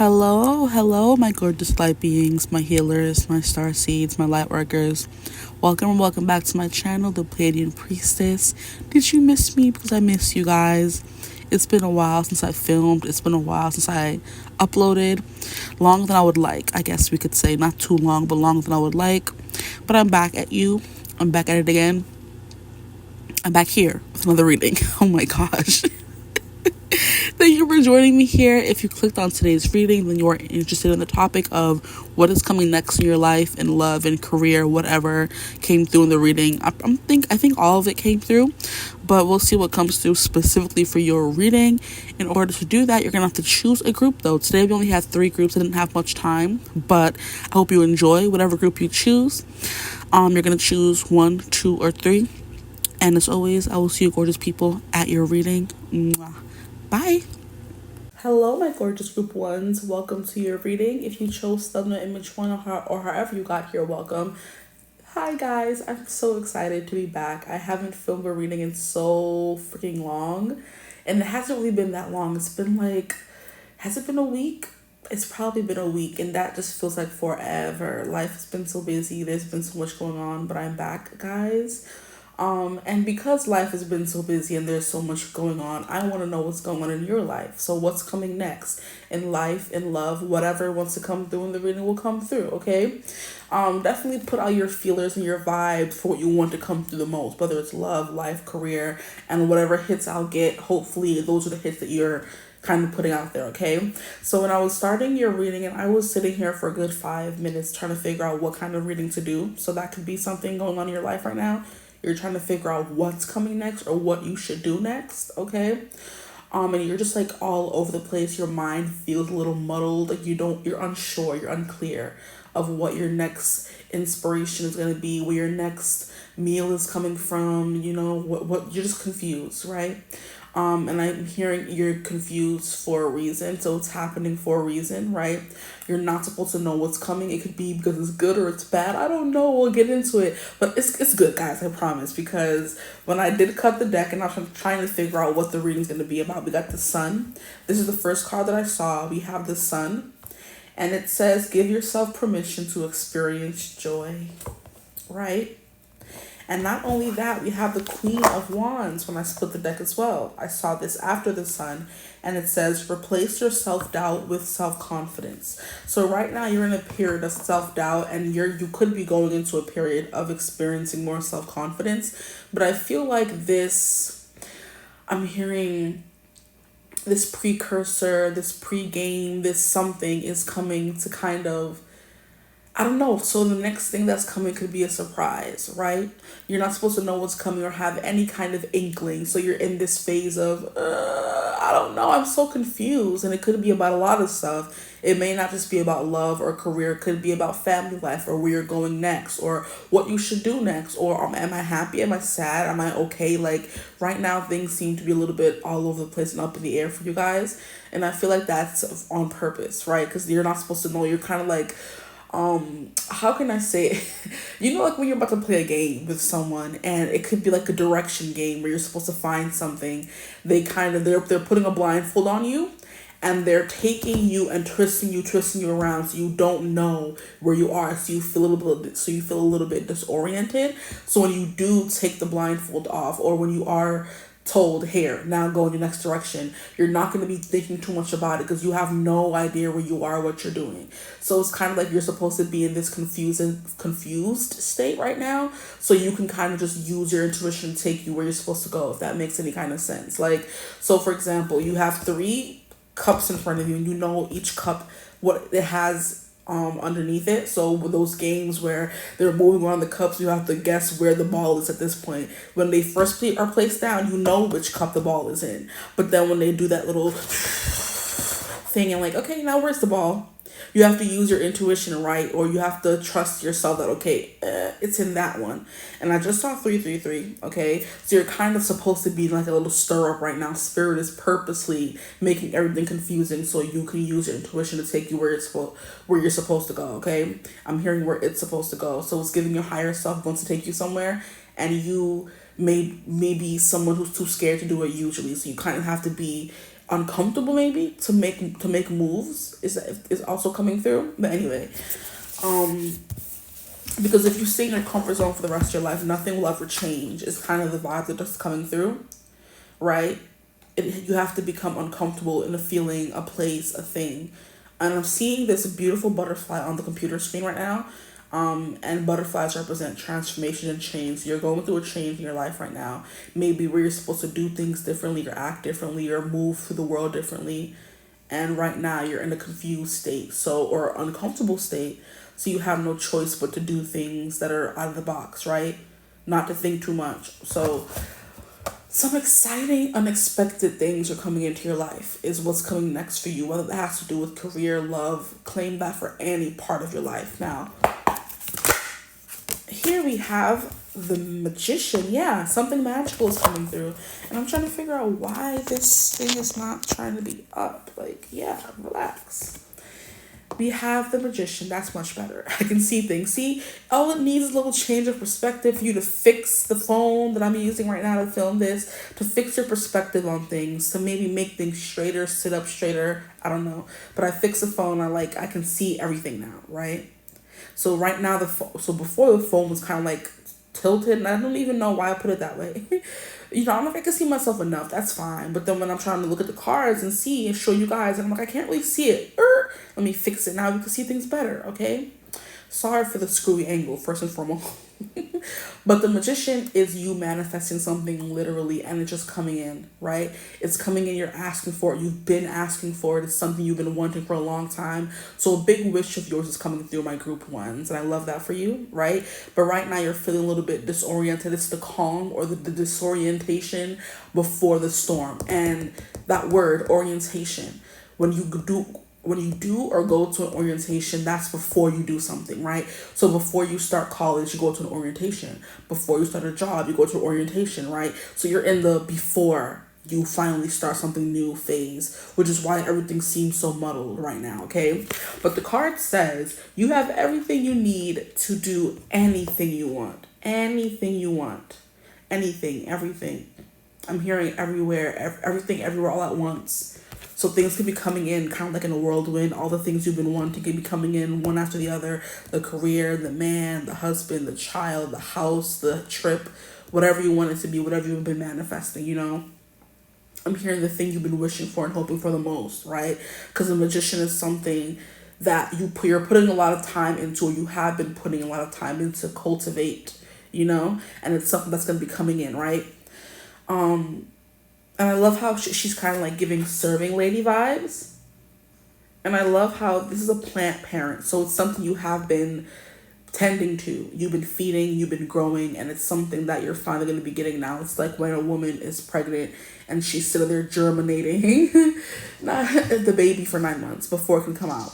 Hello, my gorgeous light beings, my healers, my star seeds, my light workers. Welcome back to my channel, the Pleiadian Priestess. Did you miss me? Because I miss you guys. It's been a while since I filmed. It's been a while since I uploaded. Longer than I would like, I guess we could say. Not too long, but longer than I would like. But I'm back at you. I'm back at it again. I'm back here with another reading. Oh my gosh. Thank you for joining me here. If you clicked on today's reading, then you are interested in the topic of what is coming next in your life, in love, in career, whatever came through in the reading. I think all of it came through, but we'll see what comes through specifically for your reading. In order to do that, you're gonna have to choose a group though. Today we only had 3 groups. I didn't have much time, but I hope you enjoy whatever group you choose. You're gonna choose 1, 2, or 3. And as always, I will see you gorgeous people at your reading. Mwah. Bye. Hello, my gorgeous group ones. Welcome to your reading. If you chose thumbnail image 1 or however you got here, welcome. Hi guys, I'm so excited to be back. I haven't filmed a reading in so freaking long. And it hasn't really been that long. It's been like, has it been a week? It's probably been a week, and that just feels like forever. Life has been so busy. There's been so much going on, but I'm back, guys. And because life has been so busy and there's so much going on, I want to know what's going on in your life. So what's coming next in life, in love, whatever wants to come through in the reading will come through, okay? Definitely put out your feelers and your vibe for what you want to come through the most, whether it's love, life, career, and whatever hits I'll get. Hopefully those are the hits that you're kind of putting out there, okay? So when I was starting your reading, and I was sitting here for a good 5 minutes trying to figure out what kind of reading to do. So that could be something going on in your life right now. You're trying to figure out what's coming next or what you should do next, okay? And you're just like all over the place. Your mind feels a little muddled. Like you're unsure, you're unclear of what your next inspiration is going to be, where your next meal is coming from, you know, what you're just confused, right? And I'm hearing you're confused for a reason. So it's happening for a reason, right? You're not supposed to know what's coming. It could be because it's good or it's bad. I don't know. We'll get into it. But it's good, guys. I promise. Because when I did cut the deck and I was trying to figure out what the reading's going to be about, we got the Sun. This is the first card that I saw. We have the Sun. And it says, give yourself permission to experience joy, right? And not only that, we have the Queen of Wands when I split the deck as well. I saw this after the Sun, and it says, replace your self-doubt with self-confidence. So right now you're in a period of self-doubt, and you could be going into a period of experiencing more self-confidence. But I feel like I'm hearing this precursor, this pre-game, this something is coming to kind of, I don't know. So the next thing that's coming could be a surprise, right? You're not supposed to know what's coming or have any kind of inkling. So you're in this phase of, I don't know. I'm so confused. And it could be about a lot of stuff. It may not just be about love or career. It could be about family life or where you're going next or what you should do next. Or am I happy? Am I sad? Am I okay? Like right now, things seem to be a little bit all over the place and up in the air for you guys. And I feel like that's on purpose, right? Because you're not supposed to know. You're kind of like, how can I say it? You know, like when you're about to play a game with someone and it could be like a direction game where you're supposed to find something. They're putting a blindfold on you and they're taking you and twisting you around so you don't know where you are. So you feel a little bit disoriented. So when you do take the blindfold off, or when you are told, here, now go in the next direction, you're not going to be thinking too much about it because you have no idea where you are, what you're doing. So it's kind of like you're supposed to be in this confused state right now, so you can kind of just use your intuition to take you where you're supposed to go, if that makes any kind of sense. Like, so for example, you have 3 cups in front of you and you know each cup, what it has underneath it. So with those games where they're moving around the cups, you have to guess where the ball is at this point. When they first are placed down, you know which cup the ball is in. But then when they do that little thing and like, okay, now where's the ball? You have to use your intuition, right? Or you have to trust yourself that, okay, it's in that one. And I just saw 333, okay? So you're kind of supposed to be like a little stir up right now. Spirit is purposely making everything confusing so you can use your intuition to take you where you're supposed to go, okay? I'm hearing where it's supposed to go. So it's giving your higher self wants to take you somewhere, and you may be someone who's too scared to do it usually. So you kind of have to be uncomfortable maybe to make moves is also coming through. But anyway, because if you stay in your comfort zone for the rest of your life, nothing will ever change. It's kind of the vibe that's coming through, right? You have to become uncomfortable in a feeling, a place, a thing. And I'm seeing this beautiful butterfly on the computer screen right now. And butterflies represent transformation and change. You're going through a change in your life right now. Maybe where you're supposed to do things differently or act differently or move through the world differently. And right now you're in a confused state, or uncomfortable state. So you have no choice but to do things that are out of the box, right? Not to think too much. So some exciting, unexpected things are coming into your life is what's coming next for you, whether that has to do with career, love. Claim that for any part of your life. Now, here we have the Magician. Yeah, something magical is coming through. And I'm trying to figure out why this thing is not trying to be up. Like, yeah, relax. We have the Magician. That's much better. I can see things. See, all it needs is a little change of perspective for you to fix the phone that I'm using right now to film this, to fix your perspective on things, to maybe make things straighter, sit up straighter. I don't know. But I fix the phone. I can see everything now, right? So right now, so before the phone was kind of like tilted, and I don't even know why I put it that way. I don't know if I can see myself enough. That's fine. But then when I'm trying to look at the cards and see and show you guys, and I'm like, I can't really see it. Let me fix it now. You can see things better, okay? Sorry for the screwy angle, first and foremost. But the Magician is you manifesting something literally, and it's just coming in, right? It's coming in, you're asking for it. You've been asking for it. It's something you've been wanting for a long time. So a big wish of yours is coming through my group ones, and I love that for you, right? But right now you're feeling a little bit disoriented. It's the calm or the disorientation before the storm. And that word, orientation, when you do or go to an orientation, that's before you do something, right? So before you start college, you go to an orientation. Before you start a job, you go to an orientation, right? So you're in the before you finally start something new phase, which is why everything seems so muddled right now, okay? But the card says you have everything you need to do anything you want. Anything you want. Anything, everything. I'm hearing everywhere, everything, everywhere, all at once. So things could be coming in kind of like in a whirlwind. All the things you've been wanting could be coming in one after the other. The career, the man, the husband, the child, the house, the trip, whatever you want it to be, whatever you've been manifesting, I'm hearing the thing you've been wishing for and hoping for the most, right? Because the Magician is something that you're putting a lot of time into, or you have been putting a lot of time into cultivate, and it's something that's going to be coming in, right? And I love how she's kind of like giving serving lady vibes. And I love how this is a plant parent. So it's something you have been tending to. You've been feeding, you've been growing, and it's something that you're finally going to be getting now. It's like when a woman is pregnant and she's sitting there germinating the baby for 9 months before it can come out.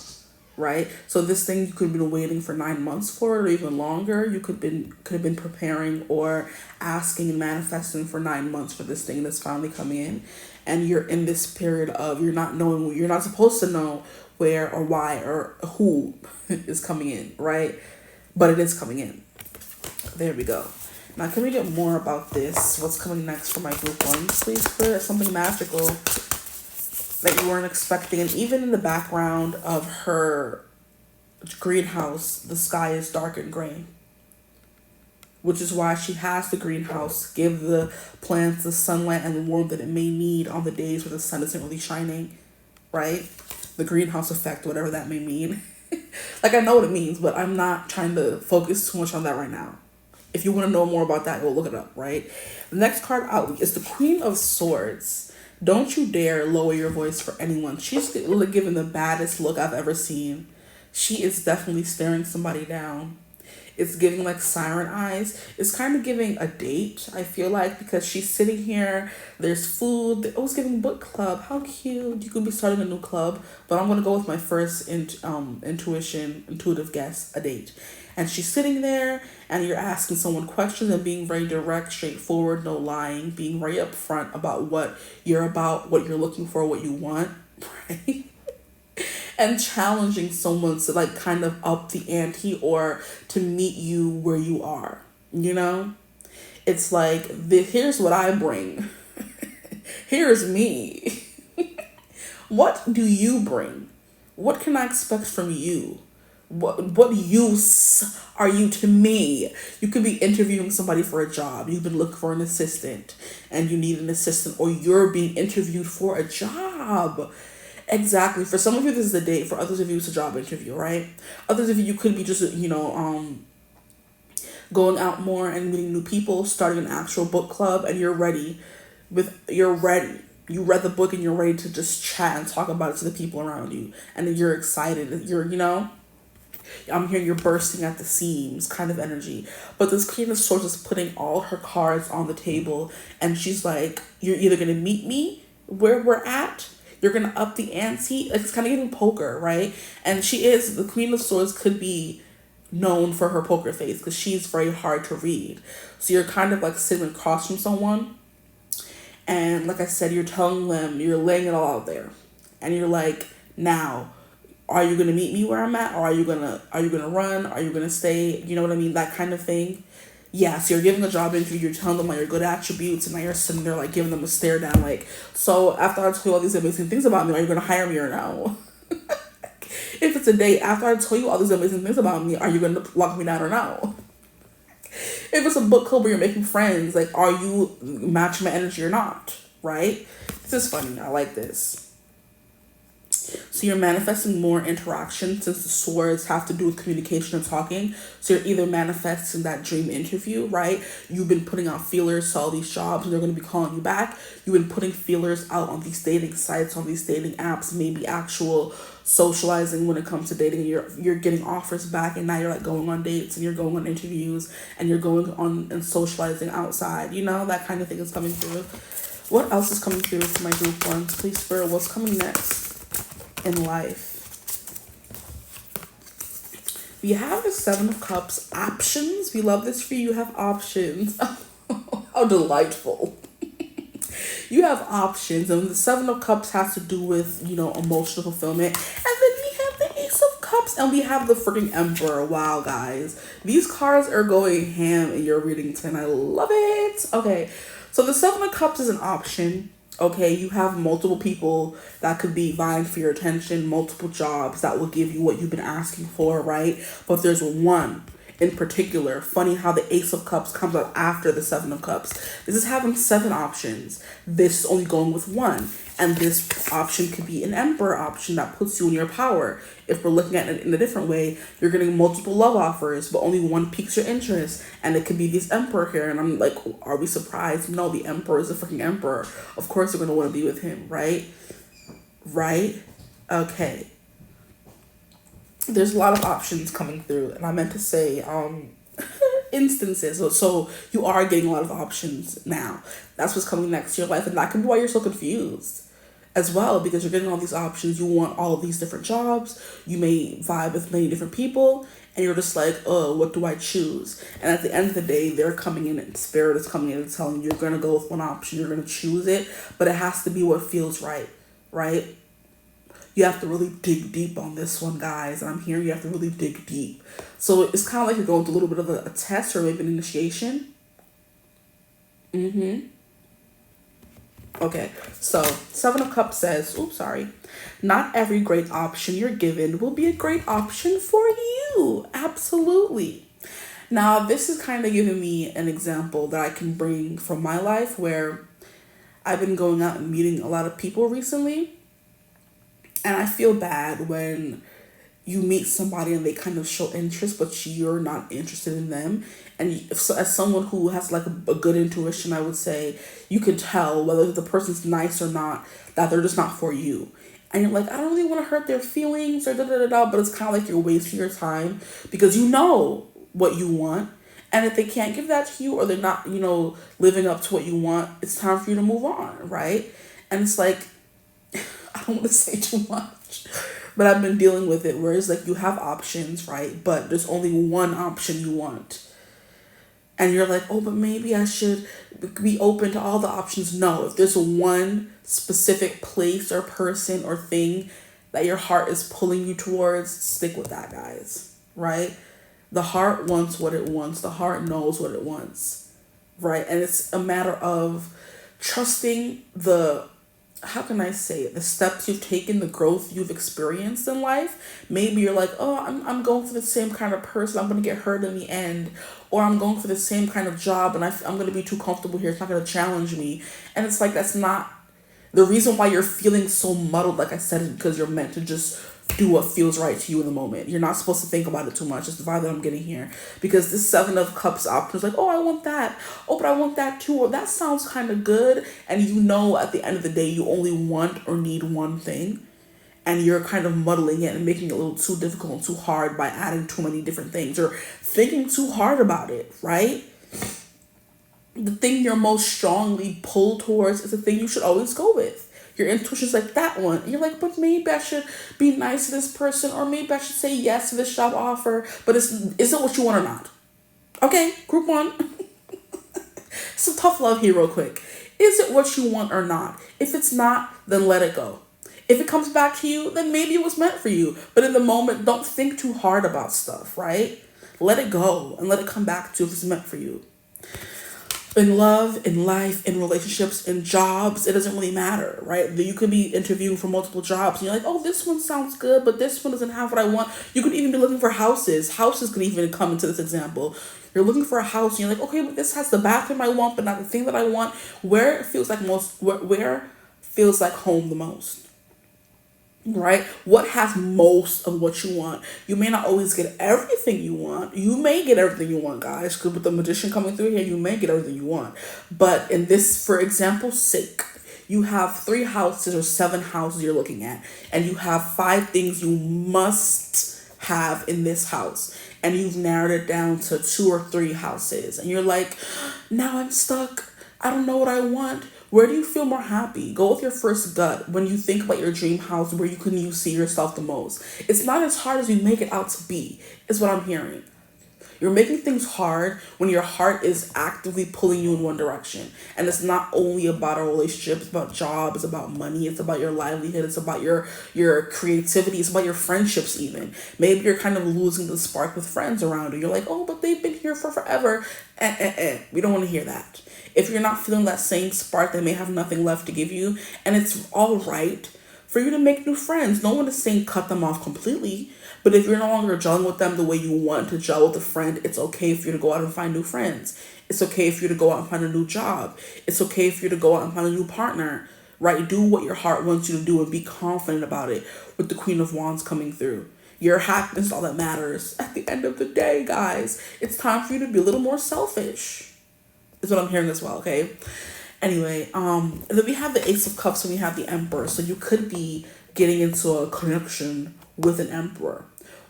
Right? So this thing you could have been waiting for 9 months for, or even longer. You could have been preparing or asking and manifesting for 9 months for this thing that's finally coming in. And you're in this period of you're not supposed to know where or why or who is coming in, right? But it is coming in. There we go. Now can we get more about this? What's coming next for my group ones, please? Spirit, something magical that you weren't expecting. And even in the background of her greenhouse, the sky is dark and gray, which is why she has the greenhouse give the plants the sunlight and the warmth that it may need on the days where the sun isn't really shining, right? The greenhouse effect, whatever that may mean. Like, I know what it means, but I'm not trying to focus too much on that right now. If you want to know more about that, go look it up, right? The next card out is the Queen of Swords. Don't you dare lower your voice for anyone. She's giving the baddest look I've ever seen. She is definitely staring somebody down. It's giving like siren eyes. It's kind of giving a date, I feel like, because she's sitting here. There's food. It was giving book club. How cute. You could be starting a new club. But I'm going to go with my first intuitive guess, a date. And she's sitting there and you're asking someone questions and being very direct, straightforward, no lying, being very upfront about what you're looking for, what you want, right? And challenging someone to like kind of up the ante or to meet you where you are, It's like, here's what I bring. Here's me. What do you bring? What can I expect from you? What use are you to me? You could be interviewing somebody for a job. You've been looking for an assistant and you need an assistant, or you're being interviewed for a job. Exactly. For some of you, this is a date. For others of you, it's a job interview, right? Others of you could be just, going out more and meeting new people, starting an actual book club, and you're ready. You read the book and you're ready to just chat and talk about it to the people around you. And you're excited. I'm hearing you're bursting at the seams kind of energy. But this Queen of Swords is putting all her cards on the table, and she's like, you're either going to meet me where we're at, you're going to up the ante. Like, it's kind of giving poker, right? And the Queen of Swords could be known for her poker face because she's very hard to read. So you're kind of like sitting across from someone, and like I said, you're telling them, you're laying it all out there, and you're like, now, are you gonna meet me where I'm at, or are you gonna run? Are you gonna stay? You know what I mean? That kind of thing. Yeah, so you're giving a job interview, you're telling them all your good attributes, and now you're sitting there like giving them a stare down, like, so after I tell you all these amazing things about me, are you gonna hire me or no? If it's a date, after I tell you all these amazing things about me, are you gonna lock me down or no? If it's a book club where you're making friends, like, are you matching my energy or not? Right? This is funny. I like this. So you're manifesting more interaction, since the swords have to do with communication and talking. So you're either manifesting that dream interview, right? You've been putting out feelers to all these jobs and they're going to be calling you back. You've been putting feelers out on these dating sites, on these dating apps, maybe actual socializing when it comes to dating. You're getting offers back, and now you're like going on dates and you're going on interviews and you're going on and socializing outside. That kind of thing is coming through. What else is coming through for my group ones? Please, Spirit, what's coming next in life? We have the Seven of Cups, options. We love this for you. You have options. How delightful. You have options, and the Seven of Cups has to do with, emotional fulfillment. And then we have the Ace of Cups, and we have the freaking Emperor. Wow, guys. These cards are going ham in your reading tonight. I love it. Okay, so the Seven of Cups is an option. Okay, you have multiple people that could be vying for your attention, multiple jobs that will give you what you've been asking for, right? But there's one in particular. Funny how the Ace of Cups comes out after the Seven of Cups. This is having 7 options. This is only going with 1. And this option could be an Emperor option that puts you in your power. If we're looking at it in a different way, you're getting multiple love offers, but only one piques your interest. And it could be this Emperor here. And I'm like, are we surprised? No, the Emperor is the freaking Emperor. Of course you're going to want to be with him, right? Right? Okay. There's a lot of options coming through, and I meant to say instances. So you are getting a lot of options now. That's what's coming next to your life, and that can be why you're so confused as well, because you're getting all these options. You want all of these different jobs. You may vibe with many different people, and you're just like, oh, what do I choose? And at the end of the day, they're coming in, and Spirit is coming in and telling you you're going to go with one option. You're going to choose it, but it has to be what feels right, right? You have to really dig deep on this one, guys. And I'm hearing you have to really dig deep. So it's kind of like you're going through a little bit of a test or maybe an initiation. Okay, so 7 of Cups says, not every great option you're given will be a great option for you. Absolutely. Now, this is kind of giving me an example that I can bring from my life, where I've been going out and meeting a lot of people recently. And I feel bad when you meet somebody and they kind of show interest, but you're not interested in them. And as someone who has like a good intuition, I would say you can tell whether the person's nice or not, that they're just not for you. And you're like, I don't really want to hurt their feelings or da-da-da-da, but it's kind of like you're wasting your time because you know what you want. And if they can't give that to you, or they're not, living up to what you want, it's time for you to move on, right? And it's like, I don't want to say too much, but I've been dealing with it where it's like you have options, right? But there's only one option you want. And you're like, oh, but maybe I should be open to all the options. No, if there's one specific place or person or thing that your heart is pulling you towards, stick with that, guys, right? The heart wants what it wants. The heart knows what it wants, right? And it's a matter of trusting the how can I say it? The steps you've taken, the growth you've experienced in life. Maybe you're like, oh, I'm going for the same kind of person. I'm going to get hurt in the end. Or I'm going for the same kind of job and I'm going to be too comfortable here. It's not going to challenge me. And it's like, that's not the reason why you're feeling so muddled. Like I said, is because you're meant to just do what feels right to you in the moment. You're not supposed to think about it too much. It's the vibe that I'm getting here. Because this Seven of Cups option is like, oh, I want that. Oh, but I want that too. Or that sounds kind of good. And you know at the end of the day, you only want or need one thing. And you're kind of muddling it and making it a little too difficult and too hard by adding too many different things. Or thinking too hard about it, right? The thing you're most strongly pulled towards is the thing you should always go with. Your intuition's like that one. And you're like, but maybe I should be nice to this person, or maybe I should say yes to this job offer. But is it what you want or not? Okay, group one. Some tough love here real quick. Is it what you want or not? If it's not, then let it go. If it comes back to you, then maybe it was meant for you. But in the moment, don't think too hard about stuff, right? Let it go and let it come back to you if it's meant for you. In love, in life, in relationships, in jobs, it doesn't really matter, right? You could be interviewing for multiple jobs and you're like, oh, this one sounds good, but this one doesn't have what I want. You could even be looking for houses. Houses could even come into this example. You're looking for a house and you're like, okay, but this has the bathroom I want, but not the thing that I want. Where feels like where feels like home the most? Right? What has most of what you want? You may not always get everything you want. You may get everything you want, guys, because with the magician coming through here, you may get everything you want. But in this, for example's sake, you have 3 houses or 7 houses you're looking at, and you have 5 things you must have in this house. And you've narrowed it down to 2 or 3 houses. And you're like, now I'm stuck. I don't know what I want. Where do you feel more happy? Go with your first gut when you think about your dream house, where you see yourself the most. It's not as hard as you make it out to be, is what I'm hearing. You're making things hard when your heart is actively pulling you in one direction. And it's not only about a relationship, it's about job, it's about money, it's about your livelihood, it's about your creativity, it's about your friendships even. Maybe you're kind of losing the spark with friends around you. You're like, oh, but they've been here for forever. We don't want to hear that. If you're not feeling that same spark, they may have nothing left to give you. And it's all right for you to make new friends. No one is saying cut them off completely. But if you're no longer gelling with them the way you want to gel with a friend, it's okay for you to go out and find new friends. It's okay for you to go out and find a new job. It's okay for you to go out and find a new partner, right? Do what your heart wants you to do and be confident about it with the Queen of Wands coming through. Your happiness is all that matters. At the end of the day, guys, it's time for you to be a little more selfish. Is what I'm hearing as well, okay? Anyway, and then we have the Ace of Cups and we have the Emperor. So you could be getting into a connection with an Emperor.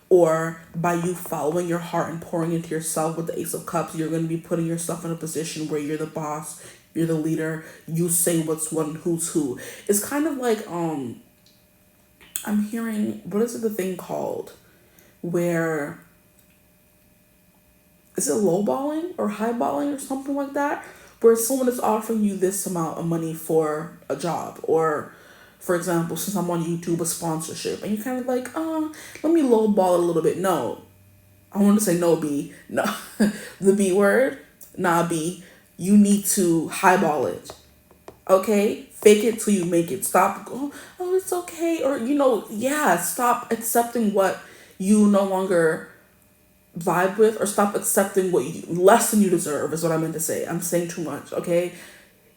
Or by you following your heart and pouring into yourself with the Ace of Cups, you're going to be putting yourself in a position where you're the boss, you're the leader, you say what's what and who's who. It's kind of like, I'm hearing, what is it the thing called? Where, is it lowballing or highballing or something like that? Where someone is offering you this amount of money for a job, or for example, since I'm on YouTube, a sponsorship, and you're kind of like, let me lowball it a little bit. No, I want to say no, B. No, the B word, nah, B. You need to highball it. Okay? Fake it till you make it. Stop, oh, it's okay. Or, stop accepting what you no longer vibe with, or stop accepting less than you deserve is what I meant to say. I'm saying too much, okay?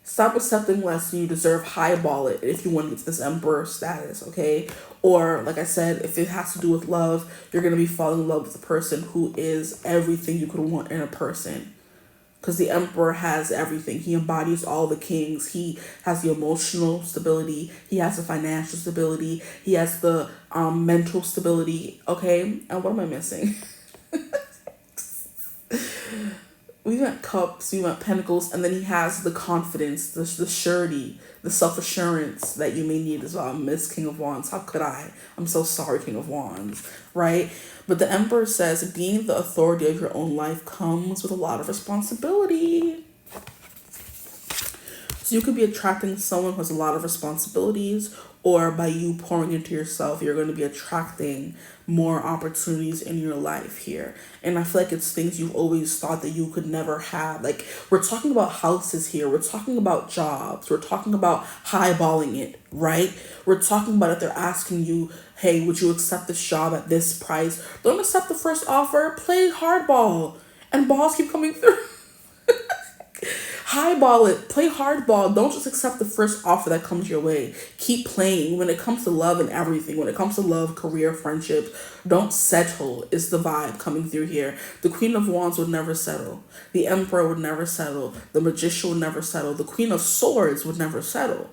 Stop accepting less than you deserve. Highball it if you want to get to this Emperor status, okay? Or, like I said, if it has to do with love, you're going to be falling in love with a person who is everything you could want in a person. Because the Emperor has everything. He embodies all the kings. He has the emotional stability. He has the financial stability. He has the mental stability, okay? And what am I missing? We went cups, we went pentacles, and then he has the confidence, the surety, the self-assurance that you may need as well. Miss King of Wands, how could I? I'm so sorry, King of Wands, right? But the Emperor says being the authority of your own life comes with a lot of responsibility. So you could be attracting someone who has a lot of responsibilities, or by you pouring into yourself, you're going to be attracting more opportunities in your life here. And I feel like it's things you've always thought that you could never have. Like, we're talking about houses here. We're talking about jobs. We're talking about highballing it, right? We're talking about if they're asking you, hey, would you accept this job at this price? Don't accept the first offer. Play hardball. And balls keep coming through. Highball it, play hardball. Don't just accept the first offer that comes your way. Keep playing. When it comes to love and everything, when it comes to love, career, friendship, don't settle is the vibe coming through here. The Queen of Wands would never settle. The Emperor would never settle. The Magician would never settle. The Queen of Swords would never settle.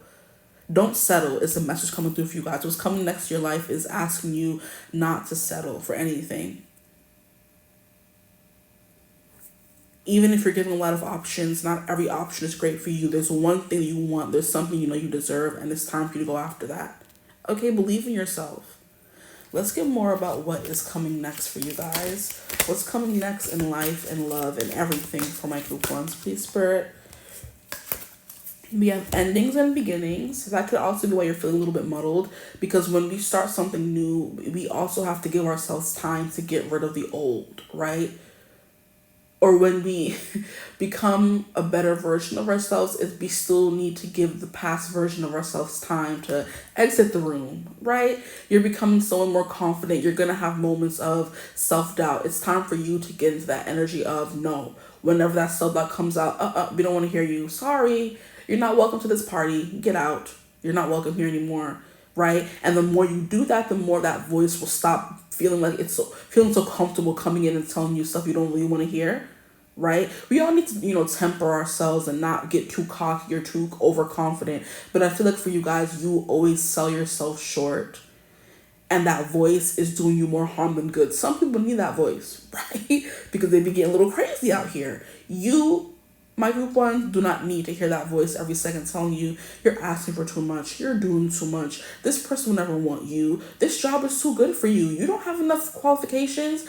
Don't settle is the message coming through for you guys. What's coming next to your life is asking you not to settle for anything. Even if you're given a lot of options, not every option is great for you. There's one thing you want. There's something you know you deserve, and it's time for you to go after that. Okay, believe in yourself. Let's get more about what is coming next for you guys. What's coming next in life and love and everything for my group ones, please, Spirit. We have endings and beginnings. That could also be why you're feeling a little bit muddled, because when we start something new, we also have to give ourselves time to get rid of the old, right? Or when we become a better version of ourselves, we still need to give the past version of ourselves time to exit the room, right? You're becoming so more confident. You're going to have moments of self-doubt. It's time for you to get into that energy of no. Whenever that self-doubt comes out, we don't want to hear you. Sorry, you're not welcome to this party. Get out. You're not welcome here anymore, right? And the more you do that, the more that voice will stop feeling like feeling so comfortable coming in and telling you stuff you don't really want to hear, right? We all need to, temper ourselves and not get too cocky or too overconfident. But I feel like for you guys, you always sell yourself short. And that voice is doing you more harm than good. Some people need that voice, right? Because they be getting a little crazy out here. You, my group one, do not need to hear that voice every second telling you you're asking for too much, you're doing too much, this person will never want you, this job is too good for you, you don't have enough qualifications.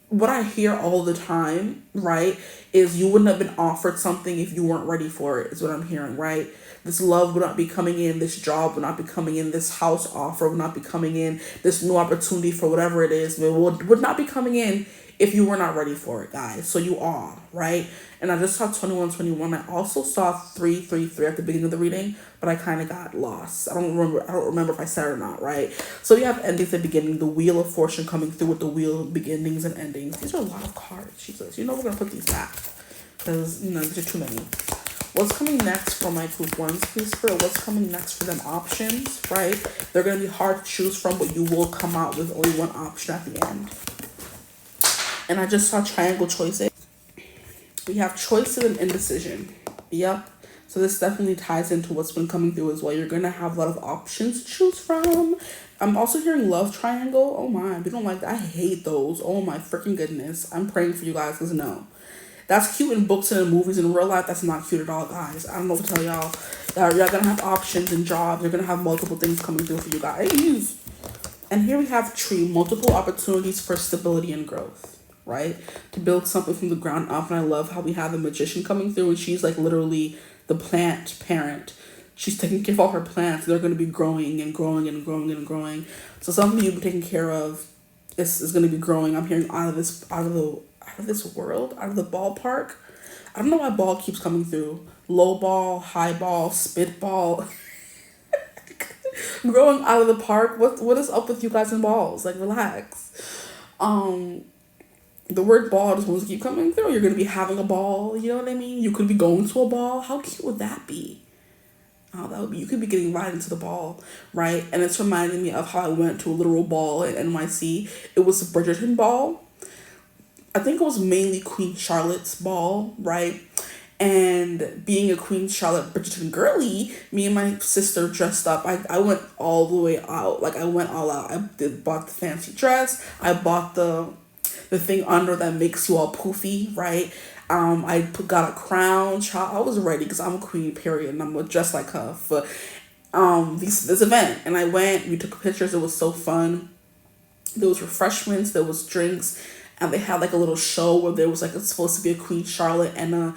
What I hear all the time, right, is you wouldn't have been offered something if you weren't ready for it, is what I'm hearing, right? This love would not be coming in, this job would not be coming in, this house offer would not be coming in, this new opportunity for whatever it is would not be coming in if you were not ready for it, guys. So you are, right? And I just saw 2121. I also saw 333 at the beginning of the reading, but I kind of got lost. I don't remember if I said it or not, right? So we have endings and beginning, the Wheel of Fortune coming through with the Wheel of Beginnings and Endings. These are a lot of cards, Jesus. We're going to put these back because, these are too many. What's coming next for my group ones, please, Spirit? What's coming next for them? Options, right? They're going to be hard to choose from, but you will come out with only one option at the end. And I just saw triangle choices. We have choices and indecision. Yep. So this definitely ties into what's been coming through as well. You're going to have a lot of options to choose from. I'm also hearing love triangle. Oh my, we don't like that. I hate those. Oh my freaking goodness. I'm praying for you guys because no. That's cute in books and in movies. In real life, that's not cute at all, guys. I don't know what to tell y'all. Y'all going to have options and jobs. You're going to have multiple things coming through for you guys. And here we have tree, multiple opportunities for stability and growth. Right? To build something from the ground up. And I love how we have the Magician coming through, and she's like literally the plant parent. She's taking care of all her plants. They're going to be growing and growing and growing and growing. So something you've been taking care of is going to be growing. I'm hearing out of this world, out of the ballpark. I don't know why ball keeps coming through. Low ball, high ball, spit ball. Growing out of the park. What is up with you guys and balls? Like, relax. The word ball just wants to keep coming through. You're going to be having a ball. You know what I mean? You could be going to a ball. How cute would that be? Oh, that would be, you could be getting right into the ball, right? And it's reminding me of how I went to a literal ball at NYC. It was a Bridgerton ball. I think it was mainly Queen Charlotte's ball, right? And being a Queen Charlotte Bridgerton girly, me and my sister dressed up. I went all the way out. Like, I went all out. Bought the fancy dress. I bought the thing under that makes you all poofy, right? I got a crown. Child, I was ready because I'm a queen, period, and I'm dressed like her for this event. And I went. We took pictures. It was so fun. There was refreshments. There was drinks, and they had like a little show where there was like it's supposed to be a Queen Charlotte and a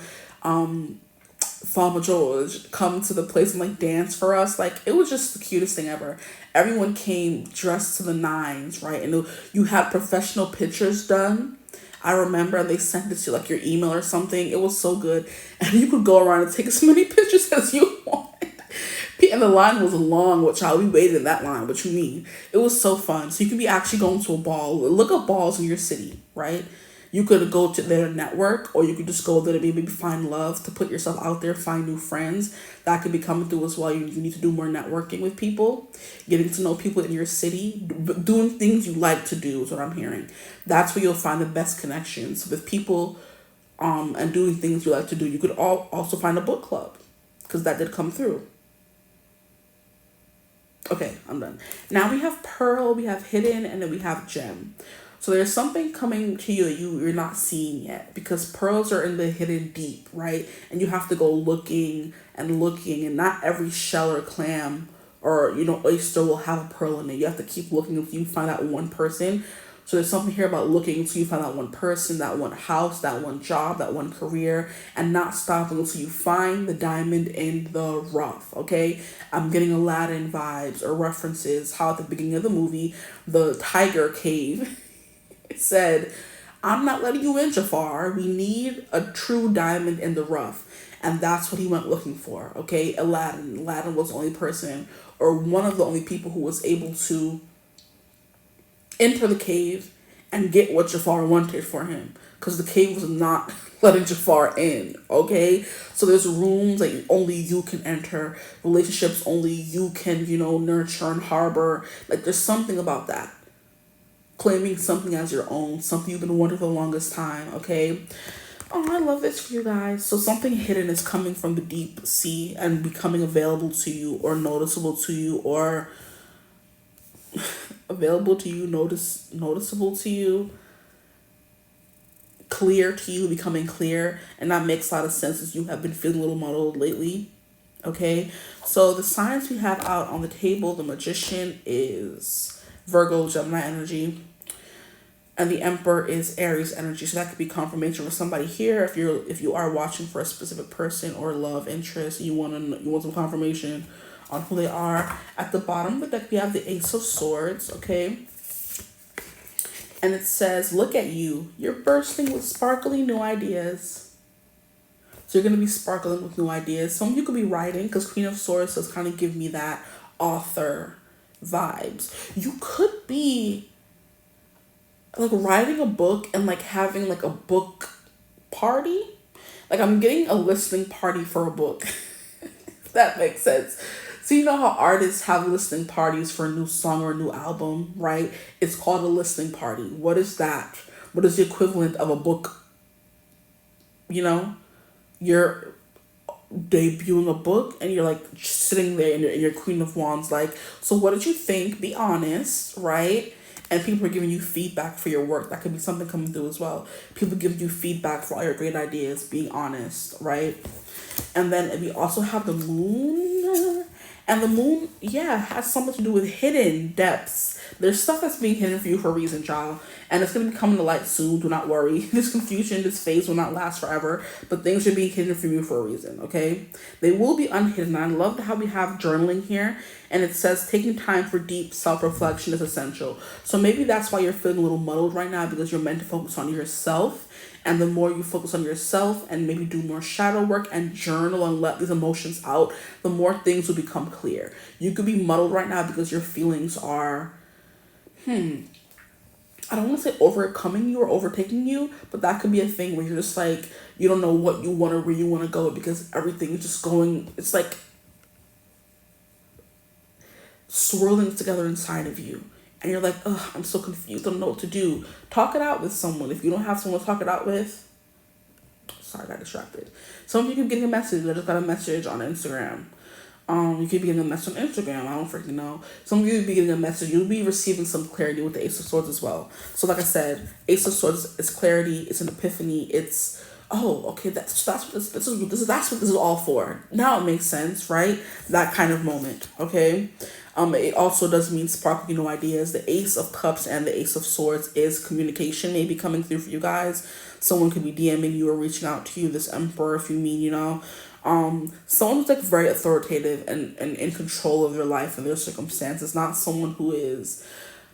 Mama George come to the place and like dance for us. Like it was just the cutest thing ever. Everyone came dressed to the nines, right? And you had professional pictures done. I remember they sent it to like your email or something. It was so good, and you could go around and take as many pictures as you wanted. And the line was long, which we waited in that line. What you mean? It was so fun. So you could be actually going to a ball. Look up balls in your city, right? You could go to their network, or you could just go there to maybe find love, to put yourself out there, find new friends. That could be coming through as well. You need to do more networking with people, getting to know people in your city, doing things you like to do is what I'm hearing. That's where you'll find the best connections with people, and doing things you like to do. You could also find a book club, because that did come through. Okay, I'm done. Now we have Pearl, we have Hidden, and then we have Gem. So there's something coming to you that you're not seeing yet, because pearls are in the hidden deep, right? And you have to go looking, and not every shell or clam or, oyster will have a pearl in it. You have to keep looking until you find out one person. So there's something here about looking until you find out one person, that one house, that one job, that one career, and not stopping until you find the diamond in the rough, okay? I'm getting Aladdin vibes or references, how at the beginning of the movie, the tiger cave said, I'm not letting you in, Jafar. We need a true diamond in the rough. And that's what he went looking for, okay? Aladdin was the only person, or one of the only people, who was able to enter the cave and get what Jafar wanted for him, because the cave was not letting Jafar in, okay? So there's rooms that only you can enter, relationships only you can, nurture and harbor. Like there's something about that. Claiming something as your own, something you've been wanting for the longest time, okay? Oh, I love this for you guys. So something hidden is coming from the deep sea and becoming available to you, or noticeable to you, or available to you, noticeable to you, clear to you, becoming clear. And that makes a lot of sense, as you have been feeling a little muddled lately, okay? So the signs we have out on the table, the Magician is Virgo, Gemini energy. And the Emperor is Aries energy. So that could be confirmation for somebody here. If you are watching for a specific person or love interest, you want some confirmation on who they are. At the bottom of the deck, we have the Ace of Swords, okay? And it says, look at you. You're bursting with sparkling new ideas. So you're going to be sparkling with new ideas. Some of you could be writing, because Queen of Swords does kind of give me that author vibes. You could be like writing a book and like having like a book party. Like I'm getting a listening party for a book. If that makes sense. So you know how artists have listening parties for a new song or a new album, right? It's called a listening party. What is that? What is the equivalent of a book? You're debuting a book and you're like sitting there in your Queen of Wands, like, so what did you think? Be honest, right? And people are giving you feedback for your work. That could be something coming through as well. People giving you feedback for all your great ideas, being honest, right? And then we also have the Moon. And the Moon, has something to do with hidden depths. There's stuff that's being hidden for you for a reason, child. And it's going to be coming to light soon. Do not worry. This confusion, this phase will not last forever. But things are being hidden from you for a reason, okay? They will be unhidden. I love how we have journaling here. And it says taking time for deep self-reflection is essential. So maybe that's why you're feeling a little muddled right now, because you're meant to focus on yourself. And the more you focus on yourself and maybe do more shadow work and journal and let these emotions out, the more things will become clear. You could be muddled right now because your feelings are, I don't want to say overcoming you or overtaking you, but that could be a thing where you're just like, you don't know what you want or where you want to go, because everything is just going, it's like swirling together inside of you. And you're like, ugh, I'm so confused. I don't know what to do. Talk it out with someone. If you don't have someone to talk it out with, sorry, I got distracted. Some of you keep getting a message. I just got a message on Instagram. You could be getting a message on Instagram. I don't freaking know. Some of you will be getting a message. You'll be receiving some clarity with the Ace of Swords as well. So like I said, Ace of Swords is clarity. It's an epiphany. It's, oh, okay, that's what this is all for. Now it makes sense, right? That kind of moment, okay? It also does mean sparkling new ideas. The Ace of Cups and the Ace of Swords is communication maybe coming through for you guys. someone could be DMing you or reaching out to you, this Emperor, if you mean, someone who's like very authoritative and in control of their life and their circumstances, not someone who is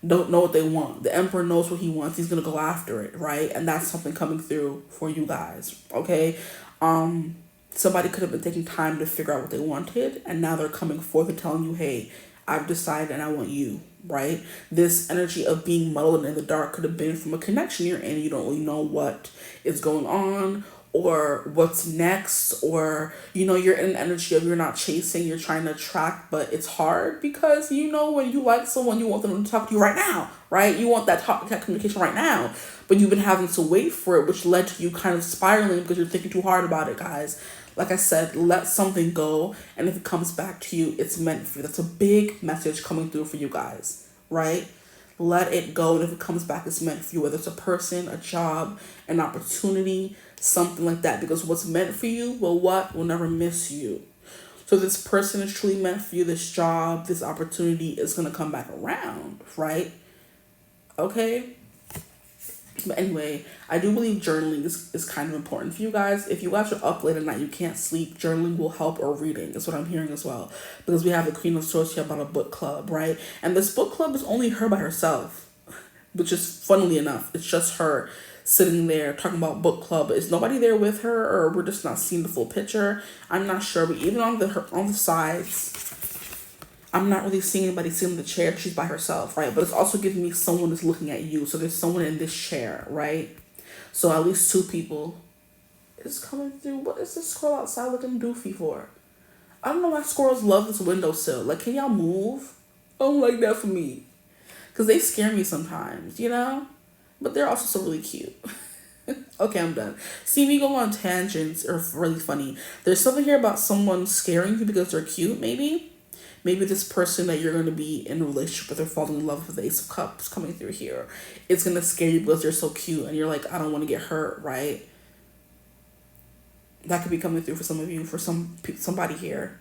don't know what they want. The Emperor knows what he wants. He's gonna go after it, right? And that's something coming through for you guys. Okay. Somebody could have been taking time to figure out what they wanted, and now they're coming forth and telling you, hey, I've decided and I want you, right? This energy of being muddled in the dark could have been from a connection you're in. You don't really know what is going on or what's next, or you're in an energy of you're not chasing, you're trying to attract, but it's hard because when you like someone, you want them to talk to you right now, right? You want that communication right now, but you've been having to wait for it, which led to you kind of spiraling because you're thinking too hard about it, guys. Like I said, let something go, and if it comes back to you, it's meant for you. That's a big message coming through for you guys, right? Let it go, and if it comes back, it's meant for you, whether it's a person, a job, an opportunity, something like that, because what's meant for you will never miss you. So this person is truly meant for you. This job, this opportunity is going to come back around, right? Okay. But anyway, I do believe journaling is kind of important for you guys. If you guys are up late at night, you can't sleep, journaling will help, or reading is what I'm hearing as well. Because we have the Queen of Swords here about a book club, right? And this book club is only her by herself, which is funnily enough, it's just her sitting there talking about book club. Is nobody there with her, or we're just not seeing the full picture? I'm not sure, but even on the sides, I'm not really seeing anybody sitting in the chair. She's by herself, right? But it's also giving me someone is looking at you. So there's someone in this chair, right? So at least two people is coming through. What is this squirrel outside looking doofy for? I don't know why squirrels love this windowsill. Like, can y'all move? I don't like that for me. Because they scare me sometimes, But they're also so really cute. Okay, I'm done. See me go on tangents are really funny. There's something here about someone scaring you because they're cute, maybe. Maybe this person that you're going to be in a relationship with or falling in love with, the Ace of Cups coming through here, it's going to scare you because they're so cute and you're like, I don't want to get hurt, right? That could be coming through for some of you, for somebody here.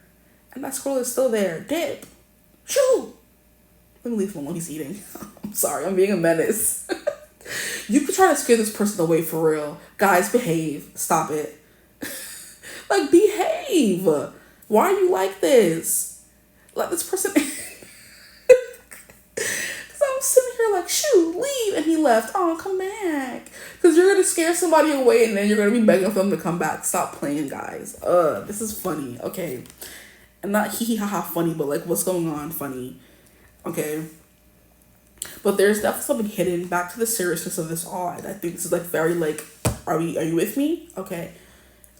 And that squirrel is still there. Dip. Shoo! Let me leave him alone. He's eating. I'm sorry. I'm being a menace. You could try to scare this person away for real. Guys, behave. Stop it. Like, behave. Why are you like this? Let this person in. Because I'm sitting here like, shoot, leave. And he left. Oh, come back. Because you're going to scare somebody away and then you're going to be begging for them to come back. Stop playing, guys. This is funny. Okay. And not hee ha ha funny, but like, what's going on funny. Okay. But there's definitely something hidden. Back to the seriousness of this all. I think this is like very like, are you with me? Okay.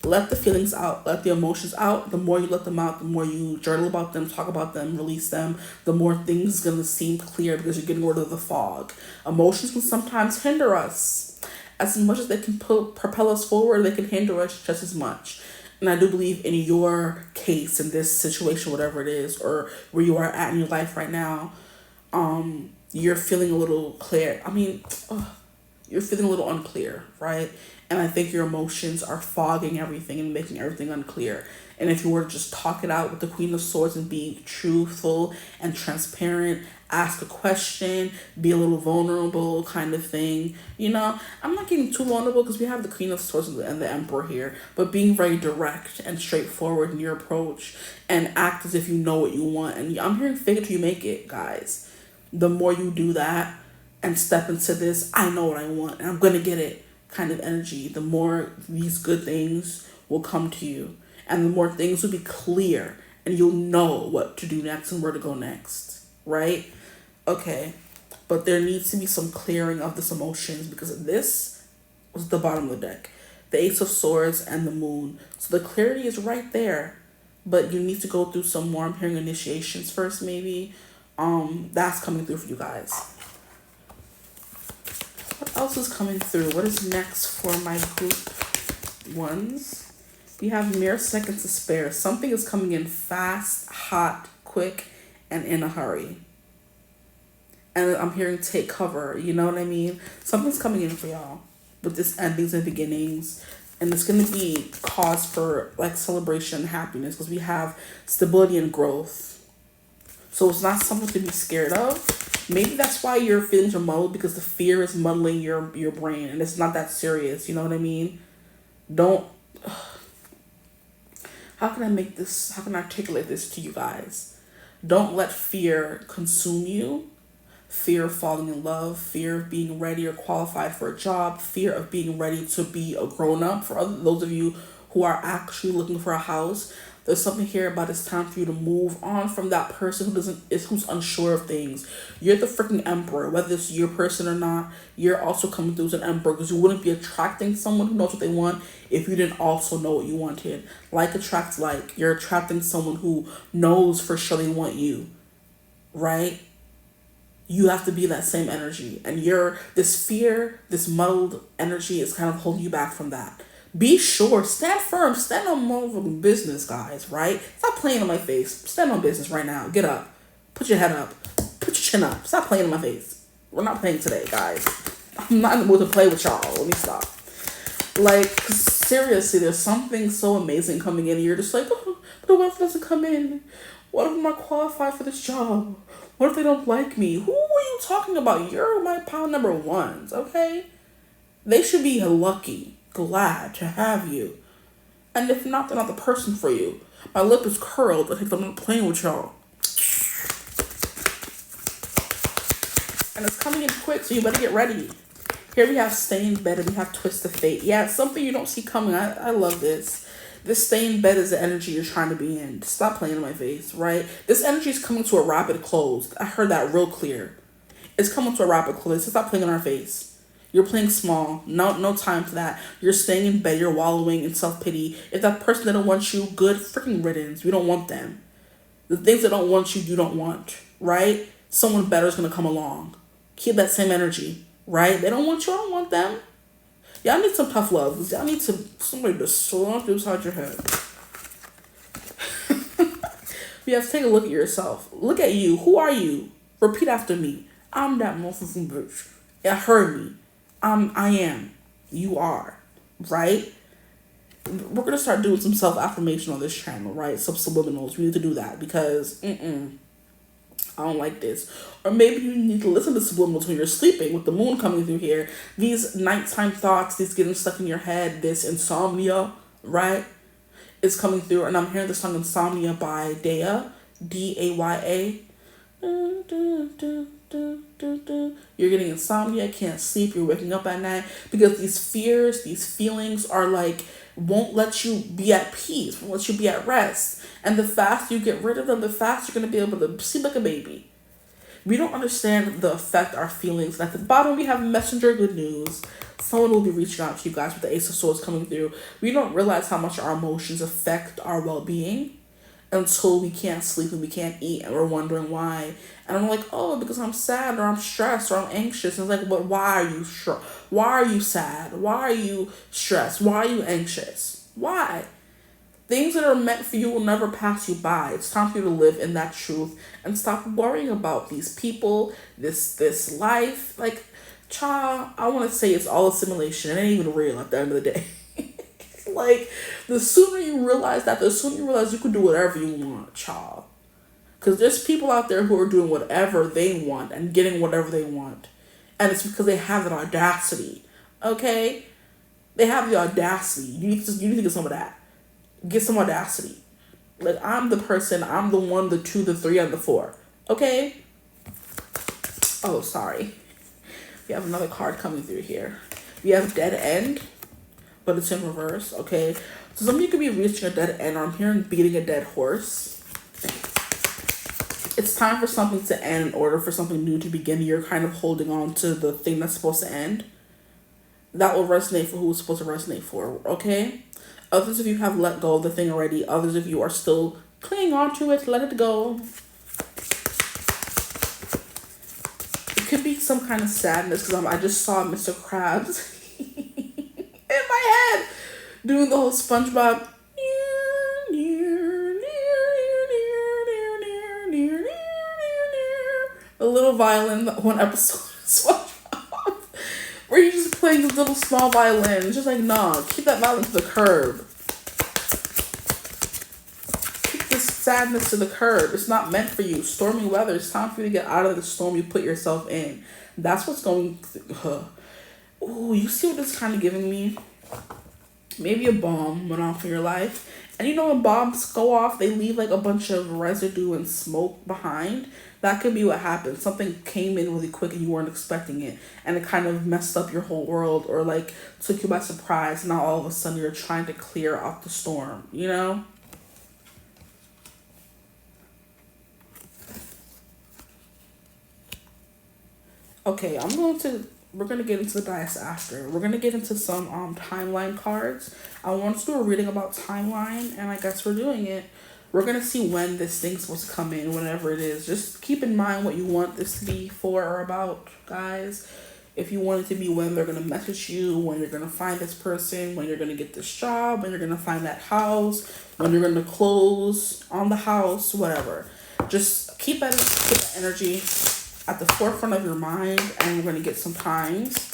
Let the feelings out, let the emotions out. The more you let them out, the more you journal about them, talk about them, release them, the more things are going to seem clear because you're getting rid of the fog. Emotions can sometimes hinder us. As much as they can propel us forward, they can hinder us just as much. And I do believe in your case, in this situation, whatever it is, or where you are at in your life right now, you're feeling a little clear. You're feeling a little unclear, right? And I think your emotions are fogging everything and making everything unclear. And if you were to just talk it out with the Queen of Swords and be truthful and transparent, ask a question, be a little vulnerable kind of thing. I'm not getting too vulnerable because we have the Queen of Swords and the Emperor here, but being very direct and straightforward in your approach and act as if you know what you want. And I'm hearing fake it till you make it, guys. The more you do that and step into this, I know what I want and I'm going to get it kind of energy, the more these good things will come to you. And the more things will be clear and you'll know what to do next and where to go next, right? Okay, but there needs to be some clearing of this emotions because this was the bottom of the deck. The Ace of Swords and the Moon. So the clarity is right there, but you need to go through some more. I'm hearing initiations first, maybe. That's coming through for you guys. What else is coming through? What is next for my group ones? We have mere seconds to spare. Something is coming in fast, hot, quick, and in a hurry. And I'm hearing take cover. You know what I mean? Something's coming in for y'all with this endings and beginnings. And it's going to be cause for like celebration and happiness because we have stability and growth. So it's not something to be scared of. Maybe that's why your feelings are muddled, because the fear is muddling your brain, and it's not that serious. You know what I mean? Don't. How can I articulate this to you guys? Don't let fear consume you. Fear of falling in love, fear of being ready or qualified for a job, fear of being ready to be a grown-up. For those of you who are actually looking for a house, there's something here about it's time for you to move on from that person who's unsure of things. You're the freaking emperor. Whether it's your person or not, you're also coming through as an emperor, because you wouldn't be attracting someone who knows what they want if you didn't also know what you wanted. Like attracts like. You're attracting someone who knows for sure they want you, right? You have to be that same energy. And this fear, this muddled energy is kind of holding you back from that. Be sure, stand firm, stand on motherfucking business, guys, right? Stop playing in my face. Stand on business right now. Get up. Put your head up. Put your chin up. Stop playing in my face. We're not playing today, guys. I'm not in the mood to play with y'all. Let me stop. Like, seriously, there's something so amazing coming in, and you're just like, oh, but what if it doesn't come in? What if I'm not qualified for this job? What if they don't like me? Who are you talking about? You're my pile number ones, okay? They should be lucky, glad to have you. And if not, they're not the person for you. My lip is curled. I think I'm not playing with y'all. And it's coming in quick, so you better get ready. Here we have stay in bed, and we have twist of fate. Yeah, it's something you don't see coming. I love this. This stay in bed is the energy you're trying to be in. Stop playing in my face, right? This energy is coming to a rapid close. I heard that real clear. It's coming to a rapid close. So stop playing in our face. You're playing small. No time for that. You're staying in bed. You're wallowing in self-pity. If that person that don't want you, good freaking riddance. We don't want them. The things that don't want you, you don't want, right? Someone better is going to come along. Keep that same energy, right? They don't want you. I don't want them. Y'all need some tough love. Y'all need somebody to slump inside your head. You have to take a look at yourself. Look at you. Who are you? Repeat after me. I'm that motherfucking bitch. It heard me. I am. You are. Right? We're going to start doing some self-affirmation on this channel, right? Some subliminals. We need to do that because, I don't like this. Or maybe you need to listen to subliminals when you're sleeping with the moon coming through here. These nighttime thoughts, these getting stuck in your head, this insomnia, right, is coming through. And I'm hearing the song Insomnia by Daya, D-A-Y-A. You're getting insomnia, can't sleep, you're waking up at night because these fears, these feelings are like, won't let you be at peace, won't let you be at rest. And the faster you get rid of them, the faster you're going to be able to sleep like a baby. We don't understand the effect our feelings. And at the bottom, we have messenger good news. Someone will be reaching out to you guys with the Ace of Swords coming through. We don't realize how much our emotions affect our well-being until we can't sleep and we can't eat and we're wondering why. And I'm like, oh, because I'm sad or I'm stressed or I'm anxious. And it's like, but why are you why are you sad? Why are you stressed? Why are you anxious? Why? Things that are meant for you will never pass you by. It's time for you to live in that truth and stop worrying about these people, this life. Like, child, I want to say it's all a simulation. It ain't even real at the end of the day. Like, the sooner you realize that, the sooner you realize you can do whatever you want, child. Because there's people out there who are doing whatever they want and getting whatever they want. And it's because they have that audacity, okay? They have the audacity. You need to get some of that. Get some audacity. Like, I'm the person, I'm the 1, the 2, the 3, and the 4, okay? Oh, sorry. We have another card coming through here. We have Dead End, but it's in reverse, okay? So some of you could be reaching a dead end, or I'm hearing beating a dead horse. It's time for something to end in order for something new to begin. You're kind of holding on to the thing that's supposed to end. That will resonate for who it's supposed to resonate for, okay? Others of you have let go of the thing already. Others of you are still clinging on to it. Let it go. It could be some kind of sadness because I just saw Mr. Krabs in my head doing the whole SpongeBob. A little violin, that one episode of SpongeBob, where you're just playing this little small violin. It's just like, nah, keep that violin to the curb. Keep this sadness to the curb. It's not meant for you. Stormy weather. It's time for you to get out of the storm you put yourself in. That's what's going. Ooh, you see what it's kind of giving me? Maybe a bomb went off in your life. And you know when bombs go off, they leave like a bunch of residue and smoke behind. That could be what happened. Something came in really quick and you weren't expecting it. And it kind of messed up your whole world or like took you by surprise. Now all of a sudden you're trying to clear out the storm, you know? Okay, we're going to get into the dice after. We're going to get into some timeline cards. I want to do a reading about timeline, and I guess we're doing it. We're going to see when this thing's supposed to come in, whenever it is. Just keep in mind what you want this to be for or about, guys. If you want it to be when they're going to message you, when you're going to find this person, when you're going to get this job, when you're going to find that house, when you're going to close on the house, whatever. Just keep that energy at the forefront of your mind, and we're going to get some times.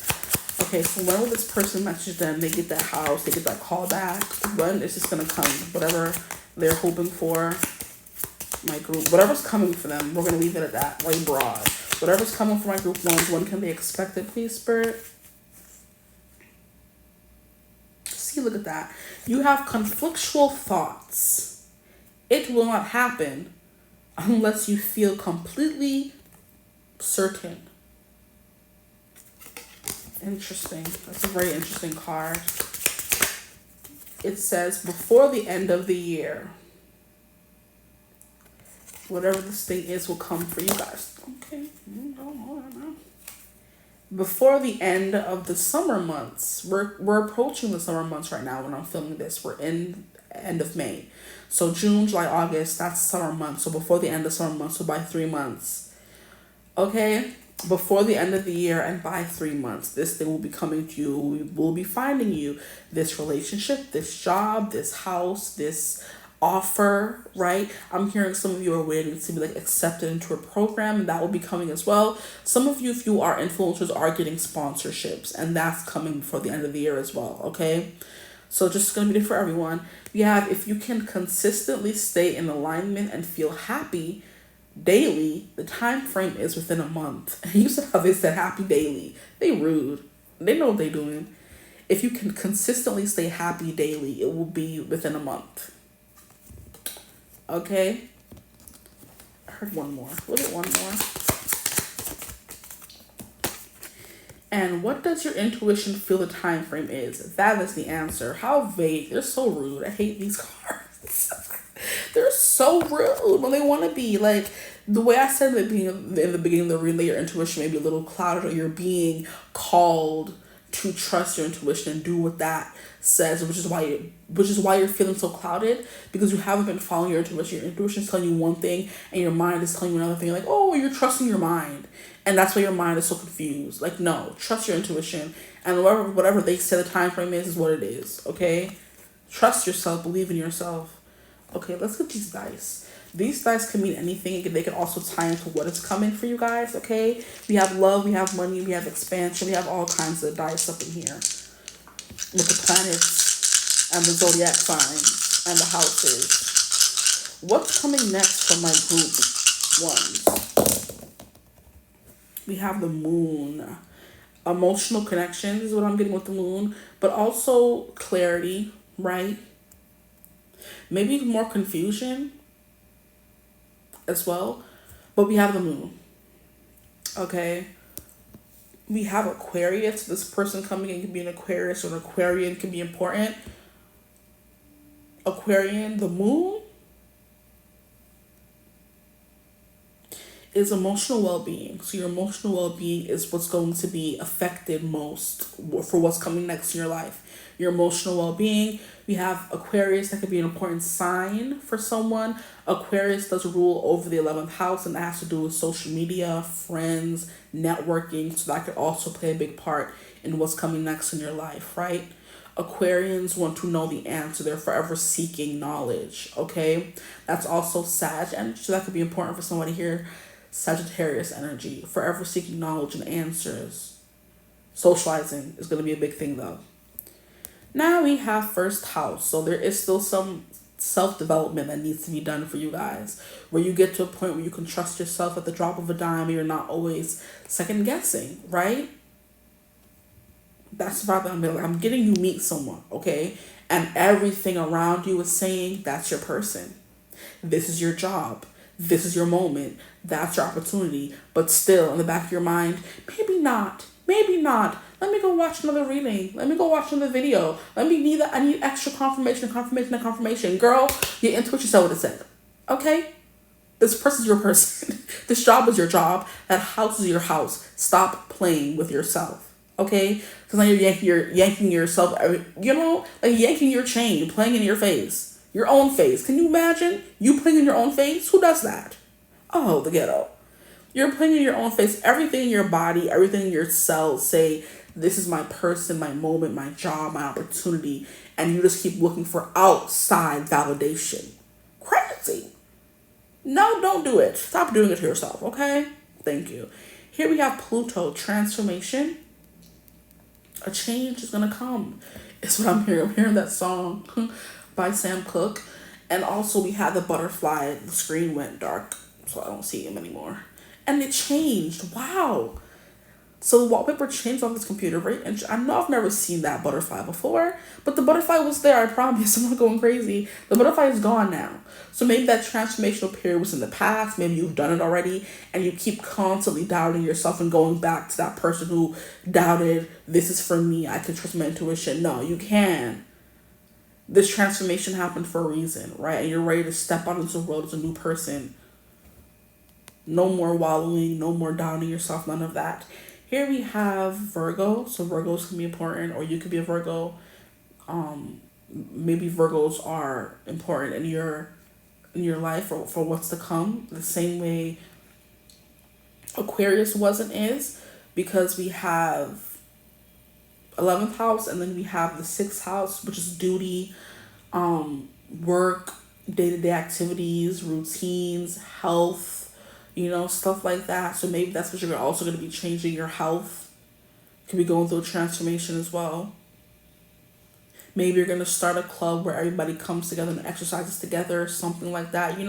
Okay, so when will this person message them? They get that house, they get that call back. When is this going to come? Whatever they're hoping for, my group, whatever's coming for them, we're going to leave it at that, like broad. Whatever's coming for my group ones, when can they expect it, please, Spirit? See, look at that. You have conflictual thoughts. It will not happen unless you feel completely certain. Interesting. That's a very interesting card. It says before the end of the year, whatever this thing is will come for you guys. Okay. Before the end of the summer months, we're approaching the summer months right now when I'm filming this. We're in end of May. So June, July, August, that's summer months. So before the end of summer months, so by 3 months. Okay, before the end of the year and by 3 months, this thing will be coming to you. We will be finding you this relationship, this job, this house, this offer, right? I'm hearing some of you are waiting to be like accepted into a program, and that will be coming as well. Some of you, if you are influencers, are getting sponsorships, and that's coming before the end of the year as well, okay? So just going to be there for everyone. We have, if you can consistently stay in alignment and feel happy daily, the time frame is within a month. And you said how they said happy daily. They rude. They know what they're doing. If you can consistently stay happy daily, it will be within a month. Okay? I heard one more. Was it one more? And what does your intuition feel the time frame is? That is the answer. How vague. They're so rude. I hate these cards. They're so rude when they want to be. Like, the way I said in the beginning of the reading, that your intuition may be a little clouded, or you're being called to trust your intuition and do what that says, which is why you're feeling so clouded, because you haven't been following your intuition. Your intuition is telling you one thing and your mind is telling you another thing. You're like, oh, you're trusting your mind. And that's why your mind is so confused. Like, no, trust your intuition. And whatever they say the time frame is what it is, okay? Trust yourself. Believe in yourself. Okay, let's get these dice. These dice can mean anything. They can also tie into what is coming for you guys, okay? We have love, we have money, we have expansion, we have all kinds of dice up in here. With the planets and the zodiac signs and the houses. What's coming next for my group ones? We have the moon. Emotional connections is what I'm getting with the moon, but also clarity, right? Maybe more confusion as well, but we have the moon. Okay, we have Aquarius. This person coming in can be an Aquarius, or an Aquarian can be important. Aquarian, the moon is emotional well-being. So your emotional well-being is what's going to be affected most for what's coming next in your life. Your emotional well-being. We have Aquarius. That could be an important sign for someone. Aquarius does rule over the 11th house, and that has to do with social media, friends, networking. So that could also play a big part in what's coming next in your life, right? Aquarians want to know the answer. They're forever seeking knowledge, okay? That's also Sag energy. So that could be important for somebody here. Sagittarius energy. Forever seeking knowledge and answers. Socializing is going to be a big thing, though. Now we have first house. So there is still some self-development that needs to be done for you guys, where you get to a point where you can trust yourself at the drop of a dime and you're not always second guessing, right? That's the vibe that I'm getting. You meet someone, okay, and everything around you is saying that's your person, this is your job, this is your moment, that's your opportunity. But still, in the back of your mind, maybe not, maybe not. Let me go watch another reading. Let me go watch another video. I need extra confirmation, confirmation, and confirmation. Girl, your intuition said what it said. Okay? This person's your person. This job is your job. That house is your house. Stop playing with yourself. Okay? Because now you're yanking yourself, like yanking your chain, playing in your face. Your own face. Can you imagine you playing in your own face? Who does that? Oh, the ghetto. You're playing in your own face. Everything in your body, everything in your cells say, this is my person, my moment, my job, my opportunity. And you just keep looking for outside validation. Crazy. No, don't do it. Stop doing it to yourself, okay? Thank you. Here we have Pluto, transformation. A change is going to come. It's what I'm hearing. I'm hearing that song by Sam Cooke. And also we have the butterfly. The screen went dark, so I don't see him anymore. And it changed. Wow. So the wallpaper changed on this computer, right? And I know I've never seen that butterfly before, but the butterfly was there, I promise. I'm not going crazy. The butterfly is gone now. So maybe that transformational period was in the past. Maybe you've done it already, and you keep constantly doubting yourself and going back to that person who doubted, this is for me, I can trust my intuition. No, you can. This transformation happened for a reason, right? And you're ready to step out into the world as a new person. No more wallowing, no more doubting yourself, none of that. Here we have Virgo. So Virgos can be important, or you could be a Virgo. Maybe Virgos are important in your life or for what's to come. The same way Aquarius was and is, because we have 11th house, and then we have the 6th house, which is duty, work, day-to-day activities, routines, health, stuff like that. So maybe that's what you're also going to be changing, your health. You could be going through a transformation as well. Maybe you're going to start a club where everybody comes together and exercises together, something like that.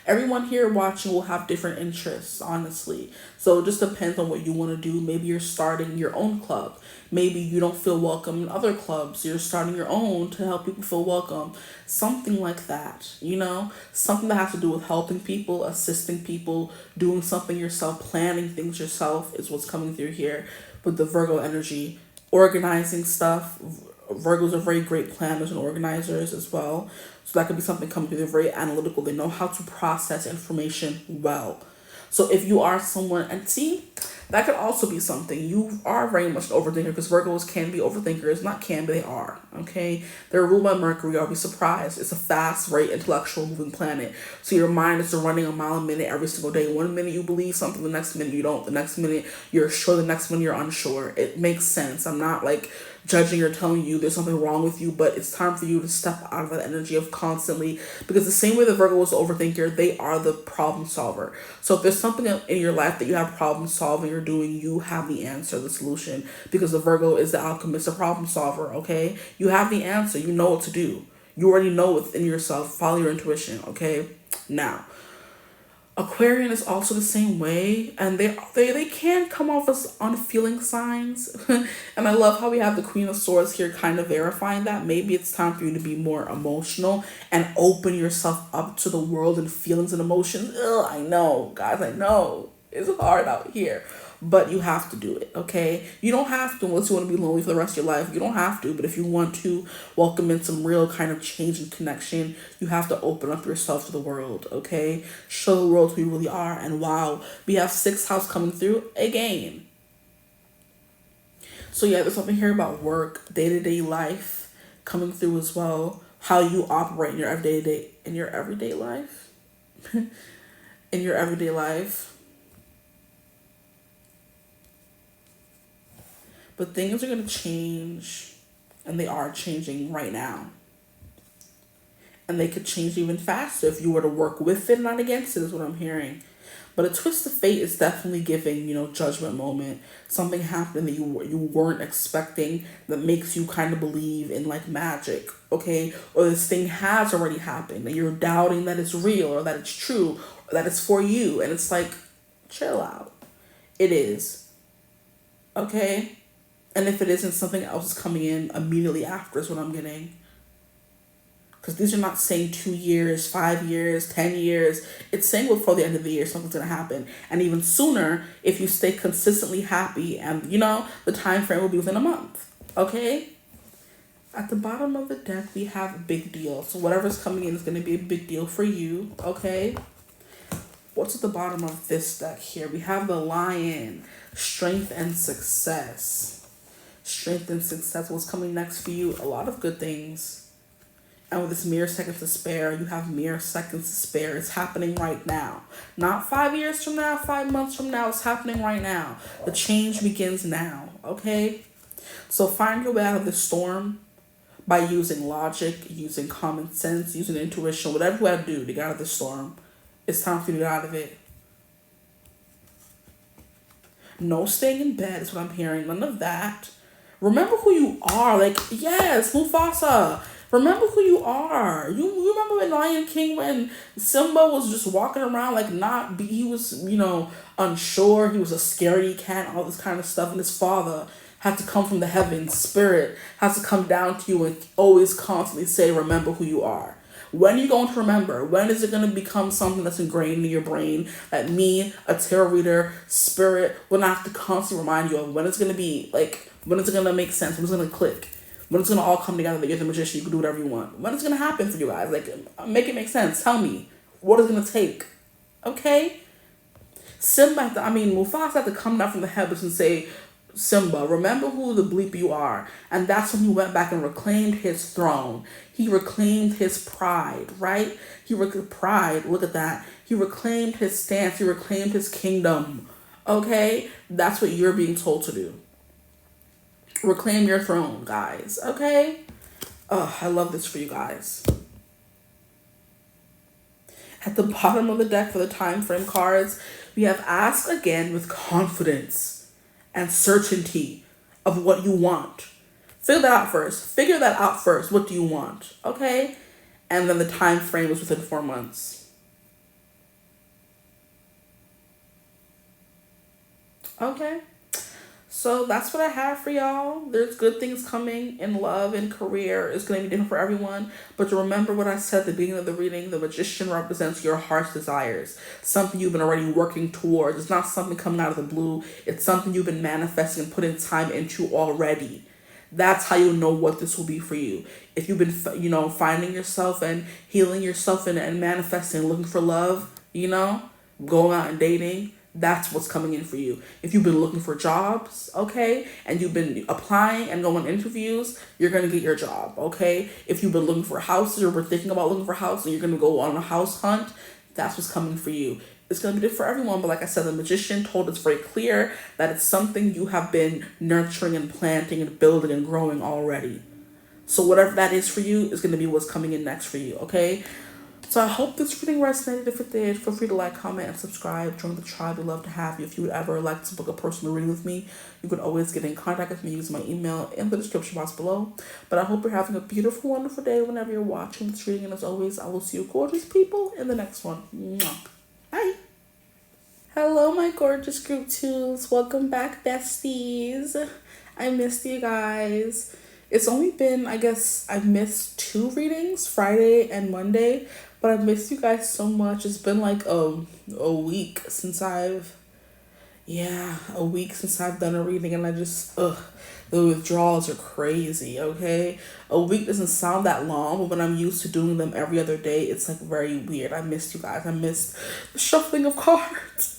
Everyone here watching will have different interests, honestly. So it just depends on what you want to do. Maybe you're starting your own club. Maybe you don't feel welcome in other clubs. You're starting your own to help people feel welcome. Something like that, Something that has to do with helping people, assisting people, doing something yourself, planning things yourself is what's coming through here with the Virgo energy. Organizing stuff. Virgos are very great planners and organizers as well. So that could be something coming through. They're very analytical. They know how to process information well. So if you are someone, and see, that could also be something. You are very much an overthinker, because Virgos can be overthinkers. Not can, but they are. Okay? They're ruled by Mercury. I'll be surprised. It's a fast, very intellectual moving planet. So your mind is running a mile a minute every single day. One minute you believe something, the next minute you don't. The next minute you're sure, the next minute you're unsure. It makes sense. I'm not like judging or telling you there's something wrong with you, but it's time for you to step out of that energy of constantly, because the same way the Virgo is an overthinker, they are the problem solver. So if there's something in your life that you have problem solving or doing, you have the answer, the solution, because the Virgo is the alchemist, the problem solver, okay? You have the answer. You know what to do. You already know within yourself. Follow your intuition, okay? Now, Aquarian is also the same way, and they can come off as unfeeling signs. And I love how we have the Queen of Swords here kind of verifying that. Maybe it's time for you to be more emotional and open yourself up to the world and feelings and emotions. Ugh, I know, guys, I know. It's hard out here. But you have to do it, okay? You don't have to unless you want to be lonely for the rest of your life. You don't have to, but if you want to welcome in some real kind of change and connection, you have to open up yourself to the world, okay? Show the world who you really are. And wow, we have 6th house coming through again. So yeah, there's something here about work, day-to-day life coming through as well. How you operate in your everyday life. In your everyday life. But things are going to change, and they are changing right now. And they could change even faster if you were to work with it, not against it, is what I'm hearing. But a twist of fate is definitely giving, judgment moment. Something happened that you weren't expecting that makes you kind of believe in like magic, okay? Or this thing has already happened and you're doubting that it's real or that it's true or that it's for you. And it's like, chill out. It is, okay? And if it isn't, something else is coming in immediately after is what I'm getting. Because these are not saying 2 years, 5 years, 10 years. It's saying before the end of the year, something's going to happen. And even sooner, if you stay consistently happy and, the time frame will be within a month. Okay? At the bottom of the deck, we have a big deal. So whatever's coming in is going to be a big deal for you. Okay? What's at the bottom of this deck here? We have the Lion, strength and success. Strength and success. What's coming next for you? A lot of good things. And with this mere seconds to spare, you have mere seconds to spare. It's happening right now. Not 5 years from now, 5 months from now. It's happening right now. The change begins now, okay? So find your way out of the storm by using logic, using common sense, using intuition, whatever you have to do to get out of the storm. It's time for you to get out of it. No staying in bed is what I'm hearing. None of that. Remember who you are. Like, yes, Mufasa. Remember who you are. You remember in Lion King when Simba was just walking around like he was, unsure. He was a scaredy cat, all this kind of stuff. And his father had to come from the heavens. Spirit has to come down to you and always constantly say, remember who you are. When are you going to remember? When is it going to become something that's ingrained in your brain that me, a tarot reader, spirit, will not have to constantly remind you of? When it's going to be like, when is it going to make sense? When it's going to click? When it's going to all come together that you're the magician, you can do whatever you want. When it's going to happen for you guys? Like, make it make sense. Tell me. What is it going to take? Okay? Mufasa had to come down from the heavens and say, Simba, remember who the bleep you are. And that's when he went back and reclaimed his throne. He reclaimed his pride, right? Pride, look at that. He reclaimed his stance. He reclaimed his kingdom. Okay? That's what you're being told to do. Reclaim your throne, guys. Okay? I love this for you guys. At the bottom of the deck for the time frame cards, we have ask again with confidence and certainty of what you want. Figure that out first. What do you want? Okay? And then the time frame is within 4 months. Okay? So that's what I have for y'all. There's good things coming in love and career. It's going to be different for everyone. But to remember what I said at the beginning of the reading, the magician represents your heart's desires. Something you've been already working towards. It's not something coming out of the blue. It's something you've been manifesting and putting time into already. That's how you'll know what this will be for you. If you've been, finding yourself and healing yourself and manifesting, looking for love, going out and dating, that's what's coming in for you. If you've been looking for jobs, okay, and you've been applying and going on interviews, you're going to get your job, okay? If you've been looking for houses or were thinking about looking for a house and you're going to go on a house hunt, that's what's coming for you. It's going to be different for everyone, but like I said, the magician told us very clear that it's something you have been nurturing and planting and building and growing already. So whatever that is for you is going to be what's coming in next for you, okay? So I hope this reading resonated. If it did, feel free to like, comment, and subscribe. Join the tribe. We'd love to have you. If you would ever like to book a personal reading with me, you could always get in contact with me using my email in the description box below. But I hope you're having a beautiful, wonderful day whenever you're watching this reading. And as always, I will see you gorgeous people in the next one. Mwah. Bye. Hello, my gorgeous group twos. Welcome back, besties. I missed you guys. It's only been, I guess, I've missed 2 readings, Friday and Monday. But I missed you guys so much. It's been like a week since I've done a reading, and I just, the withdrawals are crazy, okay? A week doesn't sound that long, but when I'm used to doing them every other day, it's like very weird. I missed you guys. I missed the shuffling of cards.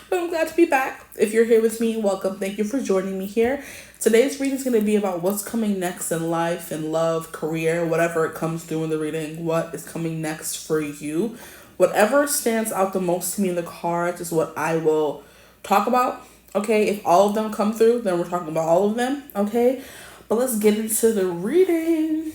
But I'm glad to be back. If you're here with me, welcome. Thank you for joining me here. Today's reading is going to be about what's coming next in life, in love, career, whatever it comes through in the reading. What is coming next for you? Whatever stands out the most to me in the cards is what I will talk about. Okay, if all of them come through, then we're talking about all of them. Okay, but let's get into the reading.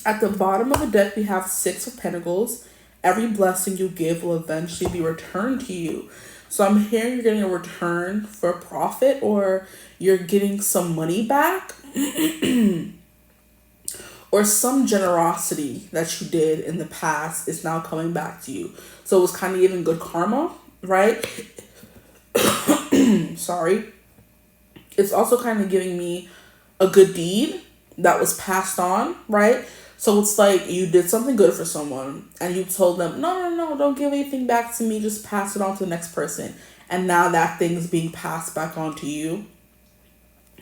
At the bottom of the deck, we have 6 of Pentacles. Every blessing you give will eventually be returned to you. So I'm hearing you're getting a return for profit, or you're getting some money back, or some generosity that you did in the past is now coming back to you. So it was kind of giving good karma, right? Sorry. It's also kind of giving me a good deed that was passed on, right? So it's like you did something good for someone and you told them, no, don't give anything back to me, just pass it on to the next person. And now that thing's being passed back on to you.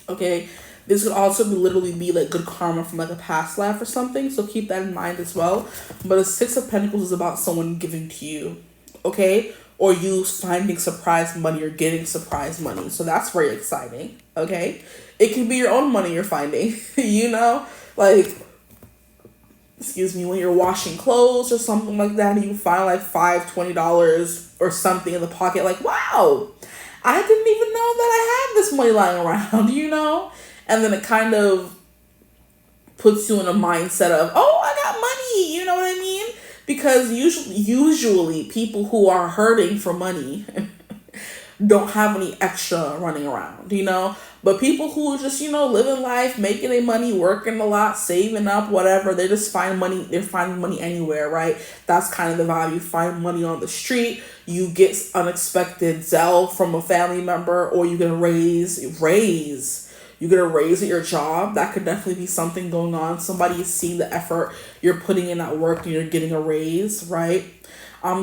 Okay, this could also literally be like good karma from like a past life or something. So keep that in mind as well. But the Six of Pentacles is about someone giving to you. Okay, or you finding surprise money or getting surprise money. So that's very exciting. Okay, it can be your own money you're finding. You know, like, excuse me, when you're washing clothes or something like that, and you find like $20 or something in the pocket, like, wow, I didn't even know that I had this money lying around, you know? And then it kind of puts you in a mindset of, oh, I got money, you know what I mean? Because usually people who are hurting for money don't have any extra running around, you know? But people who are just, you know, living life, making their money, working a lot, saving up, whatever, they just find money. They're finding money anywhere, right? That's kind of the vibe. You find money on the street, you get unexpected Zelle from a family member, or you get a raise. You get a raise at your job. That could definitely be something going on. Somebody is seeing the effort you're putting in at work and you're getting a raise, right?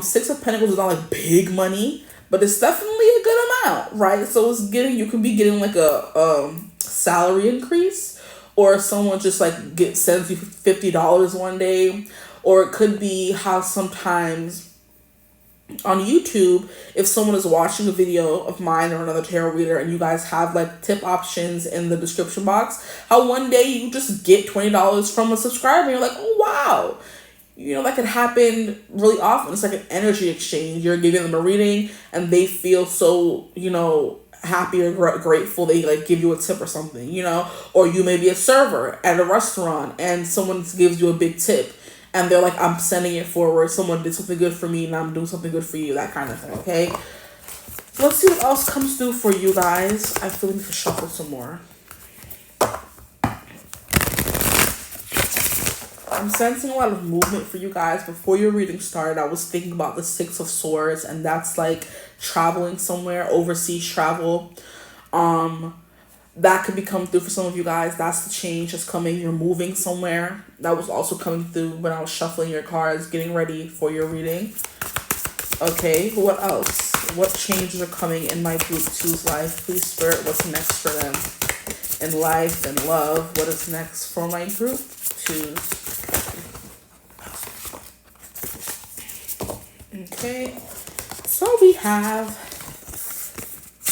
Six of Pentacles is not like big money, but it's definitely a good amount, right? So you can be getting like a salary increase, or someone just like sends you $50 one day, or it could be how sometimes on YouTube, if someone is watching a video of mine or another tarot reader and you guys have like tip options in the description box, how one day you just get $20 from a subscriber and you're like, oh wow. You know, that could happen really often. It's like an energy exchange. You're giving them a reading and they feel so, you know, happy or grateful. They like give you a tip or something, you know, or you may be a server at a restaurant and someone gives you a big tip and they're like, I'm sending it forward. Someone did something good for me and I'm doing something good for you. That kind of thing, okay? Let's see what else comes through for you guys. I feel like we need to shuffle some more. I'm sensing a lot of movement for you guys. Before your reading started, I was thinking about the Six of Swords, and that's like traveling somewhere, overseas travel. That could be coming through for some of you guys. That's the change that's coming. You're moving somewhere. That was also coming through when I was shuffling your cards, getting ready for your reading. Okay, what else? What changes are coming in my group two's life? Please, Spirit, what's next for them? In life and love, what is next for my group twos? Okay, so we have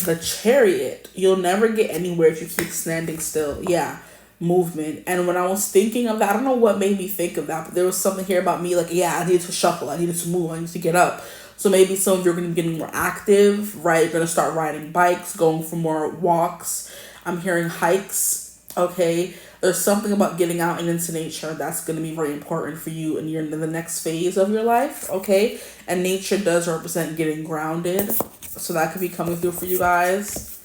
the Chariot. You'll never get anywhere if you keep standing still. Yeah, movement. And when I was thinking of that, I don't know what made me think of that, but there was something here about me like, yeah, I needed to shuffle, I needed to move, I needed to get up. So maybe some of you are going to be getting more active, right? You're going to start riding bikes, going for more walks. I'm hearing hikes, okay? There's something about getting out and into nature that's going to be very important for you and you're in the next phase of your life, okay? And nature does represent getting grounded. So that could be coming through for you guys.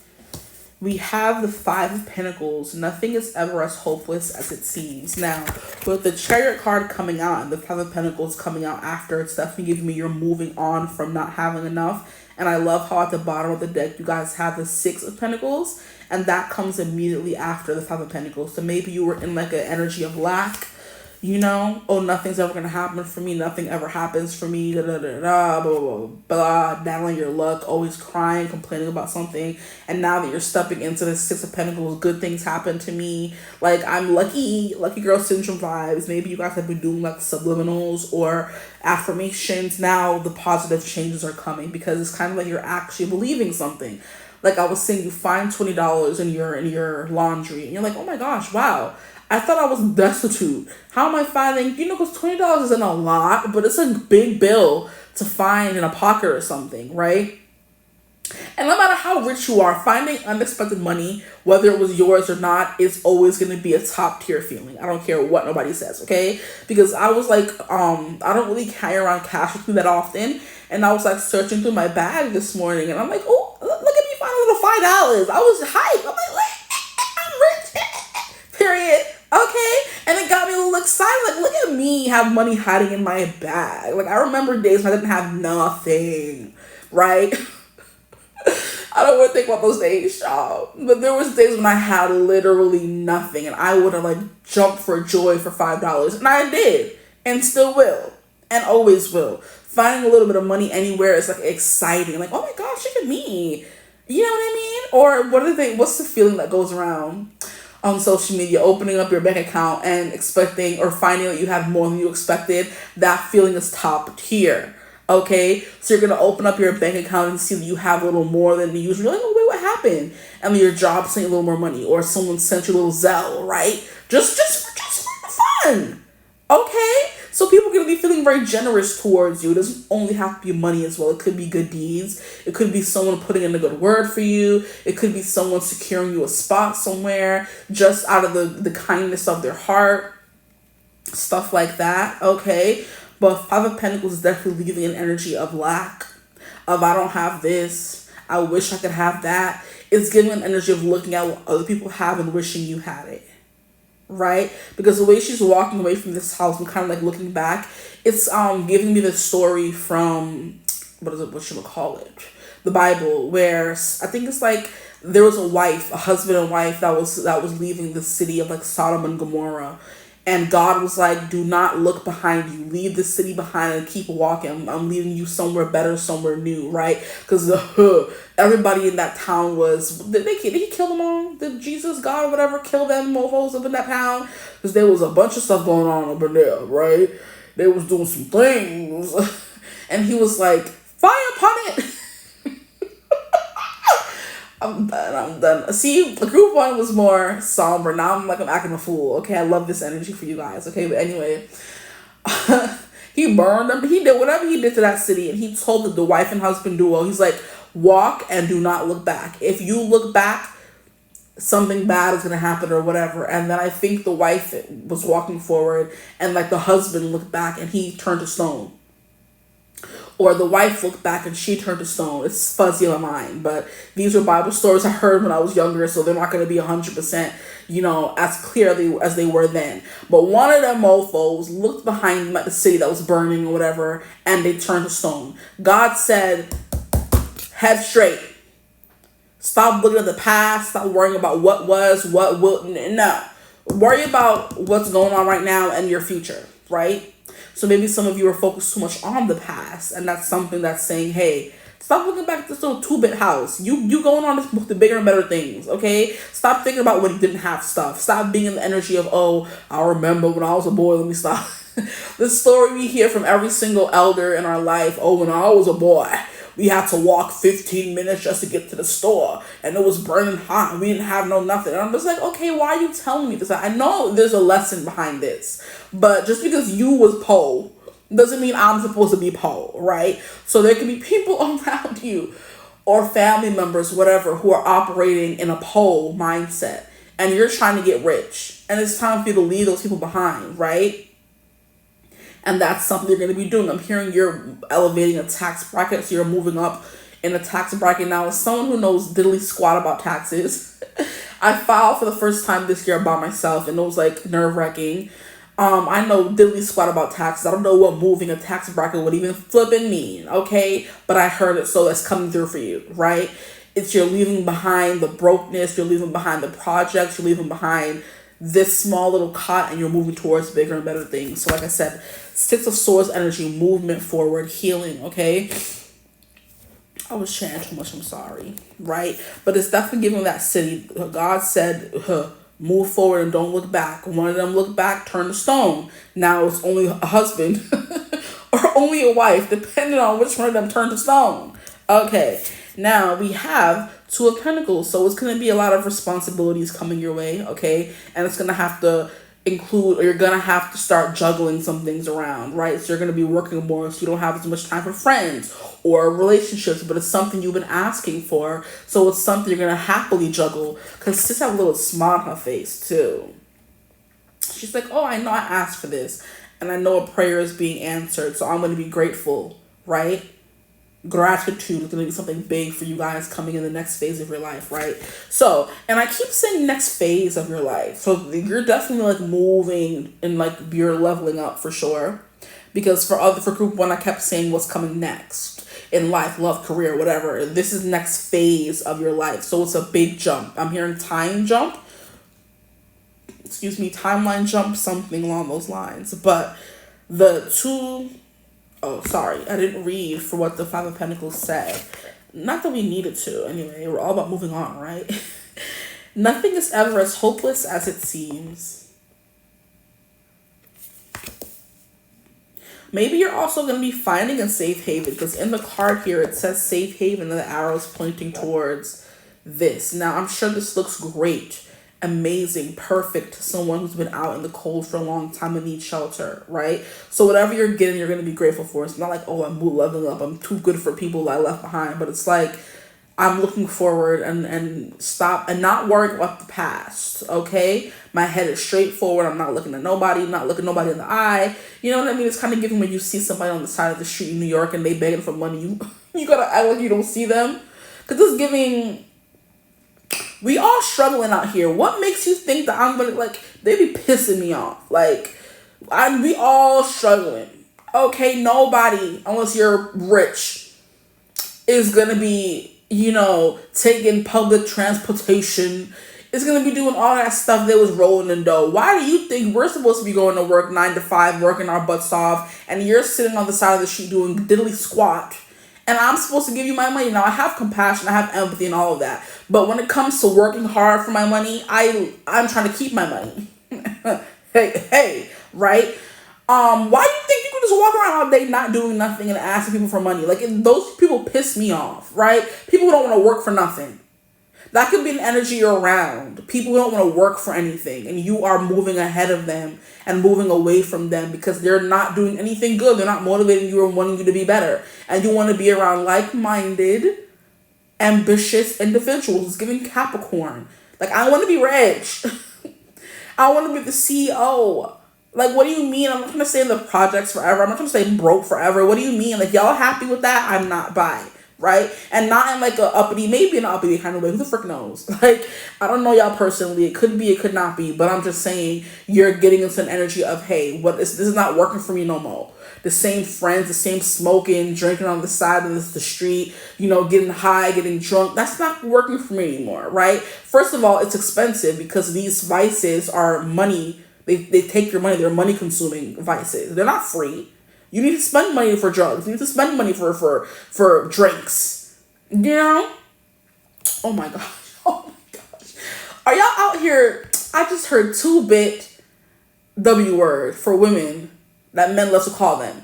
We have the Five of Pentacles. Nothing is ever as hopeless as it seems. Now, with the Chariot card coming out and the Five of Pentacles coming out after, it's definitely giving me you're moving on from not having enough. And I love how at the bottom of the deck, you guys have the Six of Pentacles. And that comes immediately after the Five of Pentacles. So maybe you were in like an energy of lack. You know, oh, nothing's ever going to happen for me. Nothing ever happens for me. Da, da, da, da, blah, blah, blah, down on your luck, always crying, complaining about something. And now that you're stepping into the Six of Pentacles, good things happen to me. Like, I'm lucky girl syndrome vibes. Maybe you guys have been doing like subliminals or affirmations. Now the positive changes are coming because it's kind of like you're actually believing something. Like I was saying, you find $20 in your laundry and you're like, oh my gosh, wow. I thought I was destitute. How am I finding, you know, because $20 isn't a lot, but it's a big bill to find in a pocket or something, right? And no matter how rich you are, finding unexpected money, whether it was yours or not, is always going to be a top tier feeling. I don't care what nobody says, okay? Because I was like, I don't really carry around cash with me that often. And I was like searching through my bag this morning, and I'm like, oh, look at me find a little $5. I was hyped. I'm like, I'm rich. Period. Okay. And it got me a little excited. Like, look at me have money hiding in my bag. Like, I remember days when I didn't have nothing, right? I don't want to think about those days, y'all. But there was days when I had literally nothing, and I would have like jumped for joy for $5, and I did, and still will, and always will. Finding a little bit of money anywhere is like exciting. Like, oh my gosh, look at me. You know what I mean? Or what's the feeling that goes around on social media, opening up your bank account and expecting or finding that you have more than you expected? That feeling is top tier. Okay, so you're gonna open up your bank account and see that you have a little more than the usual. You're like, oh wait, what happened? And then your job sent you a little more money, or someone sent you a little Zelle, right? Just for fun. Okay, so people are gonna be feeling very generous towards you. It doesn't only have to be money as well. It could be good deeds. It could be someone putting in a good word for you. It could be someone securing you a spot somewhere just out of the kindness of their heart. Stuff like that. Okay. But Five of Pentacles is definitely leaving an energy of lack, of I don't have this, I wish I could have that. It's giving an energy of looking at what other people have and wishing you had it, right? Because the way she's walking away from this house and kind of like looking back, it's giving me the story from, what should we call it? The Bible, where I think it's like there was a husband and wife that was leaving the city of like Sodom and Gomorrah. And God was like, do not look behind you. Leave the city behind and keep walking. I'm leading you somewhere better, somewhere new, right? Because everybody in that town did he kill them all? Did Jesus, God, or whatever, kill them mofos up in that town? Because there was a bunch of stuff going on over there, right? They was doing some things. And he was like, fire upon it. I'm done. See, the group one was more somber. Now I'm acting a fool. Okay, I love this energy for you guys. Okay, but anyway, he burned them. He did whatever he did to that city, and he told the wife and husband duo, he's like, walk and do not look back. If you look back, something bad is gonna happen or whatever. And then I think the wife was walking forward, and like the husband looked back and he turned to stone. Or the wife looked back and she turned to stone. It's fuzzy on my mind. But these are Bible stories I heard when I was younger, so they're not going to be 100%, as clearly as they were then. But one of them mofos looked behind them at the city that was burning or whatever, and they turned to stone. God said, head straight. Stop looking at the past. Stop worrying about what was, what will. No. Worry about what's going on right now and your future, right? So maybe some of you are focused too much on the past, and that's something that's saying, hey, stop looking back at this little 2-bit house. You going on the bigger and better things, okay? Stop thinking about when you didn't have stuff. Stop being in the energy of, oh, I remember when I was a boy. Let me stop. The story we hear from every single elder in our life, oh, when I was a boy, we had to walk 15 minutes just to get to the store, and it was burning hot, and we didn't have nothing. And I'm just like, okay, why are you telling me this? I know there's a lesson behind this, but just because you was poor doesn't mean I'm supposed to be poor, right? So there can be people around you or family members, whatever, who are operating in a poor mindset, and you're trying to get rich, and it's time for you to leave those people behind, right? And that's something you're going to be doing. I'm hearing you're elevating a tax bracket, so you're moving up in a tax bracket now. As someone who knows diddly squat about taxes, I filed for the first time this year by myself, and it was like nerve-wracking. I know diddly squat about taxes. I don't know what moving a tax bracket would even flipping mean, okay? But I heard it, so it's coming through for you, right? It's you're leaving behind the brokenness, you're leaving behind the projects, you're leaving behind this small little cot, and you're moving towards bigger and better things. So like I said, Six of Swords energy, movement forward, healing, okay? I was chatting too much, I'm sorry, right? But it's definitely giving that city. God said, move forward and don't look back. One of them looked back, turned to stone. Now it's only a husband or only a wife, depending on which one of them turned to stone. Okay, now we have Two of Pentacles. So it's going to be a lot of responsibilities coming your way, okay? And it's going to have to include, or you're gonna have to start juggling some things around, right? So you're gonna be working more, so you don't have as much time for friends or relationships, but it's something you've been asking for, so it's something you're gonna happily juggle. Because sis have a little smile on her face too. She's like, oh, I know I asked for this, and I know a prayer is being answered, so I'm gonna be grateful, right? Gratitude is going to be something big for you guys coming in the next phase of your life, right? So, and I keep saying next phase of your life. So you're definitely like moving and like you're leveling up for sure. Because for group one, I kept saying what's coming next in life, love, career, whatever. This is next phase of your life. So it's a big jump. I'm hearing time jump. Excuse me, timeline jump, something along those lines. But the two... Oh, sorry. I didn't read for what the Five of Pentacles said. Not that we needed to. Anyway, we're all about moving on, right? Nothing is ever as hopeless as it seems. Maybe you're also going to be finding a safe haven, because in the card here, it says safe haven and the arrow's pointing towards this. Now, I'm sure this looks great, amazing, perfect to someone who's been out in the cold for a long time and needs shelter, right? So whatever you're getting, you're going to be grateful for. It's not like, oh, I'm leveling up, I'm too good for people I left behind, but it's like, I'm looking forward and stop and not worrying about the past, okay? My head is straightforward. I'm not looking at nobody, not looking nobody in the eye. You know what I mean? It's kind of giving when you see somebody on the side of the street in New York and they begging for money, you gotta act like you don't see them. Because this is giving... We all struggling out here. What makes you think that I'm gonna, like, they be pissing me off? Like, we all struggling. Okay, nobody, unless you're rich, is gonna be, you know, taking public transportation. Is gonna be doing all that stuff that was rolling in dough. Why do you think we're supposed to be going to work 9 to 5, working our butts off, and you're sitting on the side of the street doing diddly squat? And I'm supposed to give you my money. Now, I have compassion, I have empathy and all of that. But when it comes to working hard for my money, I'm trying to keep my money. hey, right? Why do you think you can just walk around all day not doing nothing and asking people for money? Like, those people piss me off, right? People who don't want to work for nothing. That could be an energy you're around. People who don't want to work for anything, and you are moving ahead of them and moving away from them because they're not doing anything good. They're not motivating you or wanting you to be better. And you want to be around like-minded, ambitious individuals. It's giving Capricorn. Like, I want to be rich. I want to be the CEO. Like, what do you mean? I'm not going to stay in the projects forever. I'm not going to stay broke forever. What do you mean? Like, y'all happy with that? I'm not by. Right? And not in like a uppity, maybe an uppity kind of way. Who the frick knows? Like, I don't know y'all personally. It could be, it could not be. But I'm just saying, you're getting into an energy of, hey, this is not working for me no more. The same friends, the same smoking, drinking on the side of the street, you know, getting high, getting drunk. That's not working for me anymore, right? First of all, it's expensive because these vices are money. They take your money. They're money consuming vices. They're not free. You need to spend money for drugs. You need to spend money for drinks. You know? Oh my gosh. Oh my gosh. Are y'all out here? I just heard 2-bit W word for women that men love to call them.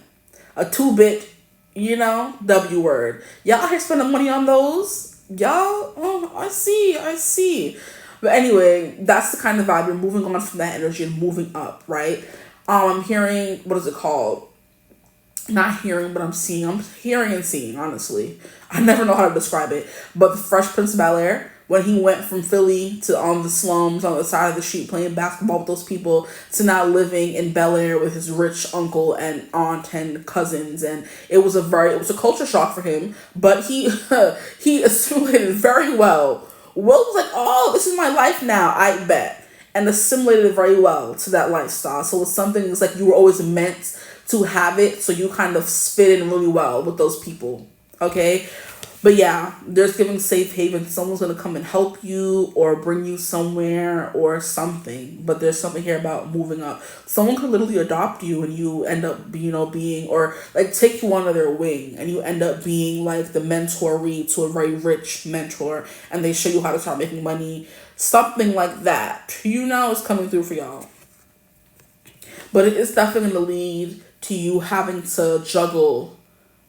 A 2-bit, you know, W word. Y'all out here spending money on those? Y'all? Oh, I see. But anyway, that's the kind of vibe. You're moving on from that energy and moving up, right? I'm hearing, what is it called? Not hearing, but I'm seeing. I'm hearing and seeing, honestly. I never know how to describe it. But the Fresh Prince of Bel-Air, when he went from Philly to on the slums, on the side of the street, playing basketball with those people, to now living in Bel-Air with his rich uncle and aunt and cousins. And it was a culture shock for him. But he assimilated very well. Will was like, oh, this is my life now, I bet. And assimilated it very well to that lifestyle. So it's something that's like you were always meant to have it, so you kind of fit in really well with those people, okay? But yeah, there's giving safe haven. Someone's going to come and help you or bring you somewhere or something. But there's something here about moving up. Someone could literally adopt you and you end up, you know, being, or like take you under their wing and you end up being like the mentoree to a very rich mentor and they show you how to start making money. Something like that, you know, is coming through for y'all. But it is definitely going to lead to you having to juggle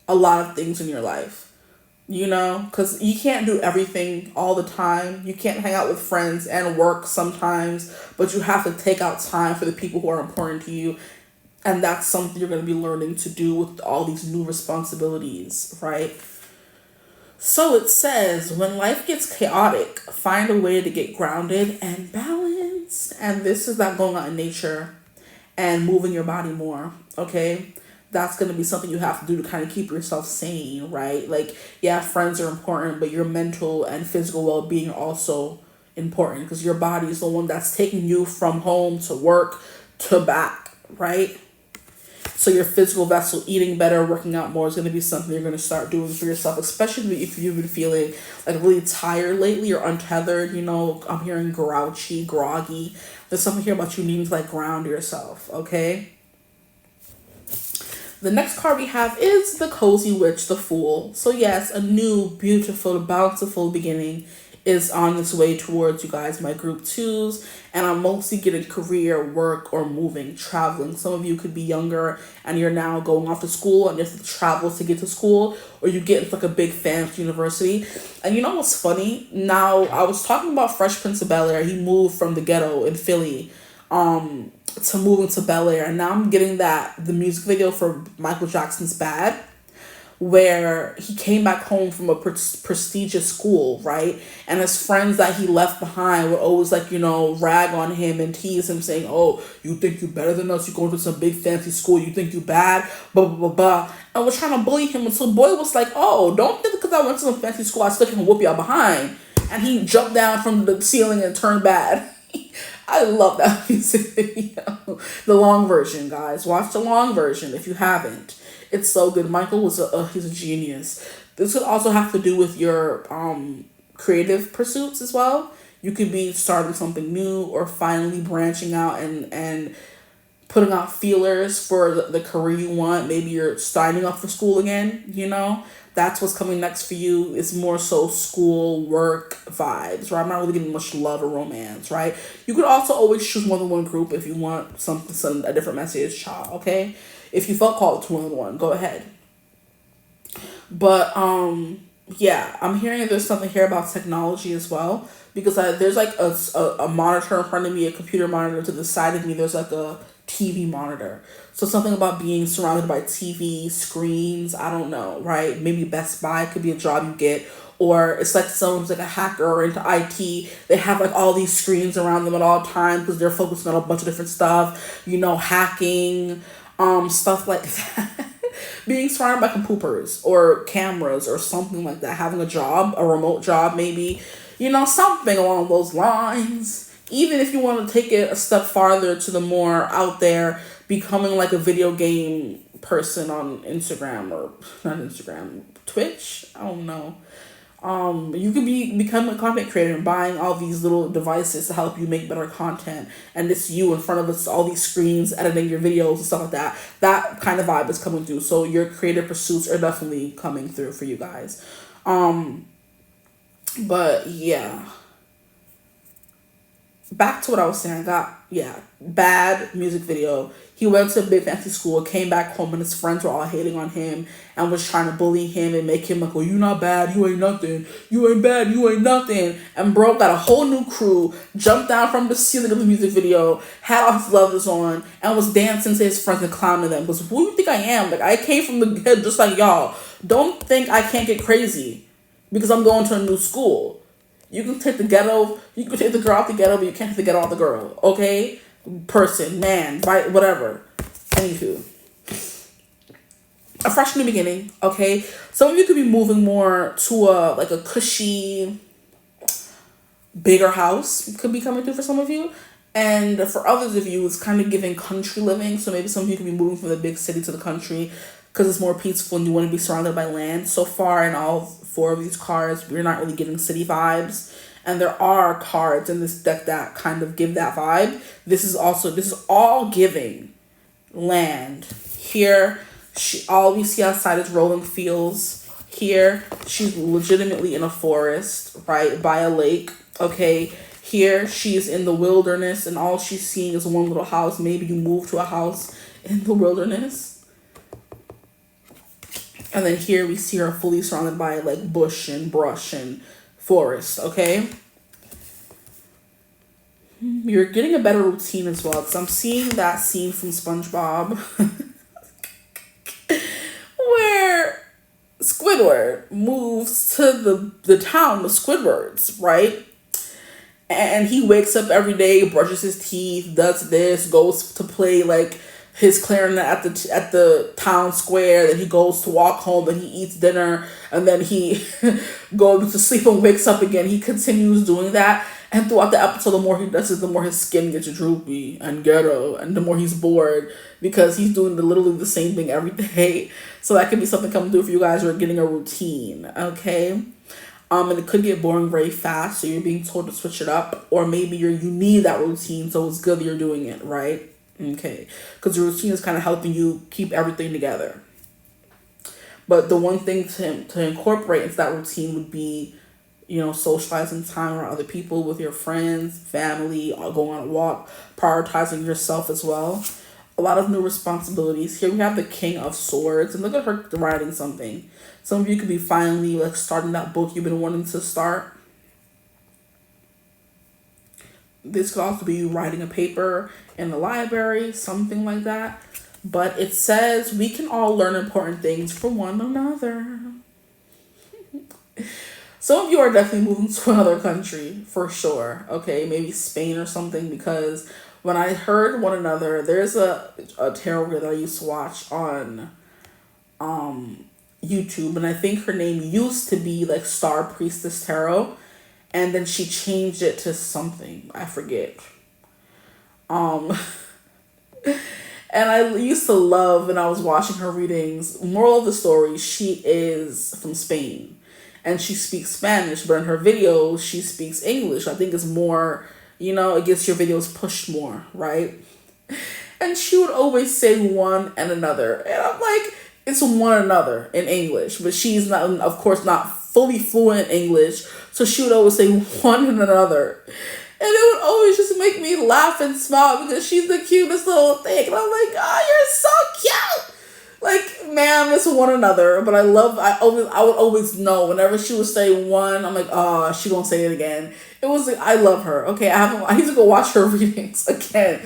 a lot of things in your life. you know, because you can't do everything all the time. You can't hang out with friends and work sometimes, but you have to take out time for the people who are important to you. And that's something you're going to be learning to do with all these new responsibilities, right? So it says, when life gets chaotic, find a way to get grounded and balanced. And this is that going out in nature and moving your body more, okay? That's going to be something you have to do to kind of keep yourself sane, right? Like, yeah, friends are important, but your mental and physical well-being are also important, because your body is the one that's taking you from home to work to back, right? So your physical vessel, eating better, working out more, is going to be something you're going to start doing for yourself, especially if you've been feeling like really tired lately or untethered. You know, I'm hearing grouchy, groggy. There's something here about you needing to like ground yourself, okay? The next card we have is the Cozy Witch, the Fool. So yes, a new, beautiful, bountiful beginning is on its way towards you guys, my group 2s. And I'm mostly getting career, work, or moving, traveling. Some of you could be younger and you're now going off to school and you have to travel to get to school, or you get into like a big fancy university. And you know what's funny? Now, I was talking about Fresh Prince of Bel-Air. He moved from the ghetto in Philly to moving to Bel-Air. And now I'm getting the music video for Michael Jackson's Bad, where he came back home from a prestigious school, right? And his friends that he left behind would always, like, you know, rag on him and tease him, saying, oh, you think you're better than us? You go to some big fancy school, you think you bad? Blah, blah, blah, blah. And was trying to bully him until boy was like, oh, don't think because I went to some fancy school, I still can whoop y'all behind. And he jumped down from the ceiling and turned bad. I love that music video. The long version, guys. Watch the long version if you haven't. It's so good. Michael was he's a genius. This could also have to do with your creative pursuits as well. You could be starting something new or finally branching out and putting out feelers for the career you want. Maybe you're signing up for school again, you know? That's what's coming next for you. It's more so school, work vibes, right? I'm not really getting much love or romance, right? You could also always choose more than one group if you want a different message, child, okay? If you felt called to more than one, go ahead. But, yeah, I'm hearing there's something here about technology as well, because there's like a monitor in front of me, a computer monitor. To the side of me, there's like a TV monitor. So something about being surrounded by TV screens, I don't know, right? Maybe Best Buy could be a job you get, or it's like someone's like a hacker or into IT. They have like all these screens around them at all times because they're focusing on a bunch of different stuff, you know, hacking, stuff like that. Being surrounded by computers or cameras or something like that, having a job, a remote job maybe, you know, something along those lines. Even if you want to take it a step farther to the more out there, becoming like a video game person on Instagram, or not Instagram, Twitch, I don't know. You could become a content creator and buying all these little devices to help you make better content, and it's you in front of us, all these screens, editing your videos and stuff like that. That kind of vibe is coming through. So your creative pursuits are definitely coming through for you guys. But yeah. Back to what I was saying. Bad music video. He went to a big fancy school, came back home, and his friends were all hating on him and was trying to bully him and make him like, oh, you not bad, you ain't nothing. You ain't bad, you ain't nothing. And bro got a whole new crew, jumped down from the ceiling of the music video, had all his lovers on, and was dancing to his friends and clowning them. Because who you think I am? Like, I came from the head just like y'all. Don't think I can't get crazy because I'm going to a new school. You can take the ghetto, you can take the girl out the ghetto, but you can't take the ghetto out the girl, okay? Person, man, right, whatever. Anywho. A fresh new beginning, okay? Some of you could be moving more to a cushy, bigger house. Could be coming through for some of you. And for others of you, it's kind of giving country living. So maybe some of you could be moving from the big city to the country because it's more peaceful and you want to be surrounded by land. So far in all 4 of these cards, we're not really getting city vibes. And there are cards in this deck that kind of give that vibe. This is all giving land. Here, all we see outside is rolling fields. Here, she's legitimately in a forest, right, by a lake, okay? Here, she's in the wilderness, and all she's seeing is one little house. Maybe you move to a house in the wilderness. And then here we see her fully surrounded by like bush and brush and forest, okay? You're getting a better routine as well, because I'm seeing that scene from SpongeBob where Squidward moves to the town of Squidwards, right? And he wakes up every day, brushes his teeth, does this, goes to play like his clarinet at the town square. Then he goes to walk home, and he eats dinner, and then he goes to sleep and wakes up again. He continues doing that, and throughout the episode, the more he does it, the more his skin gets droopy and ghetto, and the more he's bored because he's doing literally the same thing every day. So that could be something coming through for you guys who are getting a routine, okay? And it could get boring very fast, so you're being told to switch it up, or maybe you need that routine, so it's good that you're doing it, right? Okay, because the routine is kind of helping you keep everything together. But the one thing to incorporate into that routine would be, socializing time around other people, with your friends, family, or going on a walk, prioritizing yourself as well. A lot of new responsibilities. Here we have the King of Swords, and look at her writing something. Some of you could be finally like starting that book you've been wanting to start. This could also be you writing a paper in the library, something like that. But it says we can all learn important things from one another. Some of you are definitely moving to another country, for sure. Okay, maybe Spain or something, because when I heard one another, there's a tarot reader that I used to watch on YouTube, and I think her name used to be like Star Priestess Tarot, and then she changed it to something, I forget. And I used to love, when I was watching her readings, moral of the story, she is from Spain and she speaks Spanish, but in her videos she speaks English. I think it's more, it gets your videos pushed more, right? And she would always say one and another, and I'm like, it's one another in English, but she's not, of course, not fully fluent in English, so she would always say one and another. And it would always just make me laugh and smile because she's the cutest little thing. And I'm like, oh, you're so cute. Like, ma'am, it's one another. But I would always know whenever she would say one, I'm like, oh, she gonna say it again. It was like, I love her. Okay, I need to go watch her readings again.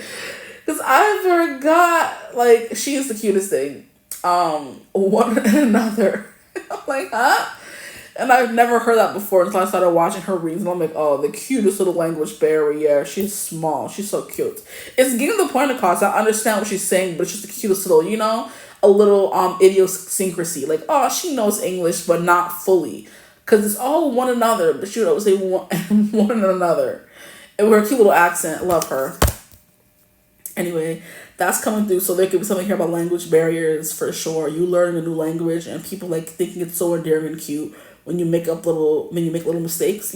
Because I forgot, like, she is the cutest thing. One and another. I'm like, huh? And I've never heard that before until I started watching her readings. And I'm like, oh, the cutest little language barrier. She's small. She's so cute. It's getting the point across. I understand what she's saying, but it's just the cutest little, a little idiosyncrasy. Like, oh, she knows English, but not fully. Because it's all one another. But she would always say one and another. And with her cute little accent. Love her. Anyway, that's coming through. So there could be something here about language barriers for sure. You learning a new language and people like thinking it's so endearing and cute when you make little mistakes,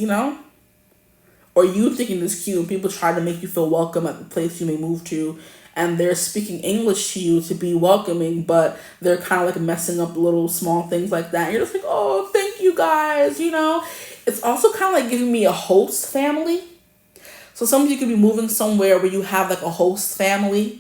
or you thinking it's cute and people try to make you feel welcome at the place you may move to, and they're speaking English to you to be welcoming, but they're kind of like messing up little small things like that. And you're just like, oh, thank you guys, It's also kind of like giving me a host family. So some of you could be moving somewhere where you have like a host family.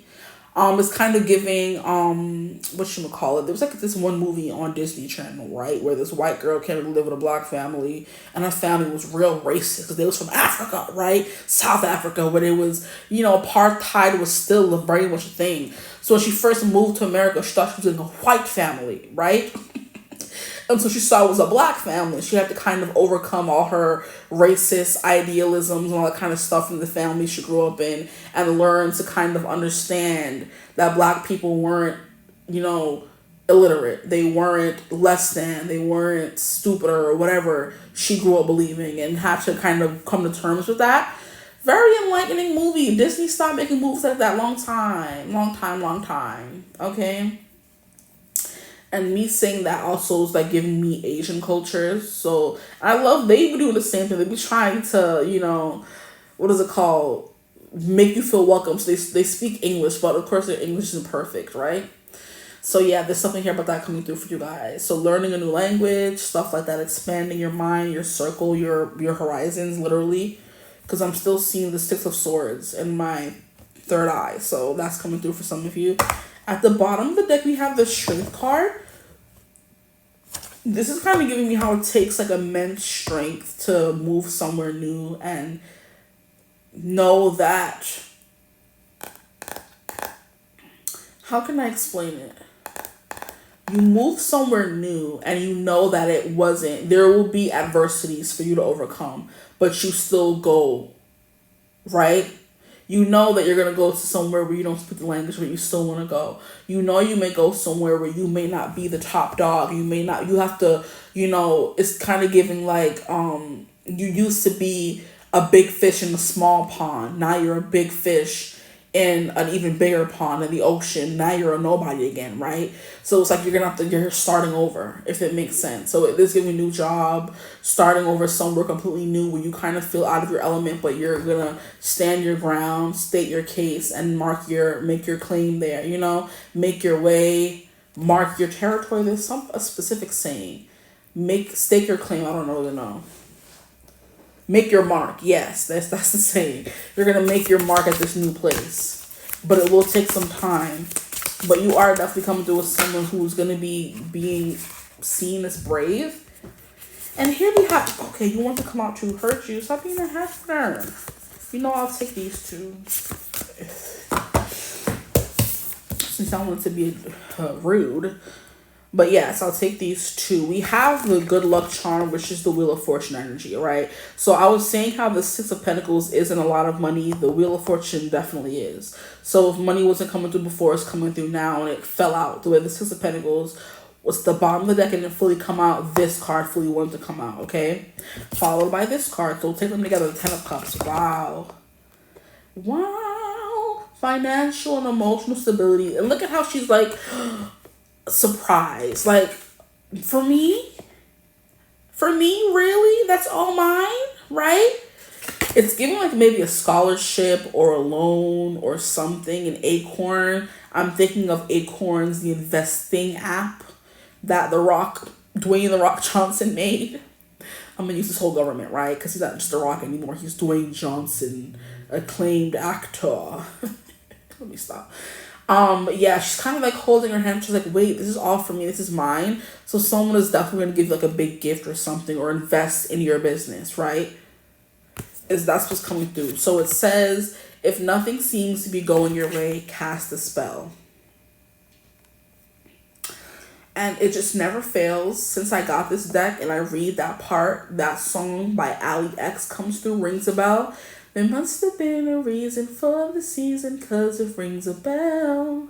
It's kind of giving, whatchamacallit, there was like this one movie on Disney Channel, right, where this white girl came to live with a black family, and her family was real racist, because they was from Africa, right, South Africa, where it was, apartheid was still very much a thing. So when she first moved to America, she thought she was in a white family, right? And so she saw it was a black family. She had to kind of overcome all her racist idealisms and all that kind of stuff in the family she grew up in, and learn to kind of understand that black people weren't, illiterate. They weren't less than. They weren't stupid or whatever she grew up believing, and had to kind of come to terms with that. Very enlightening movie. Disney stopped making movies like that long time. Okay? And me saying that also is like giving me Asian cultures. So they be doing the same thing. They be trying to, what is it called? Make you feel welcome. So they speak English, but of course their English isn't perfect, right? So yeah, there's something here about that coming through for you guys. So learning a new language, stuff like that, expanding your mind, your circle, your horizons, literally. Because I'm still seeing the Six of Swords in my third eye. So that's coming through for some of you. At the bottom of the deck, we have the Strength card. This is kind of giving me how it takes like immense strength to move somewhere new and know that, how can I explain it? You move somewhere new and you know that there will be adversities for you to overcome, but you still go, right? You know that you're going to go to somewhere where you don't speak the language, but you still want to go. You know you may go somewhere where you may not be the top dog. You have to, it's kind of giving like, you used to be a big fish in a small pond. Now you're a big fish in an even bigger pond in the ocean. Now you're a nobody again, right? So it's like you're starting over, if it makes sense. So this giving a new job, starting over somewhere completely new where you kind of feel out of your element, but you're gonna stand your ground, state your case, and make your claim there. Make your way, mark your territory. There's a specific saying, stake your claim. I don't really know. Make your mark. Yes, that's the saying. You're going to make your mark at this new place. But it will take some time. But you are definitely coming through with someone who's going to be being seen as brave. And here we have, okay, you want to come out to hurt you. Stop being a hefner. I'll take these two. Since I want to be rude. But yes, I'll take these two. We have the good luck charm, which is the Wheel of Fortune energy, right? So I was saying how the Six of Pentacles isn't a lot of money. The Wheel of Fortune definitely is. So if money wasn't coming through before, it's coming through now, and it fell out. The way the Six of Pentacles was the bottom of the deck and didn't fully come out, this card fully wanted to come out, okay? Followed by this card. So we'll take them together, the Ten of Cups. Wow. Financial and emotional stability. And look at how she's like... surprise. Like, for me, really, that's all mine, right? It's giving like maybe a scholarship or a loan or something, an acorn. I'm thinking of Acorns, the investing app that Dwayne The Rock Johnson made. I'm gonna use this whole government, right? Because he's not just The Rock anymore. He's Dwayne Johnson, acclaimed actor. Let me stop. Yeah, she's kind of like holding her hand. She's like, wait, this is all for me. This is mine. So someone is definitely going to give you like a big gift or something, or invest in your business, right? That's what's coming through. So it says, if nothing seems to be going your way, cast a spell. And it just never fails. Since I got this deck and I read that song by Ali X comes through, rings a bell. There must have been a reason for the season, 'cause it rings a bell.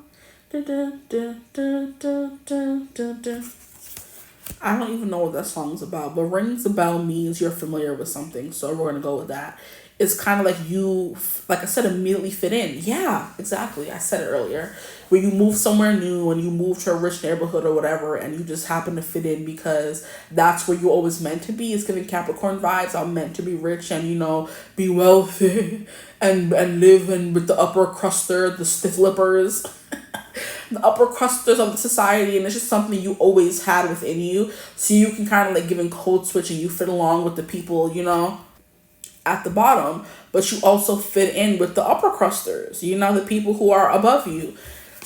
Da, da, da, da, da, da, da, da. I don't even know what that song's about, but rings a bell means you're familiar with something, so we're going to go with that. It's kind of like you, like I said, immediately fit in. Yeah, exactly. I said it earlier. Where you move somewhere new and you move to a rich neighborhood or whatever, and you just happen to fit in because that's where you always meant to be. It's giving Capricorn vibes. I'm meant to be rich and, be wealthy and live with the upper cruster, the stiff lippers, the upper crusters of the society. And it's just something you always had within you. So you can kind of like give in code switch and you fit along with the people, at the bottom, but you also fit in with the upper crusters, the people who are above you.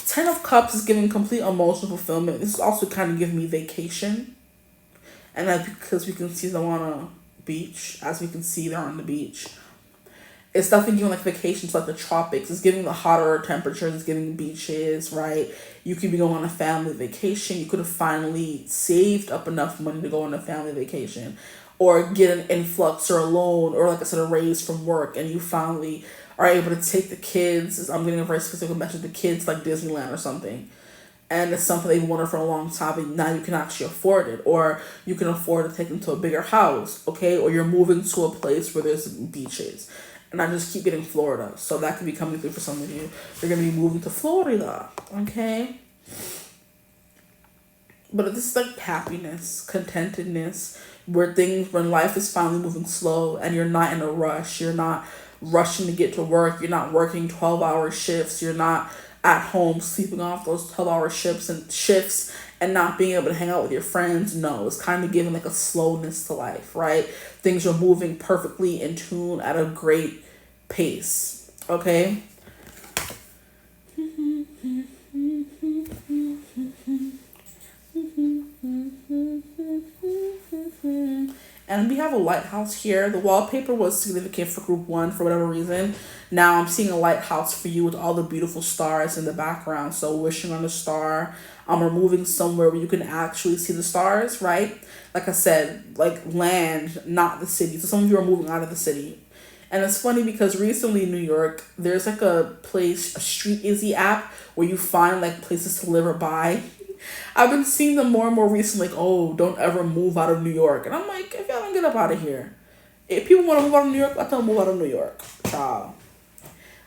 Ten of Cups is giving complete emotional fulfillment. This is also kind of giving me vacation. And that's because we can see them on a beach. As we can see, they're on the beach. It's definitely giving like vacations like the tropics. It's giving the hotter temperatures. It's giving beaches, right? You could be going on a family vacation. You could have finally saved up enough money to go on a family vacation. Or get an influx or a loan, or like I said, a raise from work, and you finally are able to take the kids. I'm getting a very specific message, the kids like Disneyland or something. And it's something they've wanted for a long time, and now you can actually afford it. Or you can afford to take them to a bigger house, okay? Or you're moving to a place where there's beaches. And I just keep getting Florida. So that could be coming through for some of you. You're going to be moving to Florida, okay? But this is like happiness, contentedness, when life is finally moving slow and you're not in a rush. You're not rushing to get to work. You're not working 12-hour shifts. You're not at home sleeping off those 12-hour shifts and not being able to hang out with your friends. No, it's kind of giving like a slowness to life, right? Things are moving perfectly in tune at a great pace, okay? And we have a lighthouse here. The wallpaper was significant for group 1 for whatever reason. Now I'm seeing a lighthouse for you with all the beautiful stars in the background. So wishing on a star. We're moving somewhere where you can actually see the stars, right? Like I said, like land, not the city. So some of you are moving out of the city. And it's funny because recently in New York, there's like a place, a Street Easy app where you find like places to live or buy. I've been seeing them more and more recently, like, oh, don't ever move out of New York. And I'm like, if y'all don't get up out of here. If people want to move out of New York, let them move out of New York. Child.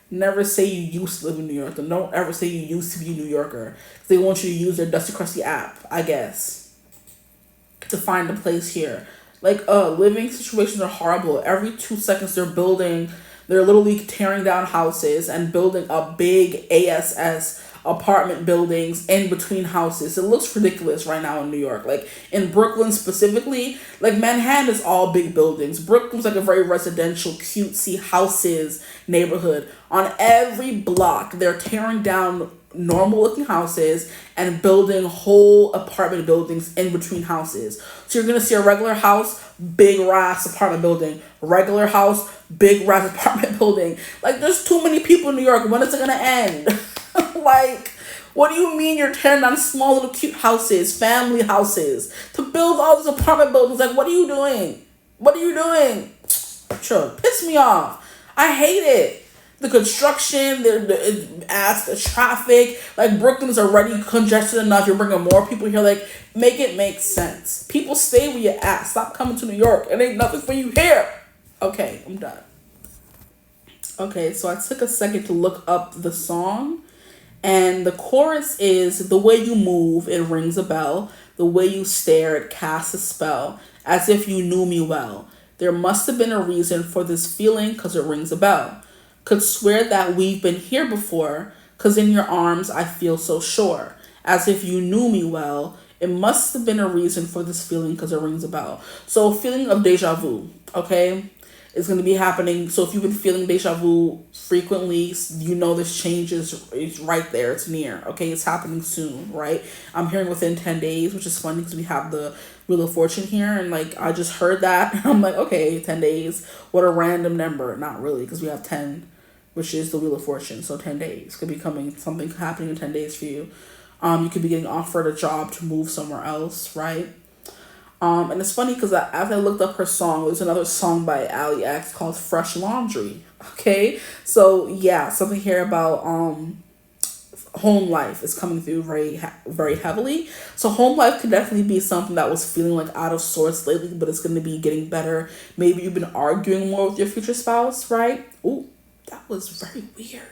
Never say you used to live in New York. And don't ever say you used to be a New Yorker. They want you to use their Dusty Crusty app, I guess, to find a place here. Like, living situations are horrible. Every 2 seconds they're literally tearing down houses and building a big ASS apartment buildings in between houses. It looks ridiculous right now in New York. Like in Brooklyn specifically, like Manhattan is all big buildings. Brooklyn's like a very residential, cutesy houses neighborhood. On every block, they're tearing down normal looking houses and building whole apartment buildings in between houses. So you're gonna see a regular house, big ass apartment building, regular house, big ass apartment building. Like there's too many people in New York. When is it gonna end? Like, what do you mean you're tearing down small little cute houses, family houses, to build all these apartment buildings? Like, what are you doing? What are you doing? Sure, piss me off. I hate it. The construction, the traffic. Like, Brooklyn is already congested enough. You're bringing more people here. Like, make it make sense. People stay where you're at. Stop coming to New York. It ain't nothing for you here. Okay, I'm done. Okay, so I took a second to look up the song. And the chorus is, the way you move, it rings a bell. The way you stare, it casts a spell. As if you knew me well. There must have been a reason for this feeling, 'cause it rings a bell. Could swear that we've been here before, 'cause in your arms I feel so sure. As if you knew me well. It must have been a reason for this feeling, 'cause it rings a bell. So feeling of deja vu, okay? Is going to be happening. So if you've been feeling deja vu frequently, you know this change is right there. It's near. Okay, it's happening soon, right? I'm hearing within 10 days, which is funny because we have the Wheel of Fortune here. And like, I just heard that. I'm like, okay, 10 days. What a random number. Not really, because we have 10, which is the Wheel of Fortune. So 10 days could be coming, something happening in 10 days for you. You could be getting offered a job to move somewhere else, right? And it's funny because as I looked up her song, there's another song by 𝐈𝐿𝐴𝐴𝐿 called Fresh Laundry. Okay, so yeah, something here about home life is coming through very heavily. So home life could definitely be something that was feeling like out of sorts lately, but it's going to be getting better. Maybe you've been arguing more with your future spouse, right? Ooh, that was very weird.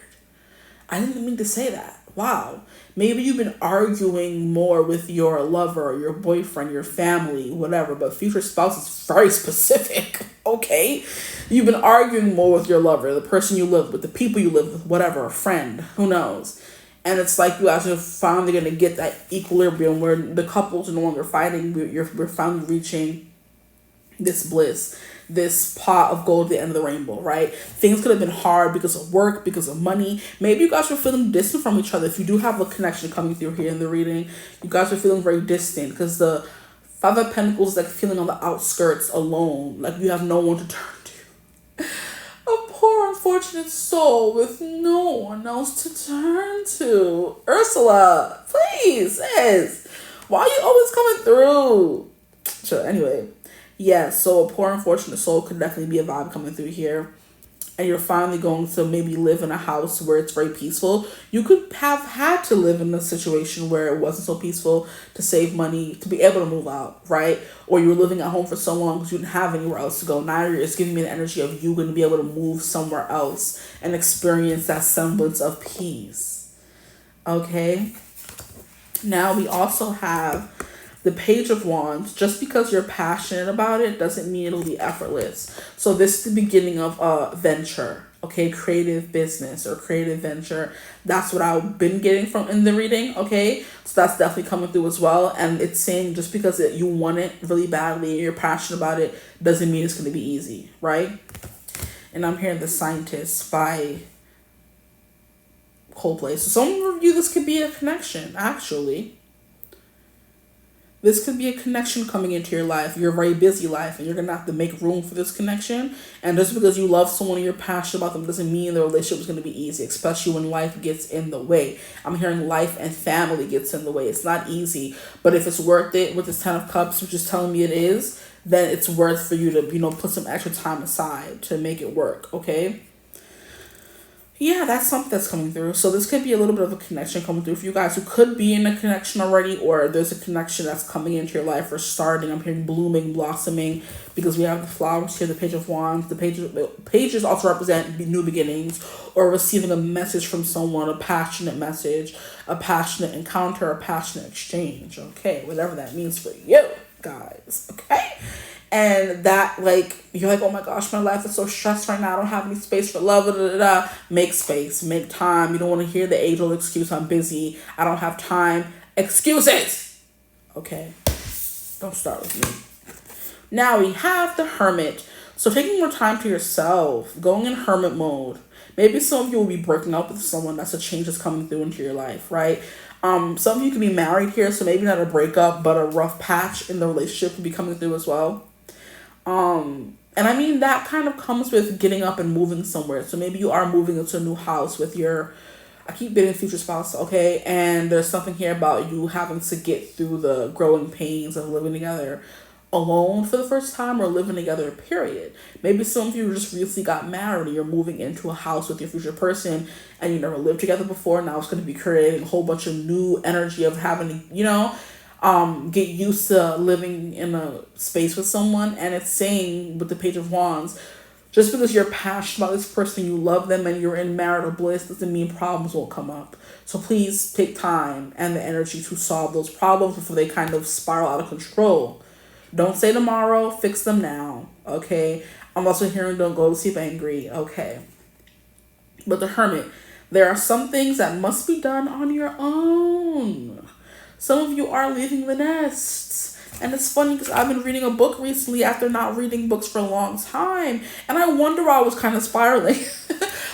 I didn't mean to say that. Wow. Maybe you've been arguing more with your lover, your boyfriend, your family, whatever, but future spouse is very specific, okay? You've been arguing more with your lover, the person you live with, the people you live with, whatever, a friend, who knows? And it's like you guys are finally going to get that equilibrium where the couples are no longer fighting. We're finally reaching this bliss, this pot of gold at the end of the rainbow, right? Things could have been hard because of work, because of money. Maybe you guys were feeling distant from each other. If you do have a connection coming through here in the reading, you guys are feeling very distant because the Five of Pentacles is like feeling on the outskirts alone, like you have no one to turn to. A poor unfortunate soul with no one else to turn to. Ursula, please, sis. Why are you always coming through? Sure, anyway. Yeah, so a poor unfortunate soul could definitely be a vibe coming through here. And you're finally going to maybe live in a house where it's very peaceful. You could have had to live in a situation where it wasn't so peaceful to save money, to be able to move out, right? Or you were living at home for so long because you didn't have anywhere else to go. Now it's giving me the energy of you going to be able to move somewhere else and experience that semblance of peace. Okay? Now we also have the Page of Wands. Just because you're passionate about it doesn't mean it'll be effortless. So this is the beginning of a venture, okay? Creative business or creative venture. That's what I've been getting from in the reading, okay? So that's definitely coming through as well. And it's saying just because you want it really badly and you're passionate about it doesn't mean it's going to be easy, right? And I'm hearing The Scientist by Coldplay. So some of you, this could be a connection, actually. This could be a connection coming into your life, your very busy life, and you're gonna have to make room for this connection. And just because you love someone and you're passionate about them doesn't mean the relationship is gonna be easy, especially when life gets in the way. I'm hearing life and family gets in the way. It's not easy, but if it's worth it with this 10 of Cups, which is telling me it is, then it's worth for you to, put some extra time aside to make it work, okay? Yeah, that's something that's coming through. So this could be a little bit of a connection coming through for you guys who could be in a connection already, or there's a connection that's coming into your life or starting. I'm hearing blooming, blossoming, because we have the flowers here, the Page of Wands. The pages also represent new beginnings or receiving a message from someone, a passionate message, a passionate encounter, a passionate exchange. Okay, whatever that means for you guys. Okay. And that, like, you're like, oh my gosh, my life is so stressed right now. I don't have any space for love. Da, da, da. Make space, make time. You don't want to hear the age-old excuse, I'm busy, I don't have time. Excuses. Okay, don't start with me. Now we have the Hermit. So taking more time to yourself, going in hermit mode. Maybe some of you will be breaking up with someone. That's a change that's coming through into your life, right? Some of you could be married here, so maybe not a breakup, but a rough patch in the relationship could be coming through as well. And I mean, that kind of comes with getting up and moving somewhere. So maybe you are moving into a new house with your, I keep bidding future spouse, okay? And there's something here about you having to get through the growing pains of living together alone for the first time, or living together, period. Maybe some of you just recently got married and you're moving into a house with your future person and you never lived together before. Now it's going to be creating a whole bunch of new energy of having to, get used to living in a space with someone. And it's saying with the Page of Wands, just because you're passionate about this person, you love them, and you're in marital bliss, doesn't mean problems won't come up. So please take time and the energy to solve those problems before they kind of spiral out of control. Don't say tomorrow, fix them now, okay? I'm also hearing don't go to sleep angry, okay? But the Hermit, there are some things that must be done on your own. Some of you are leaving the nest. And it's funny because I've been reading a book recently after not reading books for a long time. And I wonder why I was kind of spiraling.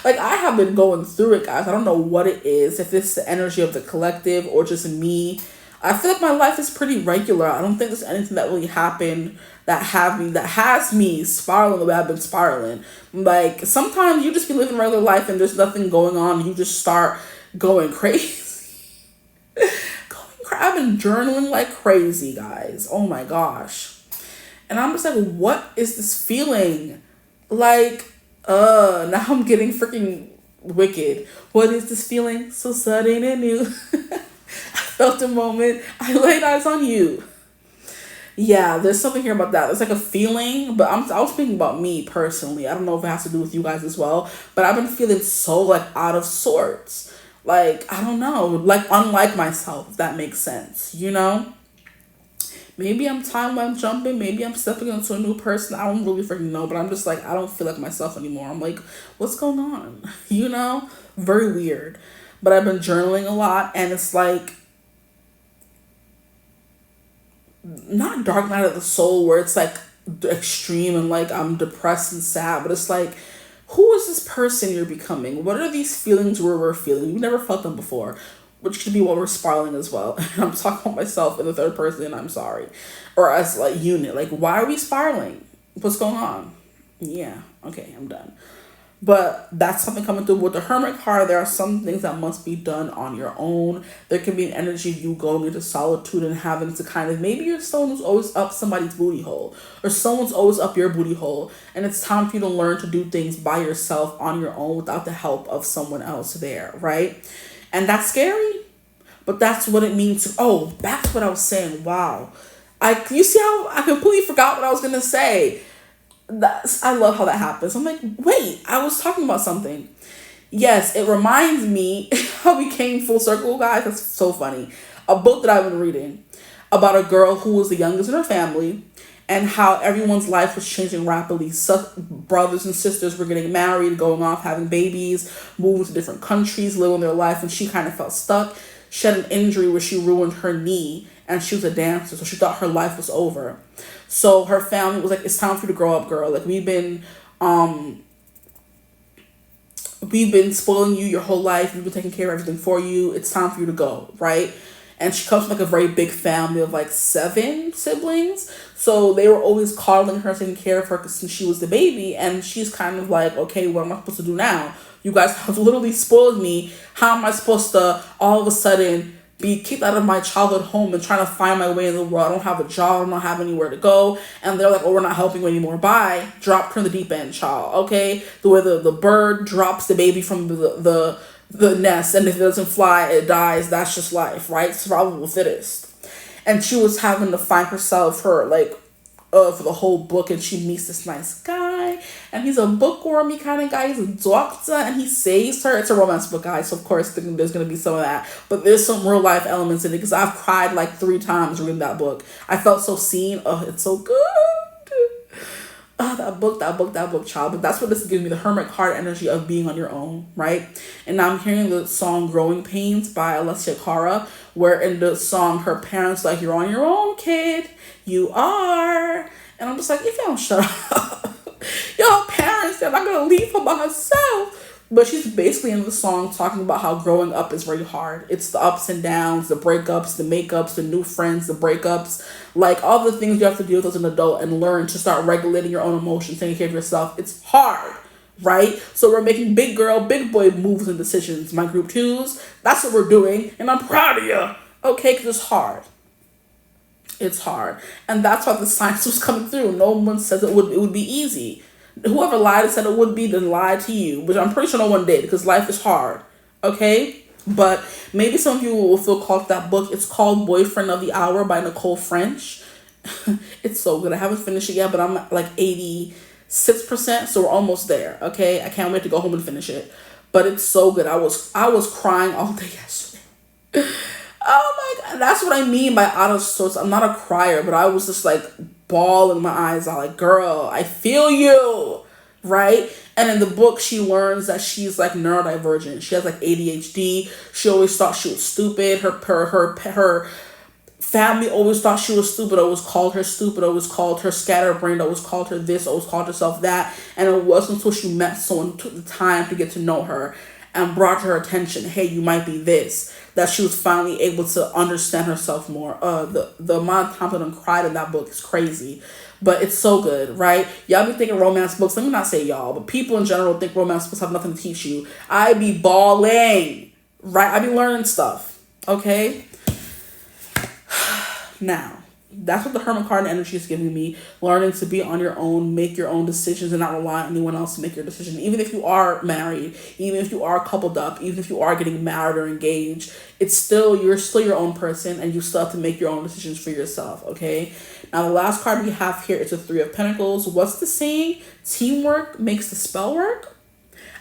Like, I have been going through it, guys. I don't know what it is. If it's the energy of the collective or just me. I feel like my life is pretty regular. I don't think there's anything that really happened that has me spiraling the way I've been spiraling. Like, sometimes you just be living regular life and there's nothing going on. You just start going crazy. I've been journaling like crazy, guys. Oh my gosh. And I'm just like, what is this feeling? Like, now I'm getting freaking wicked. What is this feeling? So sudden and new. I felt a moment. I laid eyes on you. Yeah, there's something here about that. It's like a feeling, but I was thinking about me personally. I don't know if it has to do with you guys as well, but I've been feeling so, like, out of sorts. Like, I don't know, like, unlike myself, if that makes sense, Maybe I'm timeline jumping, maybe I'm stepping into a new person, I don't really freaking know, but I'm just like, I don't feel like myself anymore. I'm like, what's going on? Very weird. But I've been journaling a lot, and it's like, not dark night of the soul where it's like extreme and like I'm depressed and sad, but it's like, who is this person you're becoming? What are these feelings we're feeling? We've never felt them before, which could be what we're spiraling as well. I'm talking about myself in the third person, I'm sorry. Or as like unit. Like, why are we spiraling? What's going on? Yeah, okay, I'm done. But that's something coming through with the Hermit card. There are some things that must be done on your own. There can be an energy of you going into solitude and having to kind of, maybe you're someone who's always up somebody's booty hole, or someone's always up your booty hole. And it's time for you to learn to do things by yourself on your own without the help of someone else there, right? And that's scary, but that's what it means to, back to what I was saying. Wow. You see how I completely forgot what I was going to say. I love how that happens. I'm like, wait, I was talking about something. Yes, it reminds me how we came full circle, guys. That's so funny. A book that I've been reading about a girl who was the youngest in her family and how everyone's life was changing rapidly. Brothers and sisters were getting married, going off, having babies, moving to different countries, living their life, and she kind of felt stuck. She had an injury where she ruined her knee, and she was a dancer, so she thought her life was over. So her family was like, it's time for you to grow up, girl. Like, we've been spoiling you your whole life. We've been taking care of everything for you. It's time for you to go, right? and she comes from like a very big family of like 7 siblings. So they were always coddling her, taking care of her since she was the baby. And she's kind of like, okay, what am I supposed to do now? You guys have literally spoiled me. How am I supposed to all of a sudden be kicked out of my childhood home and trying to find my way in the world? I don't have a job. I don't have anywhere to go. And they're like, oh, we're not helping you anymore. Bye. Dropped her in the deep end, child. Okay? The way the bird drops the baby from the nest, and if it doesn't fly, it dies. That's just life, right? Survival of the fittest. And she was having to find herself, for the whole book, and she meets this nice guy, and he's a bookwormy kind of guy. He's a doctor, and he saves her. It's a romance book, guys, so of course there's going to be some of that, but there's some real life elements in it, because I've cried like 3 times reading that book. I felt so seen. Oh, it's so good. Oh, that book, child. But that's what this gives me, the hermit card energy of being on your own, right? And now I'm hearing the song Growing Pains by Alessia Cara, where in the song her parents like, you're on your own, kid. You are. And I'm just like, if you don't shut up. Your parents, they're not going to leave her by herself. But she's basically in the song talking about how growing up is very hard. It's the ups and downs, the breakups, the makeups, the new friends, the breakups. Like all the things you have to deal with as an adult and learn to start regulating your own emotions, taking care of yourself. It's hard, right? So we're making big girl, big boy moves and decisions. My group 2s, that's what we're doing. And I'm proud of you. Okay, because it's hard. It's hard. And that's why the science was coming through. No one says it would be easy. Whoever lied and said it would be, then lied to you. Which I'm pretty sure no one did, because life is hard. Okay? But maybe some of you will feel called to that book. It's called Boyfriend of the Hour by Nicole French. It's so good. I haven't finished it yet, but I'm at like 86%, so we're almost there. Okay? I can't wait to go home and finish it. But it's so good. I was crying all day yesterday. Oh my God. That's what I mean by out of sorts. I'm not a crier, but I was just like bawling my eyes out, like, girl, I feel you, right? And in the book, she learns that she's like neurodivergent. She has like ADHD. She always thought she was stupid. Her family always thought she was stupid, always called her stupid, always called her scatterbrained, always called her this, always called herself that. And it wasn't until she met someone who took the time to get to know her and brought to her attention, hey, you might be this, that she was finally able to understand herself more. The amount of time that I cried in that book is crazy. But it's so good, right? Y'all be thinking romance books. Let me not say y'all, but people in general think romance books have nothing to teach you. I be bawling, right? I be learning stuff, okay? Now, that's what the hermit card energy is giving me. Learning to be on your own, make your own decisions, and not rely on anyone else to make your decision. Even if you are married, even if you are coupled up, even if you are getting married or engaged, you're still your own person, and you still have to make your own decisions for yourself, okay? Now, the last card we have here is the 3 of Pentacles. What's the saying? Teamwork makes the spell work.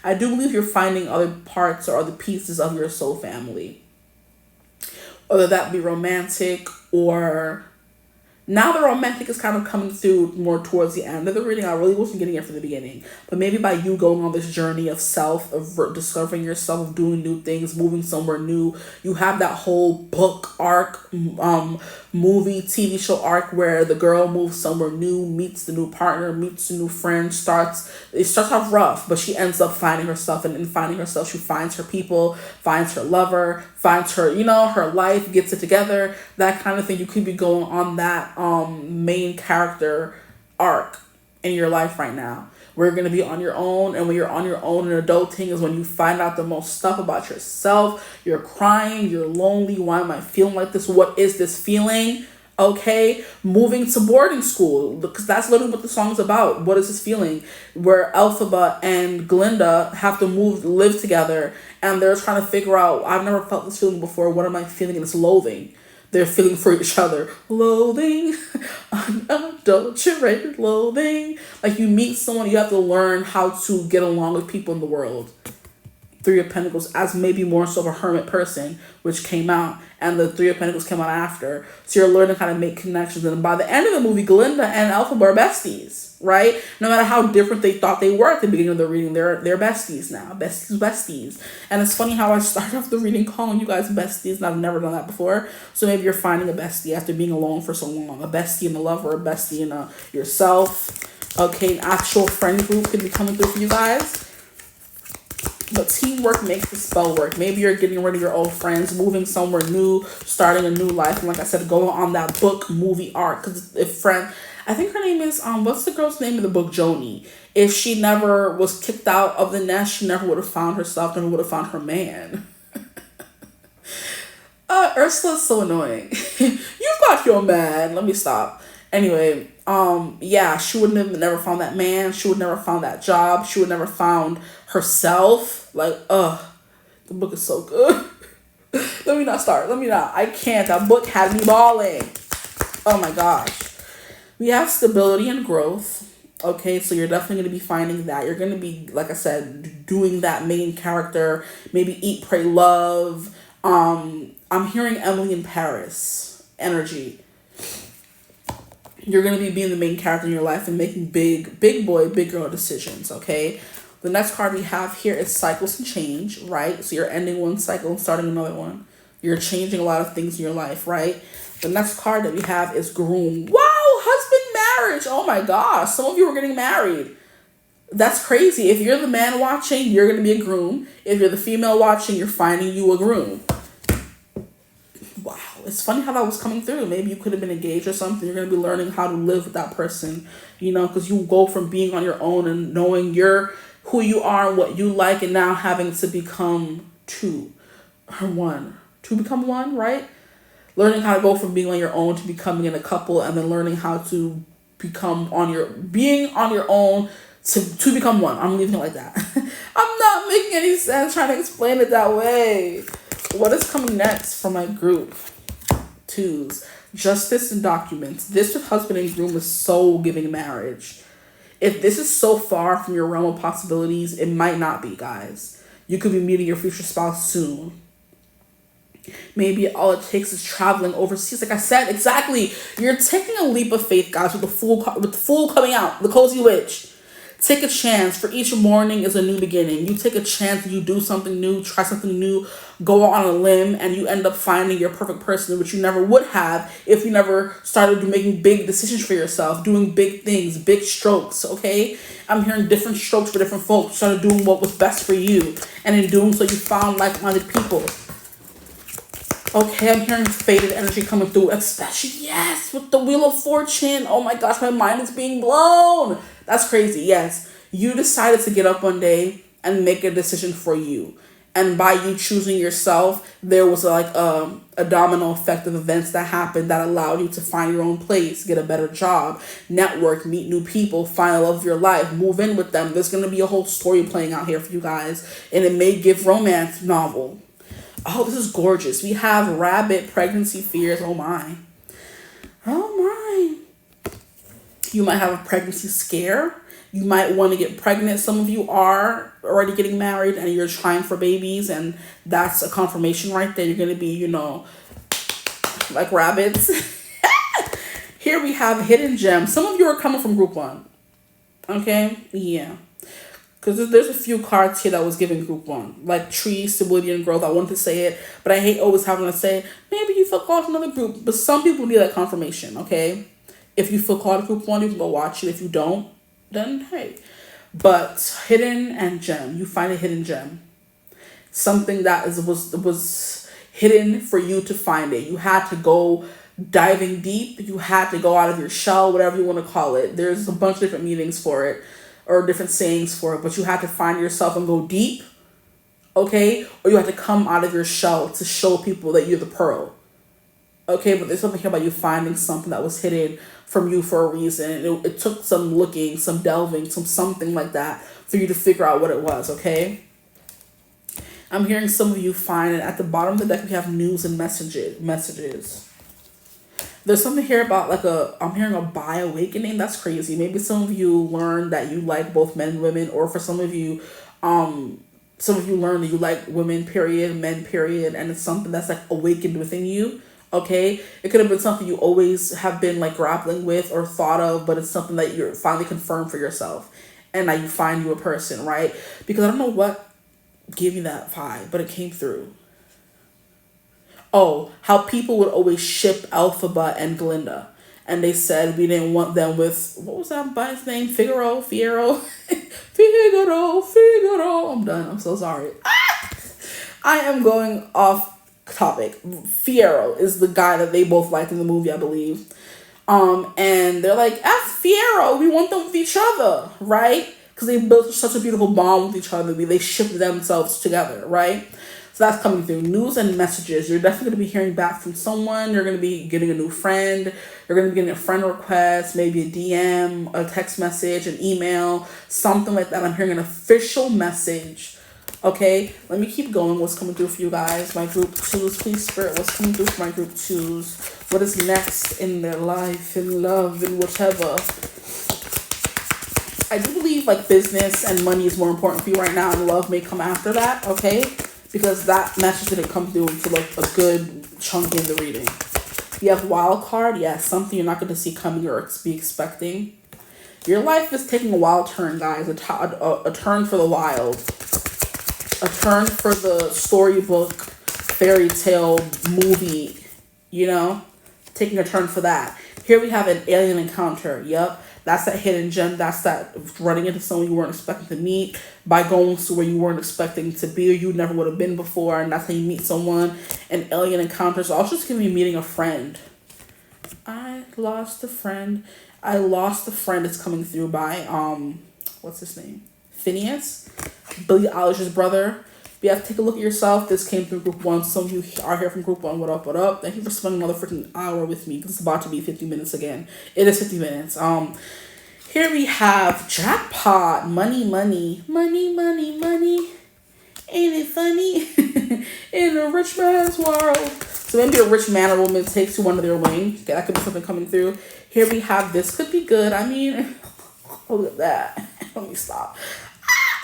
I do believe you're finding other parts or other pieces of your soul family. Whether that be romantic or... Now the romantic is kind of coming through more towards the end of the reading. I really wasn't getting it from the beginning. But maybe by you going on this journey of self, of discovering yourself, of doing new things, moving somewhere new, you have that whole book arc, movie, TV show arc where the girl moves somewhere new, meets the new partner, meets the new friend, it starts off rough, but she ends up finding herself, and in finding herself, she finds her people, finds her lover, finds her, her life, gets it together, that kind of thing. You could be going on that main character arc in your life right now. We're going to be on your own, and when you're on your own, and adulting is when you find out the most stuff about yourself. You're crying, you're lonely. Why am I feeling like this? What is this feeling? Okay, moving to boarding school, because that's literally what the song's about. What is this feeling? Where Elphaba and Glinda have to live together, and they're trying to figure out, I've never felt this feeling before. What am I feeling? And it's loathing. They're feeling for each other. Loathing, unadulterated loathing. Like, you meet someone, you have to learn how to get along with people in the world. 3 of Pentacles as maybe more so of a hermit person, which came out, and the 3 of Pentacles came out after. So you're learning how to make connections. And by the end of the movie, Glinda and Elphaba are besties, right? No matter how different they thought they were at the beginning of the reading, they're besties now. Besties. And it's funny how I started off the reading calling you guys besties, and I've never done that before. So maybe you're finding a bestie after being alone for so long. A bestie in a lover, a bestie in yourself. Okay, an actual friend group could be coming through for you guys. But teamwork makes the spell work. Maybe you're getting rid of your old friends, moving somewhere new, starting a new life. And like I said, going on that book movie arc. Because if friend, I think her name is, what's the girl's name in the book? Joni. If she never was kicked out of the nest, she never would have found herself, never would have found her man. Ursula's so annoying. You've got your man. Let me stop. Anyway, yeah, she would never found that man. She would never found that job. She would never found herself. Like, the book is so good. Let me not start. I can't. That book had me bawling. Oh my gosh. We have stability and growth. Okay, so you're definitely going to be finding that. You're going to be, like I said, doing that main character. Maybe eat, pray, love. I'm hearing Emily in Paris energy. You're going to be being the main character in your life and making big boy, big girl decisions, okay? The next card we have here is cycles and change, right? So you're ending one cycle and starting another one. You're changing a lot of things in your life, right? The next card that we have is groom. Wow, husband marriage. Oh my gosh, some of you are getting married. That's crazy. If you're the man watching, you're going to be a groom. If you're the female watching, you're finding you a groom. Wow, it's funny how that was coming through. Maybe you could have been engaged or something. You're going to be learning how to live with that person, you know, because you go from being on your own and knowing who you are and what you like, and now having to become two or one. To become one, right? Learning how to go from being on your own to becoming in a couple, and then learning how to being on your own to become one. I'm leaving it like that. I'm not making any sense trying to explain it that way. What is coming next for my group? Twos. Justice and documents. This with husband and groom is so giving marriage. If this is so far from your realm of possibilities, it might not be, guys. You could be meeting your future spouse soon. Maybe all it takes is traveling overseas. Like I said, exactly. You're taking a leap of faith, guys, with the fool coming out, the cozy witch. Take a chance. For each morning is a new beginning. You take a chance, you do something new, try something new, go on a limb, and you end up finding your perfect person, which you never would have if you never started making big decisions for yourself, doing big things, big strokes, okay? I'm hearing different strokes for different folks. Started doing what was best for you, and in doing so, you found like-minded people. Okay, I'm hearing faded energy coming through, especially, yes, with the Wheel of Fortune. Oh my gosh, my mind is being blown. That's crazy, yes. You decided to get up one day and make a decision for you. And by you choosing yourself, there was like a domino effect of events that happened that allowed you to find your own place, get a better job, network, meet new people, find the love of your life, move in with them. There's going to be a whole story playing out here for you guys. And it may give romance novel. Oh, this is gorgeous. We have rabbit, pregnancy fears. Oh my. Oh my. You might have a pregnancy scare. You might want to get pregnant. Some of you are already getting married and you're trying for babies, and that's a confirmation right there. You're going to be, you know, like rabbits. Here we have hidden gems. Some of you are coming from group one. Okay? Yeah. Because there's a few cards here that was giving group one. Like tree, stability, and growth. I wanted to say it, but I hate always having to say, maybe you feel called to another group. But some people need that confirmation, okay? If you feel called to group one, you can go watch it. If you don't, then hey. But hidden and gem. You find a hidden gem. Something that was hidden for you to find it. You had to go diving deep. You had to go out of your shell, whatever you want to call it. There's a bunch of different meanings for it, or different sayings for it, but you had to find yourself and go deep, okay? Or you had to come out of your shell to show people that you're the pearl, okay? But there's something here about you finding something that was hidden from you for a reason. It took some looking, some delving, something like that for you to figure out what it was, okay? I'm hearing some of you find it. At the bottom of the deck, we have news and messages. There's something here about I'm hearing a bi awakening. That's crazy. Maybe some of you learned that you like both men and women, or for some of you learn that you like women, period, men, period, and it's something that's like awakened within you. Okay, it could have been something you always have been like grappling with or thought of, but it's something that you're finally confirmed for yourself, and now you find you a person, right? Because I don't know what gave me that vibe, but it came through. Oh, how people would always ship 𝐓𝐈𝐿 and Glinda. and they said we didn't want them with, what was that guy's name? Figaro. Figaro. I'm done. I'm so sorry. I am going off topic. Fierro is the guy that they both liked in the movie, I believe. And they're like, F Fierro, we want them with each other, right? Because they built such a beautiful bond with each other. They shipped themselves together, right? So that's coming through. News and messages. You're definitely going to be hearing back from someone. You're going to be getting a new friend. You're going to be getting a friend request, maybe a DM, a text message, an email, something like that. I'm hearing an official message. Okay, let me keep going. What's coming through for you guys? My group 2s, please, Spirit. What's coming through for my group 2s? What is next in their life, in love, in whatever? I do believe like business and money is more important for you right now, and love may come after that, okay? Because that message didn't come through until like a good chunk in the reading. You have wild card, yes, something you're not going to see coming or be expecting. Your life is taking a wild turn, guys. A turn for the wild. A turn for the storybook, fairy tale, movie, you know? Taking a turn for that. Here we have an alien encounter. Yep. That's that hidden gem. That's that running into someone you weren't expecting to meet, by going to where you weren't expecting to be or you never would have been before. And that's how you meet someone. An alien encounter. So also just going to be meeting a friend. I lost a friend. It's coming through by, what's his name? Phineas. Billie Eilish's brother. You have to take a look at yourself. This came through group 1. Some of you are here from group 1. What up, what up? Thank you for spending another freaking hour with me, because it's about to be 50 minutes again. It is 50 minutes. Here we have jackpot. Money. Ain't it funny? In a rich man's world. So maybe a rich man or woman takes you under their wing. Okay, that could be something coming through. Here we have, this could be good. I mean, look at that. Let me stop.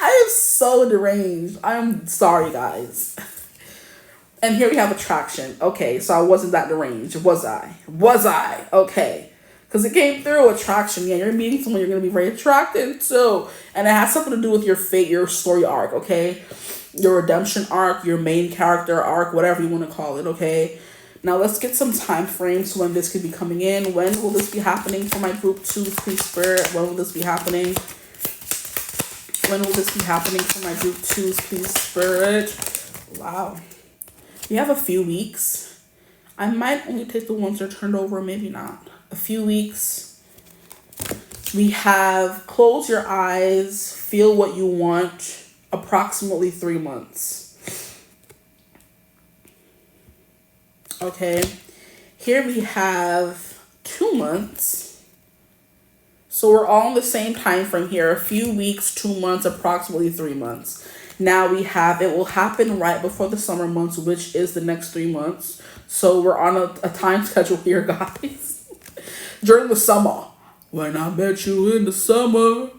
I am so deranged. I'm sorry, guys. And here we have attraction. Okay, so I wasn't that deranged. Was I? Okay. Because it came through attraction. Yeah, you're meeting someone you're going to be very attracted to. And it has something to do with your fate, your story arc, okay? Your redemption arc, your main character arc, whatever you want to call it, okay? Now let's get some time frames when this could be coming in. When will this be happening for my group 2, please, Spirit? When will this be happening? When will this be happening for my group 2s, please, Spirit? Wow. We have a few weeks. I might only take the ones that are turned over, maybe not. A few weeks. We have close your eyes, feel what you want, approximately 3 months. Okay. Here we have 2 months. So we're all in the same time frame here. A few weeks, 2 months, approximately 3 months. Now we have, it will happen right before the summer months, which is the next 3 months. So we're on a time schedule here, guys. During the summer. When I met you in the summer.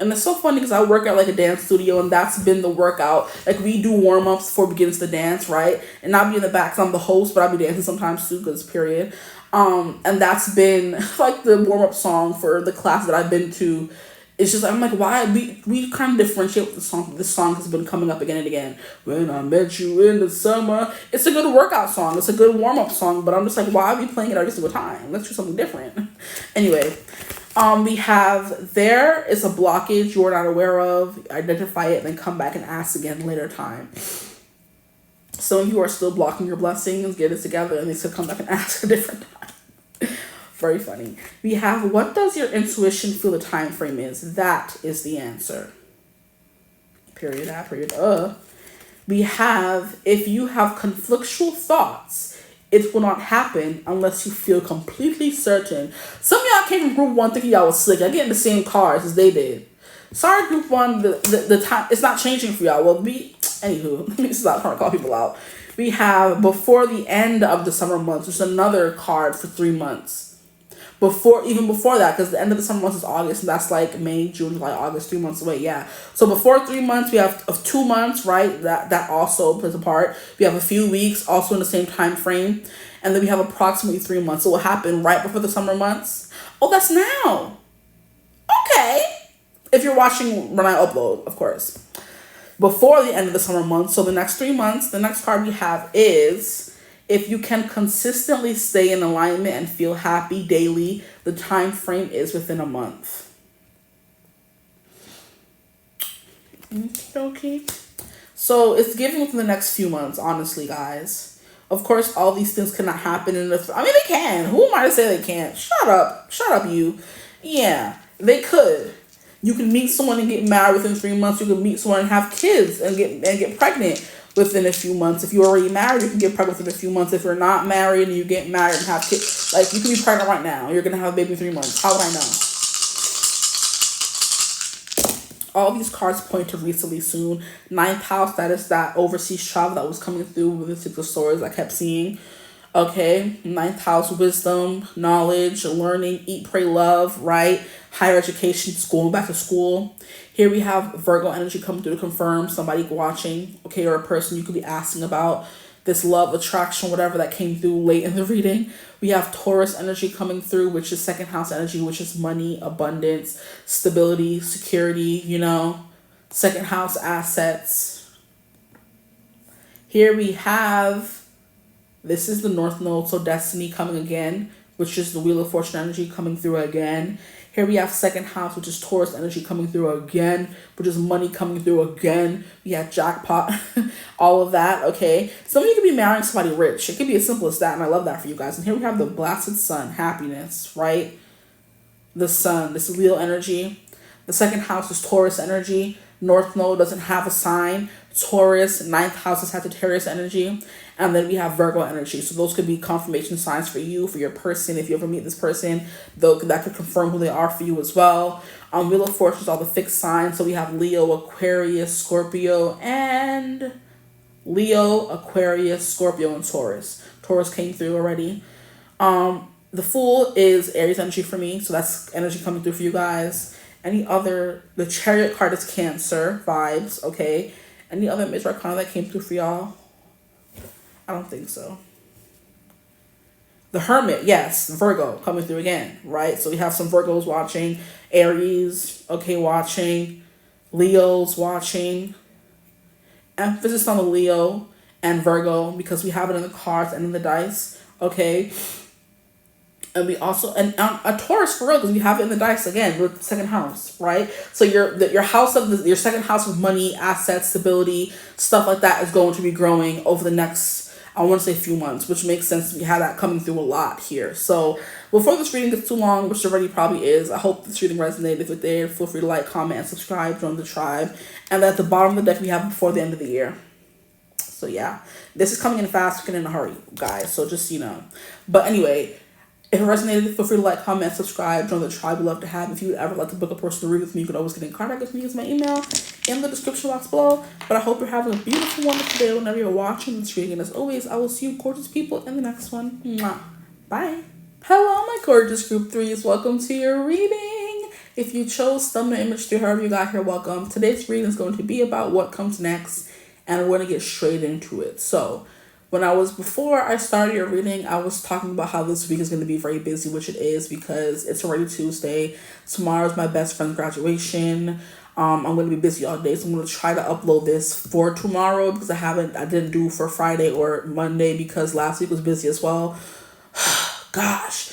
And it's so funny because I work at like a dance studio, and that's been the workout. Like we do warm-ups before we get into the dance, right? And I'll be in the back, 'cause I'm the host, but I'll be dancing sometimes too, because period. And that's been like the warm-up song for the class that I've been to. It's just, I'm like, why? We kind of differentiate with the song. This song has been coming up again and again. When I met you in the summer. It's a good workout song. It's a good warm-up song. But I'm just like, why are we playing it every single time? Let's do something different. Anyway, we have, there is a blockage you're not aware of. Identify it and then come back and ask again later time. Some of you are still blocking your blessings. Get it together and they still come back and ask a different time. Very funny. We have, what does your intuition feel the time frame is? That is the answer. Period. We have, if you have conflictual thoughts, it will not happen unless you feel completely certain. Some of y'all came from group 1 thinking y'all was slick. I get in the same cards as they did. Sorry, group 1, the time, it's not changing for y'all. Well, anywho, let me stop trying to call people out. We have before the end of the summer months, there's another card for 3 months. Even before that, because the end of the summer months is August, and that's like May, June, July, August, 3 months away, yeah. So before 3 months, we have 2 months, right? That also plays a part. We have a few weeks, also in the same time frame. And then we have approximately 3 months. So it will happen right before the summer months. Oh, that's now. Okay. If you're watching when I upload, of course. Before the end of the summer months, so the next 3 months, the next card we have is If you can consistently stay in alignment and feel happy daily, the time frame is within a month. Okay. So it's giving within the next few months, honestly, guys. Of course, all these things cannot happen in the... I mean, they can. Who am I to say they can't? Shut up. Shut up, you. Yeah, they could. You can meet someone and get married within 3 months. You can meet someone and have kids and get pregnant within a few months. If you're already married, you can get pregnant within a few months. If you're not married and you get married and have kids, like, you can be pregnant right now. You're going to have a baby in 3 months. How would I know? All these cards point to recently soon. Ninth house, that is that overseas travel that was coming through with the Six of Swords I kept seeing. Okay, ninth house, wisdom, knowledge, learning, eat, pray, love, right? Higher education, school, back to school. Here we have Virgo energy coming through to confirm somebody watching, okay, or a person you could be asking about this love, attraction, whatever that came through late in the reading. We have Taurus energy coming through, which is second house energy, which is money, abundance, stability, security, you know, second house assets. Here we have, this is the North Node, so destiny coming again, which is the Wheel of Fortune energy coming through again. Here we have second house, which is Taurus energy coming through again, which is money coming through again. We have jackpot, all of that, okay? Some of you could be marrying somebody rich. It could be as simple as that, and I love that for you guys. And here we have the blasted sun, happiness, right? The sun, this is Leo energy. The second house is Taurus energy. North Node doesn't have a sign. Taurus, ninth house is Sagittarius energy. And then we have Virgo energy. So those could be confirmation signs for you, for your person. If you ever meet this person, though, that could confirm who they are for you as well. Wheel of Fortune is all the fixed signs. So we have Leo, Aquarius, Scorpio, and Leo, Aquarius, Scorpio, and Taurus. Taurus came through already. The Fool is Aries energy for me. So that's energy coming through for you guys. Any other, the Chariot card is Cancer vibes, okay? Any other major arcana that came through for y'all? I don't think so. The Hermit, yes, Virgo coming through again, right? So we have some Virgos watching, Aries, okay, watching, Leos watching. Emphasis on the Leo and Virgo because we have it in the cards and in the dice, okay? And we also, and a Taurus for real, because we have it in the dice again with the second house, right? So your house of your second house with money, assets, stability, stuff like that is going to be growing over the next, I want to say, few months, which makes sense. We have that coming through a lot here. So before this reading gets too long, which already probably is, I hope this reading resonated. If it did, feel free to like, comment, and subscribe, join the tribe. And at the bottom of the deck, we have before the end of the year. So yeah, this is coming in fast, and in a hurry, guys. So just, you know. But anyway, if it resonated, feel free to like, comment, subscribe, join the tribe. We'd love to have. If you would ever like to book a personal read with me, you can always get in contact with me. Use my email in the description box below. But I hope you're having a beautiful, wonderful day whenever you're watching this reading. And as always, I will see you gorgeous people in the next one. Mwah. Bye. Hello, my gorgeous group 3s. Welcome to your reading. If you chose thumbnail image 3, however you got here, welcome. Today's reading is going to be about what comes next. And we're going to get straight into it. So, before I started your reading, I was talking about how this week is going to be very busy, which it is because it's already Tuesday. Tomorrow's my best friend's graduation. I'm going to be busy all day, so I'm going to try to upload this for tomorrow because I didn't do for Friday or Monday because last week was busy as well. Gosh.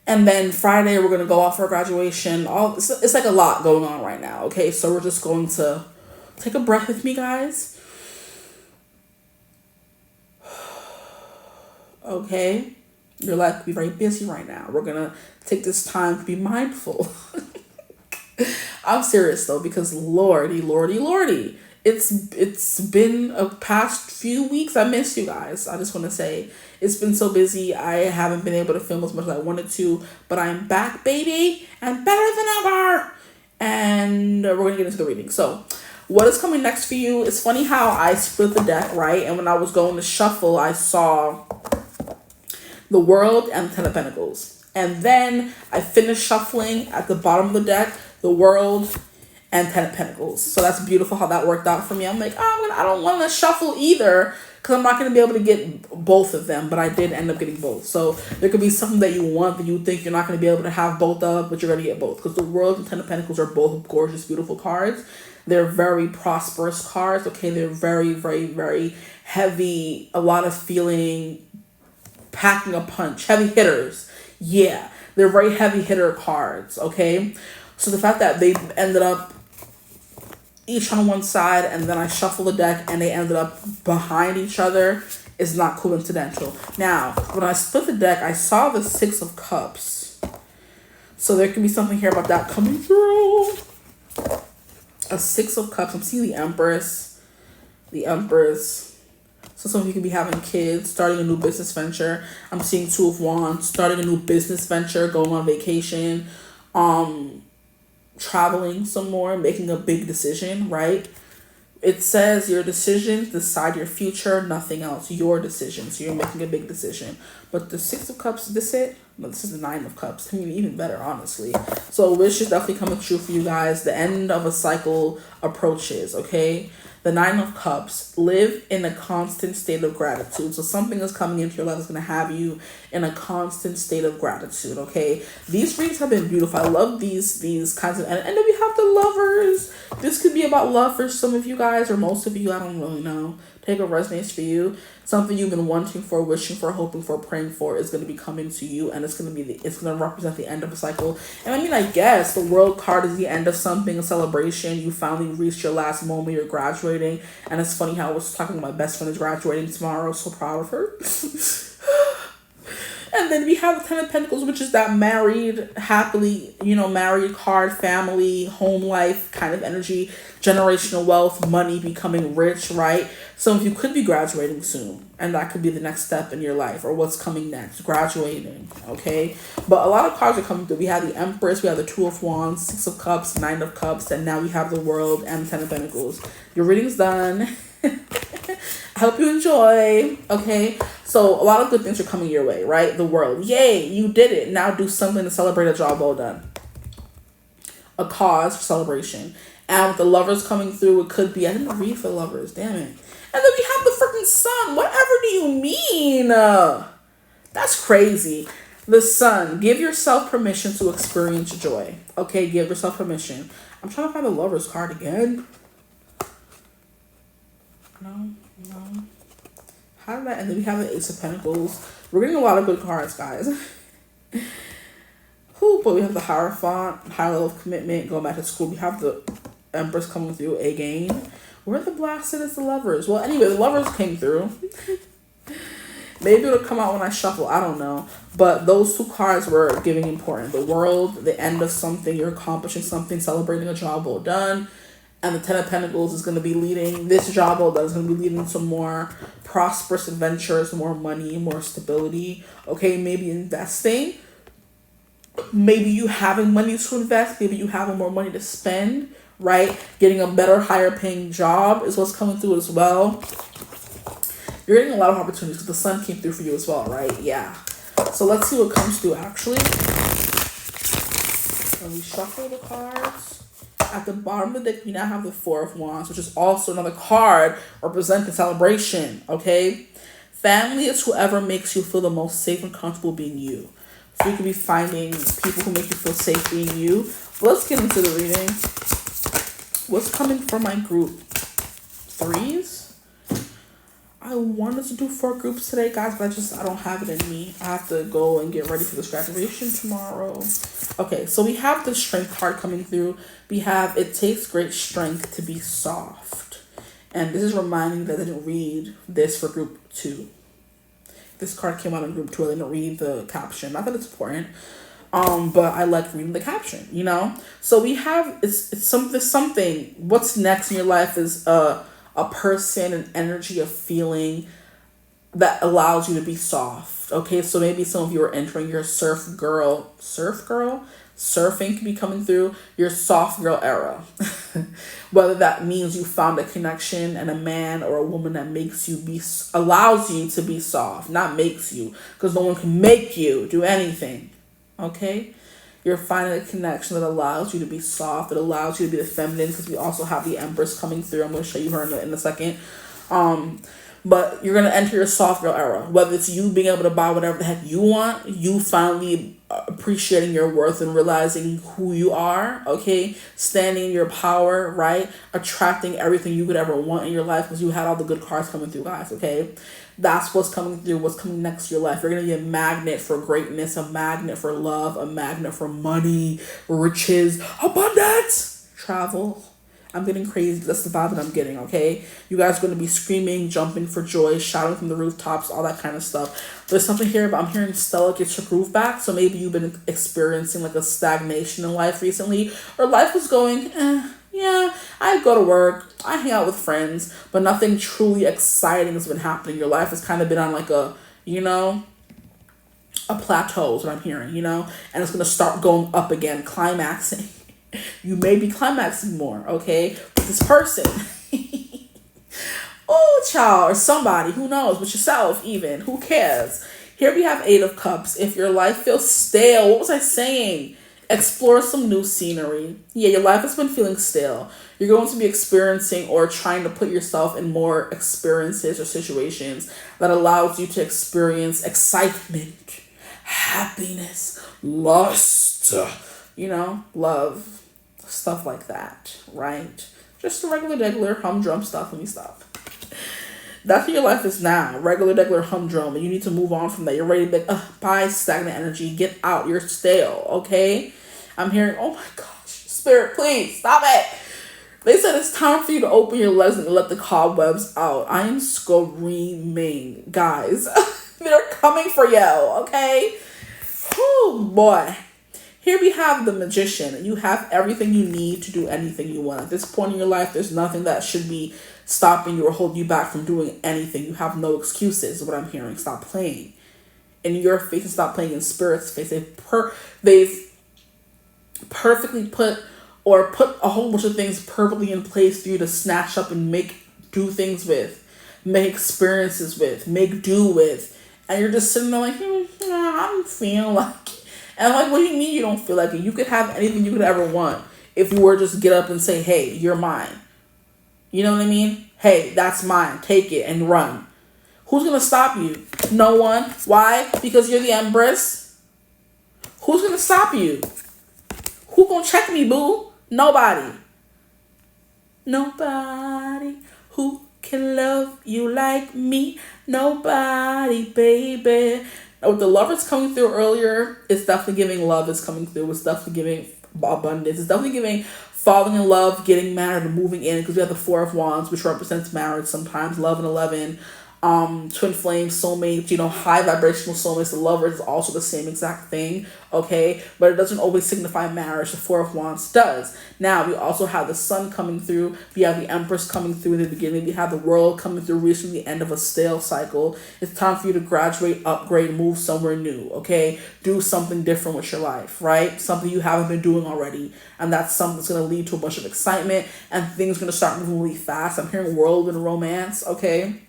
And then Friday, we're going to go off for graduation. It's like a lot going on right now, okay? So we're just going to take a breath with me, guys. Okay, your life could be very busy right now. We're gonna take this time to be mindful. I'm serious though, because lordy, it's been a past few weeks. I miss you guys. I just want to say it's been so busy. I haven't been able to film as much as I wanted to, but I'm back, baby, and better than ever. And we're gonna get into the reading. So, what is coming next for you? It's funny how I split the deck, right? And when I was going to shuffle, I saw the World and the Ten of Pentacles. And then I finished shuffling at the bottom of the deck, the World and Ten of Pentacles. So that's beautiful how that worked out for me. I'm like, I don't want to shuffle either because I'm not going to be able to get both of them. But I did end up getting both. So there could be something that you want that you think you're not going to be able to have both of, but you're going to get both. Because the World and Ten of Pentacles are both gorgeous, beautiful cards. They're very prosperous cards. Okay, they're very, very, very heavy. A lot of feeling packing a punch, heavy hitters. Yeah, they're very heavy hitter cards, okay? So the fact that they ended up each on one side and then I shuffle the deck and they ended up behind each other is not coincidental. Now, when I split the deck, I saw the Six of Cups. So there could be something here about that coming through. A Six of Cups. I'm seeing the Empress. The Empress. So some of you could be having kids, starting a new business venture. I'm seeing Two of Wands, starting a new business venture, going on vacation, traveling some more, making a big decision, right? It says your decisions decide your future, nothing else. Your decision. So you're making a big decision. But the Six of Cups, is this it? No, this is the Nine of Cups. I mean, even better, honestly. So wish is definitely coming true for you guys. The end of a cycle approaches, okay? The Nine of Cups. Live in a constant state of gratitude. So something is coming into your life that's going to have you in a constant state of gratitude, okay? These reads have been beautiful. I love these kinds of... And then we have the Lovers. This could be about love for some of you guys or most of you. I don't really know. Take what resonates for you. Something you've been wanting for, wishing for, hoping for, praying for is going to be coming to you, and it's going to represent the end of a cycle. And I mean, I guess the World card is the end of something, a celebration. You finally reached your last moment. You're graduating, and it's funny how I was talking to my best friend is graduating tomorrow. So proud of her. And then we have the Ten of Pentacles, which is that married, happily, married card, family, home life kind of energy, generational wealth, money, becoming rich, right? Some of you could be graduating soon, and that could be the next step in your life or what's coming next, graduating, okay? But a lot of cards are coming through. We have the Empress, we have the Two of Wands, Six of Cups, Nine of Cups, and now we have the World and the Ten of Pentacles. Your reading's done. I hope you enjoy, okay? So a lot of good things are coming your way, right? The World. Yay, you did it. Now do something to celebrate a job well done. A cause for celebration. And with the Lovers coming through, it could be... I didn't read for Lovers, damn it. And then we have the freaking Sun. Whatever do you mean? That's crazy. The Sun. Give yourself permission to experience joy. Okay, give yourself permission. I'm trying to find the Lovers card again. No. How did that? And then we have the Ace of Pentacles. We're getting a lot of good cards, guys. But we have the Hierophant, high level of commitment, going back to school. We have the Empress coming through again. Where the blasted is the Lovers? Well, anyway, the Lovers came through. Maybe it'll come out when I shuffle. I don't know. But those two cards were giving important. The World, the end of something. You're accomplishing something, celebrating a job well done. And the Ten of Pentacles is going to be leading, this job well done is going to be leading to more prosperous adventures, more money, more stability. Okay, maybe investing. Maybe you having money to invest. Maybe you having more money to spend, right? Getting a better, higher paying job is what's coming through as well. You're getting a lot of opportunities because the Sun came through for you as well, right? Yeah. So let's see what comes through actually. When we shuffle the cards. At the bottom of the deck, we now have the Four of Wands, which is also another card representing celebration, okay? Family is whoever makes you feel the most safe and comfortable being you. So you could be finding people who make you feel safe being you. But let's get into the reading. What's coming from my group? Threes? I wanted to do 4 groups today, guys, but I don't have it in me. I have to go and get ready for this graduation tomorrow. Okay, so we have the Strength card coming through. We have, it takes great strength to be soft. And this is reminding me that I didn't read this for group 2. This card came out in group 2. I didn't read the caption. Not that it's important. But I like reading the caption, So we have, it's something. What's next in your life is a person, an energy, a feeling that allows you to be soft. Okay, so maybe some of you are entering your surfing could be coming through your soft girl era. Whether that means you found a connection and a man or a woman that allows you to be soft, not makes you, because no one can make you do anything. Okay, you're finding a connection that allows you to be soft, that allows you to be the feminine, because we also have the Empress coming through. I'm going to show you her in a second. But you're going to enter your soft girl era. Whether it's you being able to buy whatever the heck you want, you finally appreciating your worth and realizing who you are, okay? Standing in your power, right? Attracting everything you could ever want in your life because you had all the good cards coming through, guys, okay? That's what's coming through, what's coming next to your life. You're going to be a magnet for greatness, a magnet for love, a magnet for money, riches, abundance, travel. I'm getting crazy. That's the vibe that I'm getting, okay? You guys are going to be screaming, jumping for joy, shouting from the rooftops, all that kind of stuff. There's something here, but I'm hearing Stella get your groove back. So maybe you've been experiencing like a stagnation in life recently, or life was going, yeah, I go to work, I hang out with friends, but nothing truly exciting has been happening. Your life has kind of been on like a, a plateau is what I'm hearing, and it's going to start going up again, climaxing. You may be climaxing more, okay, with this person. Oh, child, or somebody, who knows, with yourself even, who cares? Here we have 8 of Cups. If your life feels stale, what was I saying? Explore some new scenery. Yeah, your life has been feeling stale. You're going to be experiencing or trying to put yourself in more experiences or situations that allows you to experience excitement, happiness, lust, love, stuff like that, right? Just the regular humdrum stuff. Let me stop. That's what your life is now. Regular humdrum. And you need to move on from that. You're ready to be bye stagnant energy. Get out. You're stale, okay? I'm hearing, oh my gosh, Spirit, please, stop it. They said it's time for you to open your legs and let the cobwebs out. I am screaming, guys. They're coming for you, okay? Oh, boy. Here we have the Magician. You have everything you need to do anything you want. At this point in your life, there's nothing that should be stopping you or holding you back from doing anything. You have no excuses, is what I'm hearing. Stop playing in your face and stop playing in Spirit's face. They've perfectly put a whole bunch of things perfectly in place for you to snatch up and do things with, make experiences with, make do with. And you're just sitting there like, I'm feeling like it. And I'm like, what do you mean you don't feel like it? You could have anything you could ever want if you were just get up and say, hey, you're mine. You know what I mean? Hey, that's mine. Take it and run. Who's going to stop you? No one. Why? Because you're the Empress. Who's going to stop you? Who going to check me, boo? Nobody. Nobody who can love you like me. Nobody, baby. With the Lovers coming through earlier, it's definitely giving love is coming through. It's definitely giving abundance. It's definitely giving falling in love, getting married, and moving in. Because we have the 4 of Wands, which represents marriage sometimes. Love and 11. Twin flame, soulmates, high vibrational soulmates. The Lovers is also the same exact thing, okay? But it doesn't always signify marriage. The 4 of Wands does. Now, we also have the Sun coming through. We have the Empress coming through in the beginning. We have the World coming through, reaching the end of a stale cycle. It's time for you to graduate, upgrade, move somewhere new, okay? Do something different with your life, right? Something you haven't been doing already. And that's something that's going to lead to a bunch of excitement, and things are going to start moving really fast. I'm hearing whirlwind romance, okay?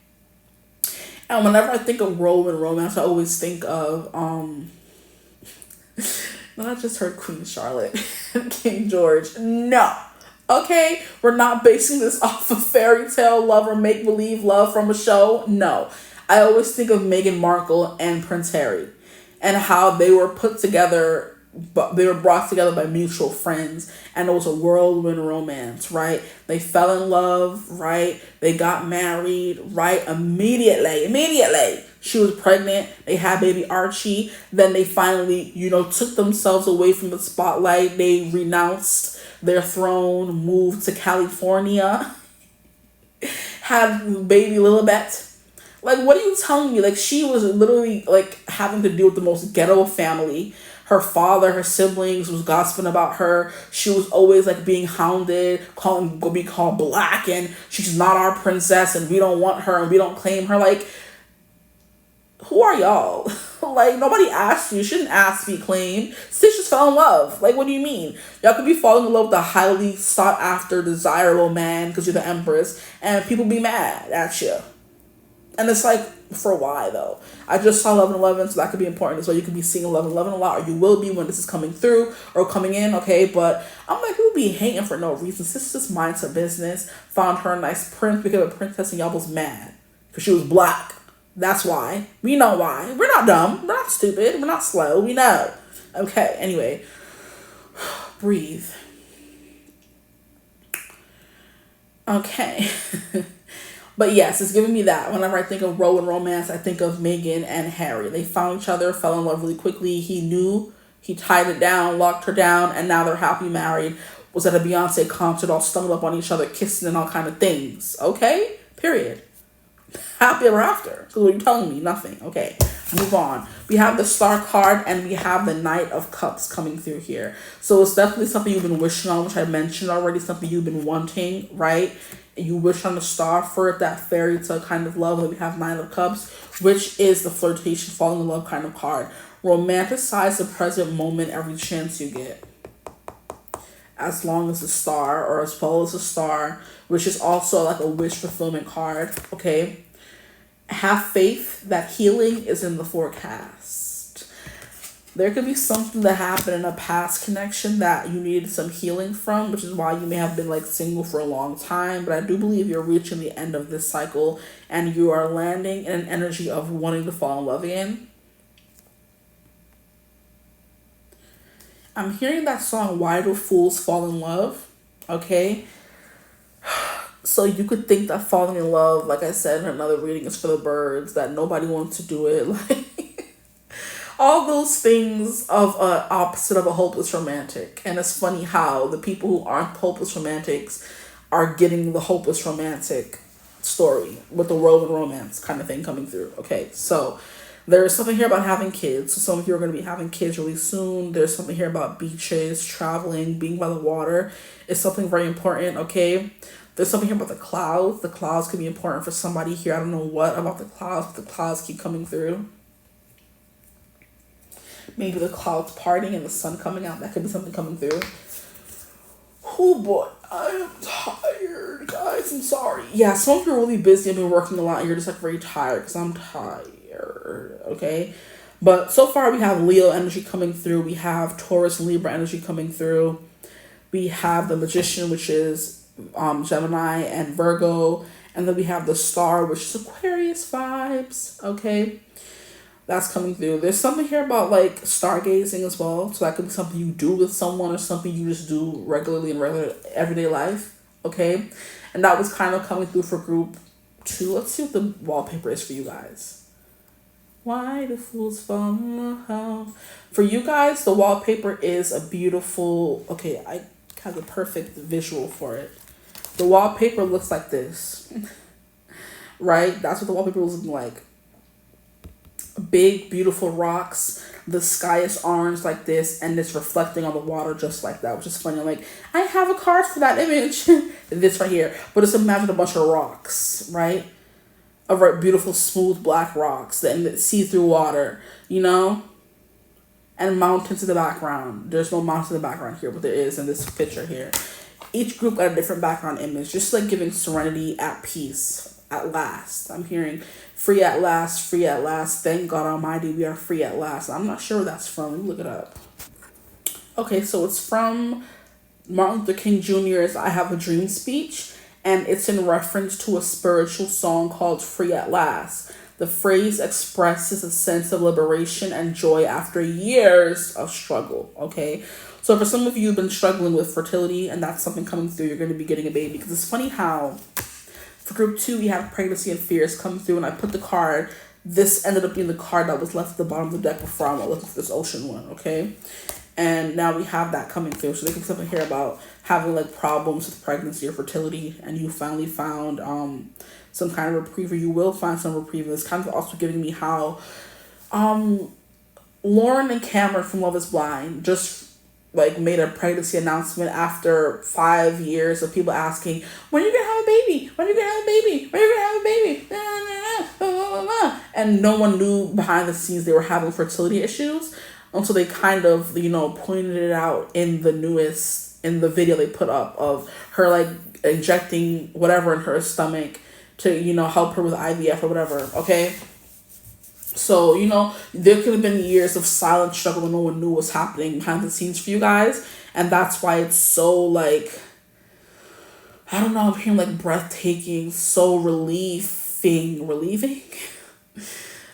And whenever I think of whirlwind romance, I always think of, then I just heard Queen Charlotte and King George. No. Okay? We're not basing this off of fairy tale love or make-believe love from a show. No. I always think of Meghan Markle and Prince Harry and how they were put together, but they were brought together by mutual friends, and it was a whirlwind romance, right? They fell in love, right? They got married, right? Immediately. She was pregnant. They had baby Archie. Then they finally, took themselves away from the spotlight. They renounced their throne, moved to California, had baby Lilibet. Like, what are you telling me? Like, she was literally, like, having to deal with the most ghetto family. Her father, her siblings was gossiping about her. She was always like being hounded, being called black, and she's not our princess, and we don't want her, and we don't claim her. Like, who are y'all? Like, nobody asked you. You shouldn't ask to be claimed. Sis just fell in love. Like, what do you mean? Y'all could be falling in love with a highly sought after, desirable man because you're the Empress, and people be mad at you. And it's like, for why though? I just saw 11/11, so that could be important. So you could be seeing 11/11 a lot, or you will be when this is coming through or coming in, okay? But I'm like, people be hating for no reason. Sisters mind her business. Found her a nice prince, became a princess, and y'all was mad because she was black. That's why. We know why. We're not dumb. We're not stupid. We're not slow. We know. Okay, anyway. Breathe. Okay. But yes, it's giving me that. Whenever I think of Ro and romance, I think of Meghan and Harry. They found each other, fell in love really quickly. He knew, he tied it down, locked her down, and now they're happily married. Was at a Beyonce concert, all stumbled up on each other, kissing and all kind of things. Okay? Period. Happy ever after. So what are you telling me? Nothing. Okay. Move on. We have the Star card and we have the Knight of Cups coming through here. So it's definitely something you've been wishing on, which I mentioned already, something you've been wanting, right? And you wish on the star for it, that fairy tale kind of love. And we have Nine of Cups, which is the flirtation, falling in love kind of card. Romanticize the present moment every chance you get. As long as a star, or as well as a star, which is also like a wish fulfillment card, okay? Have faith that healing is in the forecast. There could be something that happened in a past connection that you needed some healing from, which is why you may have been like single for a long time. But I do believe you're reaching the end of this cycle and you are landing in an energy of wanting to fall in love again. I'm hearing that song, Why Do Fools Fall in Love? Okay. So you could think that falling in love, like I said in another reading, is for the birds, that nobody wants to do it. Like all those things of opposite of a hopeless romantic. And it's funny how the people who aren't hopeless romantics are getting the hopeless romantic story with the world of romance kind of thing coming through. Okay, so there's something here about having kids. So some of you are going to be having kids really soon. There's something here about beaches, traveling, being by the water. It's something very important, okay? There's something here about the clouds. The clouds could be important for somebody here. I don't know what about the clouds, but the clouds keep coming through. Maybe the clouds parting and the sun coming out. That could be something coming through. Oh boy, I am tired, guys. I'm sorry. Yeah, some of you are really busy and been working a lot. And you're just like very tired because I'm tired, okay? But so far we have Leo energy coming through. We have Taurus and Libra energy coming through. We have the Magician, which is Gemini and Virgo, and then we have the Star, which is Aquarius vibes. Okay, that's coming through. There's something here about like stargazing as well, so that could be something you do with someone or something you just do regularly in regular everyday life. Okay, and that was kind of coming through for group 2. Let's see what the wallpaper is for you guys. Why do fools fall in love? For you guys, the wallpaper is a beautiful, okay, I have the perfect visual for it. The wallpaper looks like this, right? That's what the wallpaper was looking like. Big, beautiful rocks. The sky is orange like this, and it's reflecting on the water just like that, which is funny. I'm like, I have a card for that image. This right here. But just imagine a bunch of rocks, right? Of right, beautiful, smooth, black rocks and see-through water, you know? And mountains in the background. There's no mountains in the background here, but there is in this picture here. Each group got a different background image, just like giving serenity, at peace, at last. I'm hearing free at last, free at last. Thank God Almighty, we are free at last. I'm not sure where that's from. Let me look it up. Okay, so it's from Martin Luther King Jr.'s I Have a Dream speech, and it's in reference to a spiritual song called Free at Last. The phrase expresses a sense of liberation and joy after years of struggle, okay? So for some of you who've been struggling with fertility and that's something coming through, you're going to be getting a baby. Because it's funny how for group 2, we have pregnancy and fears come through, and I put the card. This ended up being the card that was left at the bottom of the deck before I went looking for this ocean one, okay? And now we have that coming through. So there could be something here about having like problems with pregnancy or fertility, and you finally found some kind of reprieve, or you will find some reprieve. It's kind of also giving me how Lauren and Cameron from Love is Blind just like made a pregnancy announcement after 5 years of people asking, when are you gonna have a baby? When are you gonna have a baby? When are you gonna have a baby? And no one knew behind the scenes they were having fertility issues until they kind of, you know, pointed it out in the video they put up of her like injecting whatever in her stomach to, you know, help her with IVF or whatever, okay? So, you know, there could have been years of silent struggle and no one knew what was happening behind the scenes for you guys. And that's why it's so, like, I don't know, I'm hearing, like, breathtaking, so relieving?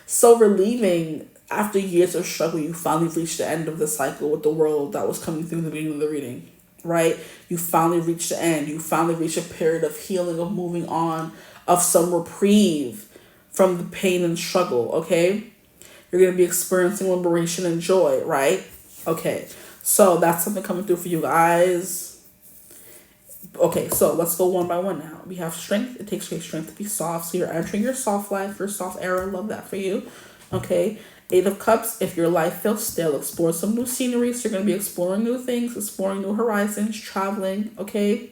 So relieving. After years of struggle, you finally reached the end of the cycle with the world that was coming through the beginning of the reading, right? You finally reached the end. You finally reached a period of healing, of moving on, of some reprieve from the pain and struggle, okay? You're going to be experiencing liberation and joy, right? Okay, so that's something coming through for you guys. Okay, so let's go one by one now. We have strength. It takes great strength to be soft. So you're entering your soft life, your soft era. Love that for you. Okay, 8 of Cups. If your life feels stale, explore some new scenery. So you're going to be exploring new things, exploring new horizons, traveling. Okay,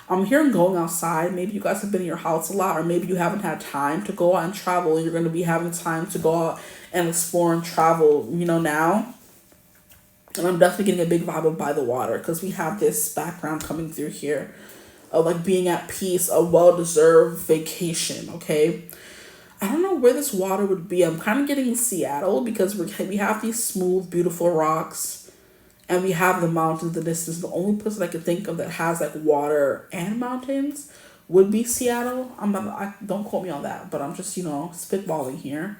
I'm hearing going outside. Maybe you guys have been in your house a lot, or maybe you haven't had time to go out and travel. You're going to be having time to go out and explore and travel, now. And I'm definitely getting a big vibe of by the water, because we have this background coming through here of like being at peace, a well-deserved vacation, okay? I don't know where this water would be. I'm kind of getting Seattle, because we have these smooth, beautiful rocks, and we have the mountains in the distance. The only place that I could think of that has like water and mountains would be Seattle. Don't quote me on that, but I'm just, spitballing here.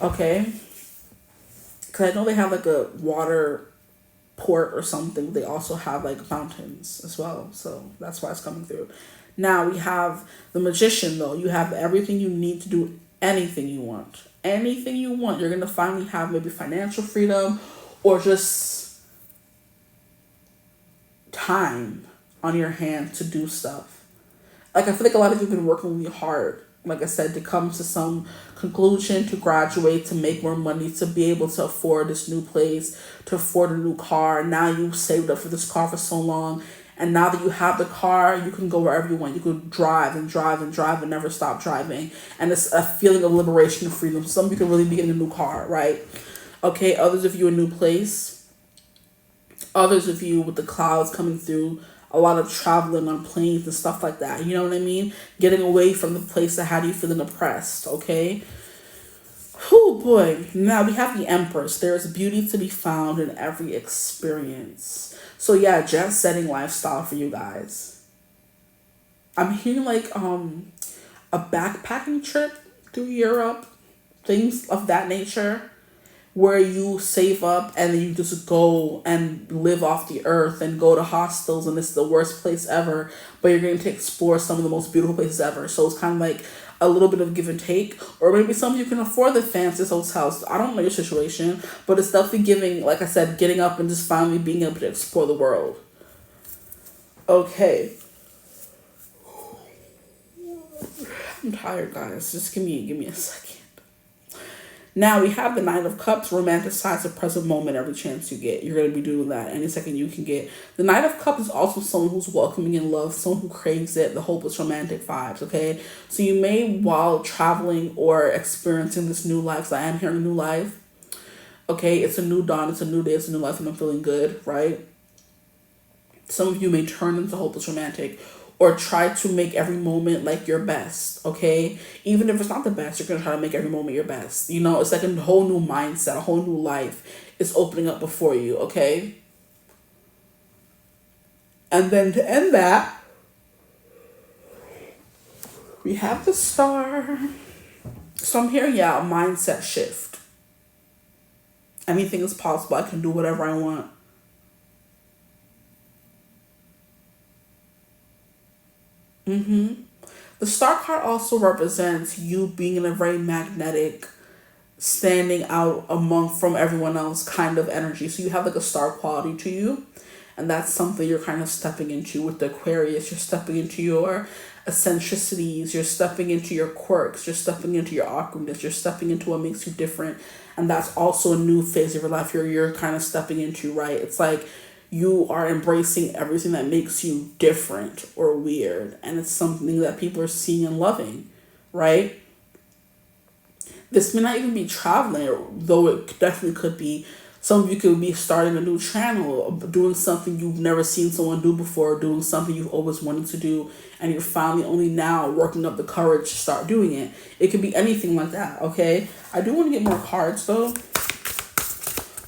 Okay. Because I know they have like a water port or something. They also have like mountains as well. So that's why it's coming through. Now we have the Magician, though. You have everything you need to do anything you want. Anything you want. You're going to finally have maybe financial freedom or just time on your hand to do stuff. Like, I feel like a lot of you have been working really hard, like I said, to come to some conclusion, to graduate, to make more money, to be able to afford this new place, to afford a new car. Now you've saved up for this car for so long. And now that you have the car, you can go wherever you want. You can drive and drive and drive and never stop driving. And it's a feeling of liberation and freedom. Some of you can really be getting a new car, right? Okay, others of you a new place. Others of you with the clouds coming through, a lot of traveling on planes and stuff like that. You know what I mean? Getting away from the place that had you feeling oppressed, okay? Oh boy. Now we have the Empress. There is beauty to be found in every experience. So yeah, jet setting lifestyle for you guys. I'm hearing like a backpacking trip through Europe, things of that nature, where you save up and then you just go and live off the earth and go to hostels, and it's the worst place ever, but you're going to explore some of the most beautiful places ever. So it's kind of like a little bit of give and take, or maybe some of you can afford the fanciest hotels. I don't know your situation, but it's definitely giving, like I said, getting up and just finally being able to explore the world. Okay. I'm tired, guys. Just give me a second. Now we have the Nine of Cups. Romanticize the present moment every chance you get. You're going to be doing that any second you can get. The Knight of Cups is also someone who's welcoming in love, someone who craves it, the hopeless romantic vibes, okay? So you may, while traveling or experiencing this new life, so I am hearing new life, okay? It's a new dawn, it's a new day, it's a new life, and I'm feeling good, right? Some of you may turn into hopeless romantic, or try to make every moment like your best, okay? Even if it's not the best, you're going to try to make every moment your best. It's like a whole new mindset, a whole new life is opening up before you, okay? And then to end that, we have the Star. So I'm hearing, a mindset shift. Anything is possible. I can do whatever I want. The Star card also represents you being in a very magnetic, standing out from everyone else kind of energy. So you have like a star quality to you, and that's something you're kind of stepping into with the Aquarius. You're stepping into your eccentricities, you're stepping into your quirks, you're stepping into your awkwardness, you're stepping into what makes you different, and that's also a new phase of your life you're kind of stepping into, right? It's like you are embracing everything that makes you different or weird. And it's something that people are seeing and loving, right? This may not even be traveling, though it definitely could be. Some of you could be starting a new channel, doing something you've never seen someone do before, doing something you've always wanted to do, and you're finally only now working up the courage to start doing it. It could be anything like that, okay? I do want to get more cards, though.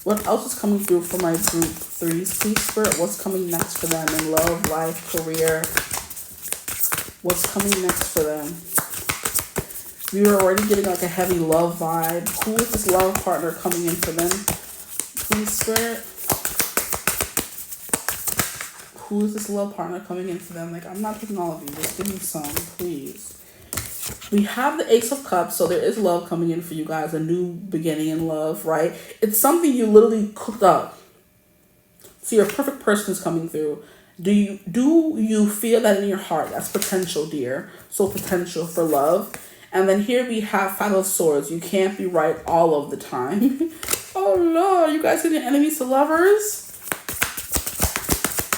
What else is coming through for my group threes, please, Spirit? What's coming next for them in love, life, career? What's coming next for them? We are already getting like a heavy love vibe. Who is this love partner coming in for them, please, Spirit? who is this love partner coming in for them? Like, I'm not taking all of you. Just give me some, please. We have the Ace of Cups, so there is love coming in for you guys. A new beginning in love, right? It's something you literally cooked up. So your perfect person is coming through. Do you feel that in your heart? That's potential, dear. So potential for love. And then here we have Five of Swords. You can't be right all of the time. Oh, Lord. You guys getting enemies to lovers?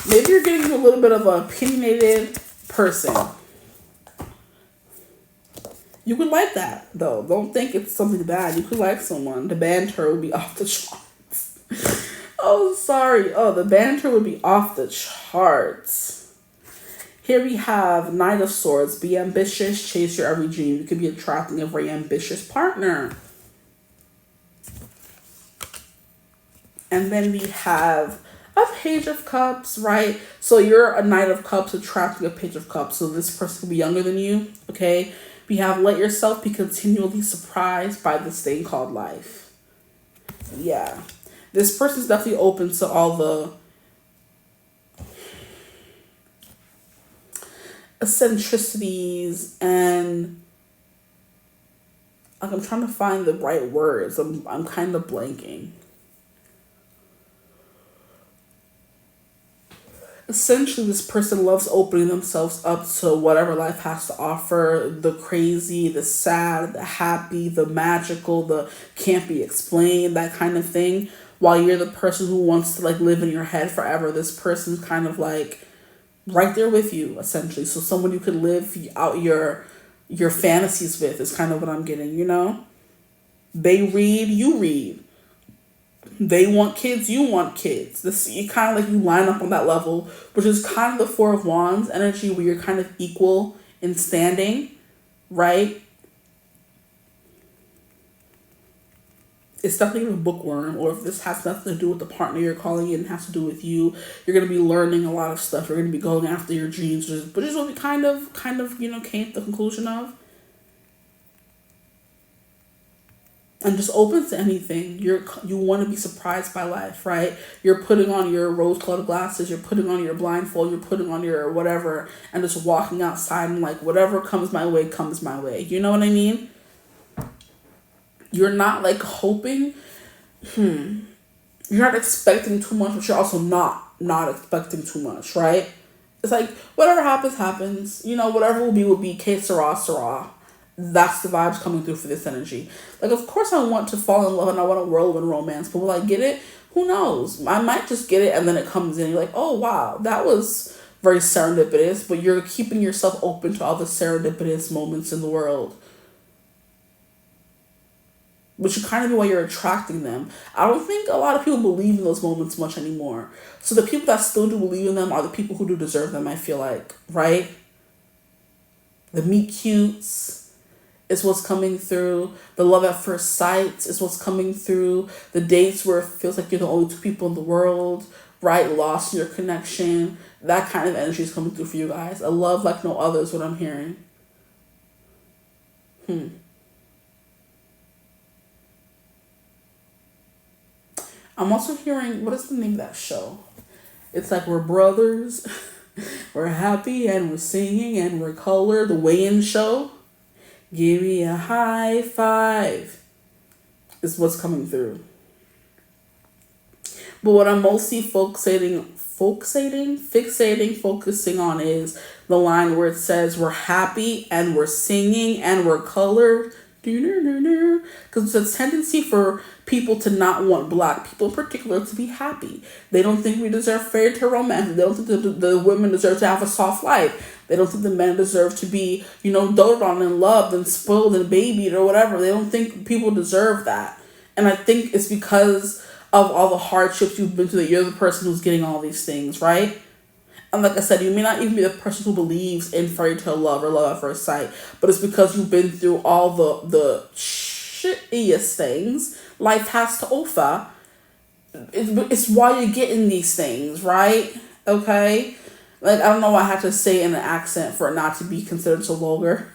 Maybe you're getting a little bit of an opinionated person. You could like that, though. Don't think it's something bad. You could like someone. The banter would be off the charts. Oh, sorry. Oh, the banter would be off the charts. Here we have Knight of Swords. Be ambitious. Chase your every dream. You could be attracting a very ambitious partner. And then we have a Page of Cups, right? So you're a Knight of Cups attracting a Page of Cups. So this person could be younger than you, okay? We have let yourself be continually surprised by this thing called life. Yeah. This person's definitely open to all the eccentricities and like I'm trying to find the right words. I'm kind of blanking. Essentially, this person loves opening themselves up to whatever life has to offer. The crazy, the sad, the happy, the magical, the can't be explained, that kind of thing. While you're the person who wants to like live in your head forever, this person's kind of like right there with you, essentially. So someone you could live out your fantasies with is kind of what I'm getting, you know? They read, you read. They want kids, you want kids. This, you kind of like you line up on that level, which is kind of the Four of Wands energy where you're kind of equal in standing, right? It's definitely a bookworm, or if this has nothing to do with the partner you're calling in, it has to do with you. You're going to be learning a lot of stuff. You're going to be going after your dreams, which is what we kind of, came to the conclusion of. And just open to anything. You want to be surprised by life, right? You're putting on your rose-colored glasses, you're putting on your blindfold, you're putting on your whatever, and just walking outside and like, whatever comes my way, comes my way. You know what I mean? You're not like hoping, you're not expecting too much, but you're also not expecting too much, right? It's like, whatever happens, happens. You know, whatever will be, que sera, sera. That's the vibes coming through for this energy. Like, of course I want to fall in love and I want a whirlwind romance, but will I get it? Who knows? I might just get it and then it comes in. You're like, oh, wow, that was very serendipitous, but you're keeping yourself open to all the serendipitous moments in the world. Which should kind of be why you're attracting them. I don't think a lot of people believe in those moments much anymore. So the people that still do believe in them are the people who do deserve them, I feel like, right? The meet cutes is what's coming through. The love at first sight is what's coming through. The dates where it feels like you're the only two people in the world, right? Lost in your connection. That kind of energy is coming through for you guys. A love like no other is what I'm hearing. I'm also hearing, what is the name of that show? It's like we're brothers, we're happy and we're singing and we're color. The weigh-in show. Give me a high five is what's coming through. But what I'm mostly focusing on is the line where it says we're happy and we're singing and we're colored. Because it's a tendency for people to not want Black people in particular to be happy. They don't think we deserve fairy tale romance. They don't think the women deserve to have a soft life. They don't think the men deserve to be, doted on and loved and spoiled and babied or whatever. They don't think people deserve that. And I think it's because of all the hardships you've been through that you're the person who's getting all these things, right? And like I said, you may not even be the person who believes in fairy tale love or love at first sight, but it's because you've been through all the shittiest things life has to offer. It's why you're getting these things, right? Okay? Like, I don't know why I had to say in an accent for it not to be considered so vulgar.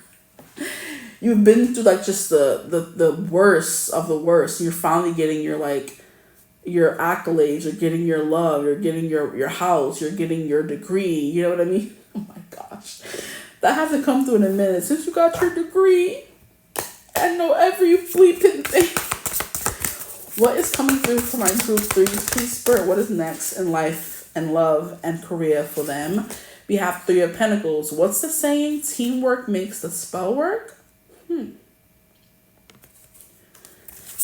You've been through, like, just the worst of the worst. You're finally getting your, like, your accolades, you're getting your love, you're getting your house, you're getting your degree. You know what I mean? Oh my gosh. That hasn't come through in a minute. Since you got your degree, I know every bleeping thing. What is coming through for my group 3? Please, Spirit, what is next in life and love and career for them? We have 3 of Pentacles. What's the saying? Teamwork makes the spell work.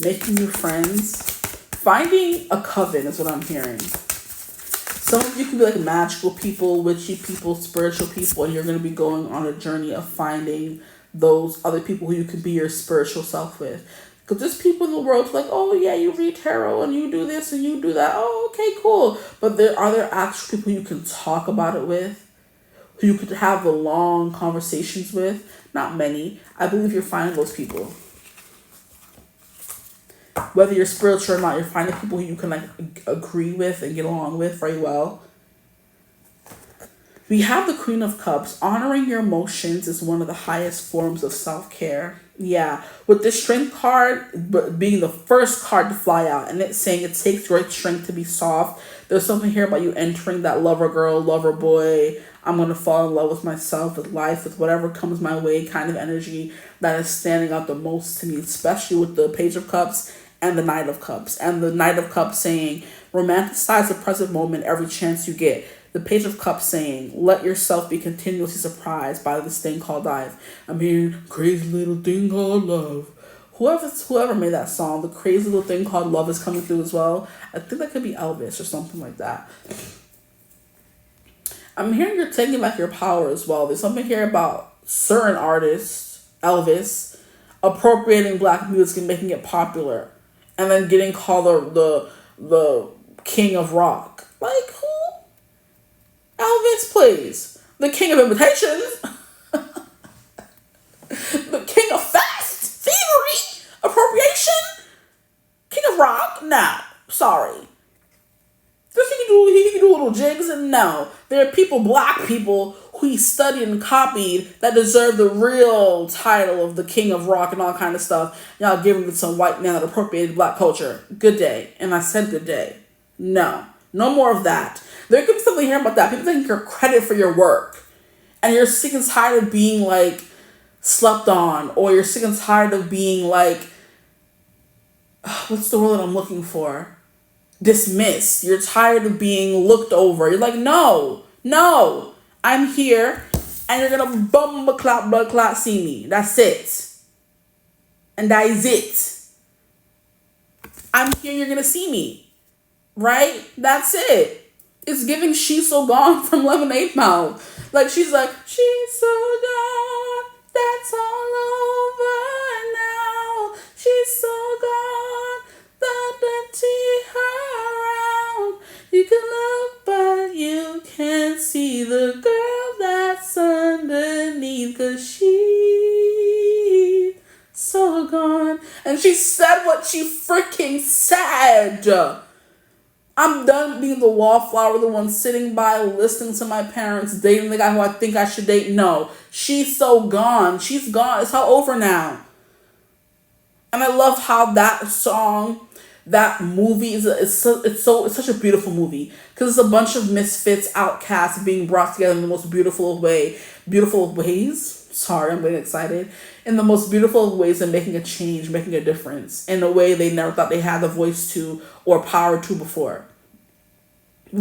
Making new friends. Finding a coven is what I'm hearing. Some of you can be like magical people, witchy people, spiritual people, and you're going to be going on a journey of finding those other people who you can be your spiritual self with. Because there's people in the world like, oh yeah, you read tarot and you do this and you do that. Oh, okay, cool. But are there actual people you can talk about it with? Who you could have the long conversations with? Not many. I believe you're finding those people. Whether you're spiritual or not, you're finding people who you can like agree with and get along with very well. We have the Queen of Cups. Honoring your emotions is one of the highest forms of self-care. Yeah, with the Strength card being the first card to fly out, and it's saying it takes great strength to be soft. There's something here about you entering that lover girl, lover boy, I'm going to fall in love with myself, with life, with whatever comes my way kind of energy that is standing out the most to me, especially with the Page of Cups and the Knight of Cups. And the Knight of Cups saying, romanticize the present moment every chance you get. The Page of Cups saying, let yourself be continuously surprised by this thing called life. I'm hearing, crazy little thing called love. Whoever made that song, the crazy little thing called love is coming through as well. I think that could be Elvis or something like that. I'm hearing you're taking back your power as well. There's something here about certain artists, Elvis, appropriating black music and making it popular. And then getting called the king of rock. Like, who? Elvis, please. The king of imitations. The king of fast thievery. Appropriation. King of rock. Nah, sorry. He can do little jigs, and no. There are people, black people, who he studied and copied that deserve the real title of the king of rock and all kind of stuff. Y'all giving it to some white man that appropriated black culture. Good day. And I said good day. No. No more of that. There could be something here about that. People taking your credit for your work. And you're sick and tired of being like slept on. Or you're sick and tired of being like, what's the word that I'm looking for? Dismissed. You're tired of being looked over. You're like, no, I'm here, and you're gonna bumble clap, blood clot, see me. That's it. And that is it. I'm here, you're gonna see me. Right? That's it. It's giving She's So Gone from Lemonade Mouth. Like, she's like, she's so gone, that's all over now. She's so gone, that see her around. You can look, but you can't see the girl that's underneath, 'cause she's so gone. And she said what she freaking said. I'm done being the wallflower, the one sitting by listening to my parents, dating the guy who I think I should date. No, she's so gone. She's gone. It's all over now. And I love how that song, that movie it's such a beautiful movie, because it's a bunch of misfits, outcasts being brought together in the most beautiful ways. Sorry, I'm getting excited. In the most beautiful of ways, and making a change, making a difference in a way they never thought they had the voice to or power to before. I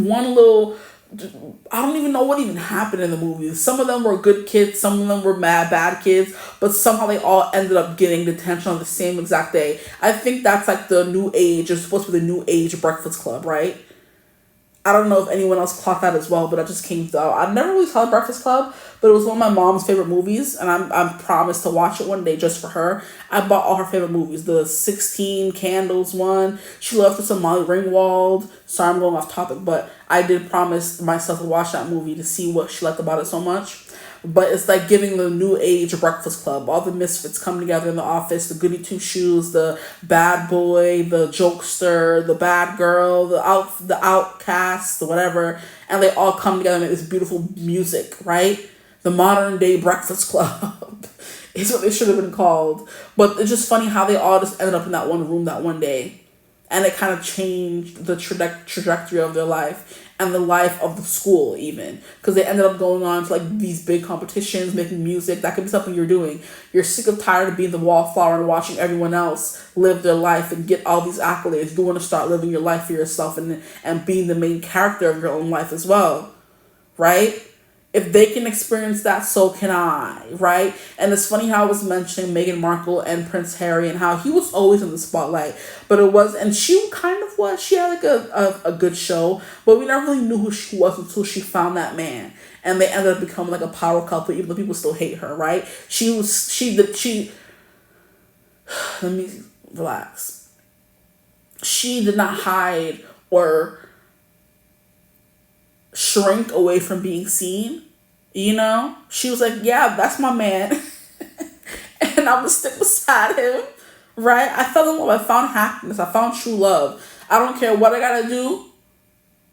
don't even know what even happened in the movies. Some of them were good kids, some of them were bad kids, but somehow they all ended up getting detention on the same exact day. I think that's like the new age. It's supposed to be the new age Breakfast Club, right? I don't know if anyone else caught that as well, but I just came through. I never really saw Breakfast Club, but it was one of my mom's favorite movies, and I'm promised to watch it one day just for her. I bought all her favorite movies. The 16 Candles one. She loved some Molly Ringwald. Sorry, I'm going off topic, but I did promise myself to watch that movie to see what she liked about it so much. But it's like giving the new age Breakfast Club. All the misfits come together in the office. The goody two shoes, the bad boy, the jokester, the bad girl, the outcast, the whatever. And they all come together and make this beautiful music, right? The modern day Breakfast Club is what they should have been called. But it's just funny how they all just ended up in that one room that one day. And it kind of changed the trajectory of their life and the life of the school even. Because they ended up going on to like these big competitions, making music. That could be something you're doing. You're sick of tired of being the wallflower and watching everyone else live their life and get all these accolades. You want to start living your life for yourself and being the main character of your own life as well. Right? If they can experience that, so can I, right? And it's funny how I was mentioning Meghan Markle and Prince Harry and how he was always in the spotlight. But it was, and she kind of was, she had like a good show, but we never really knew who she was until she found that man. And they ended up becoming like a power couple, even though people still hate her, right? Let me relax. She did not hide or shrink away from being seen. You know, she was like, yeah, that's my man. And I'm gonna stick beside him, right? I fell in love. I found happiness. I found true love. I don't care what I gotta do,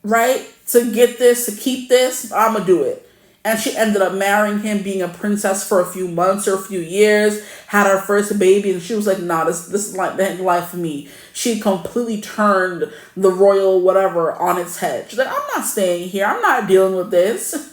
right, to get this, to keep this, I'm gonna do it. And she ended up marrying him, being a princess for a few months or a few years, had her first baby, and she was like, nah, this is like the life for me. She completely turned the royal whatever on its head. She's like, I'm not staying here. I'm not dealing with this.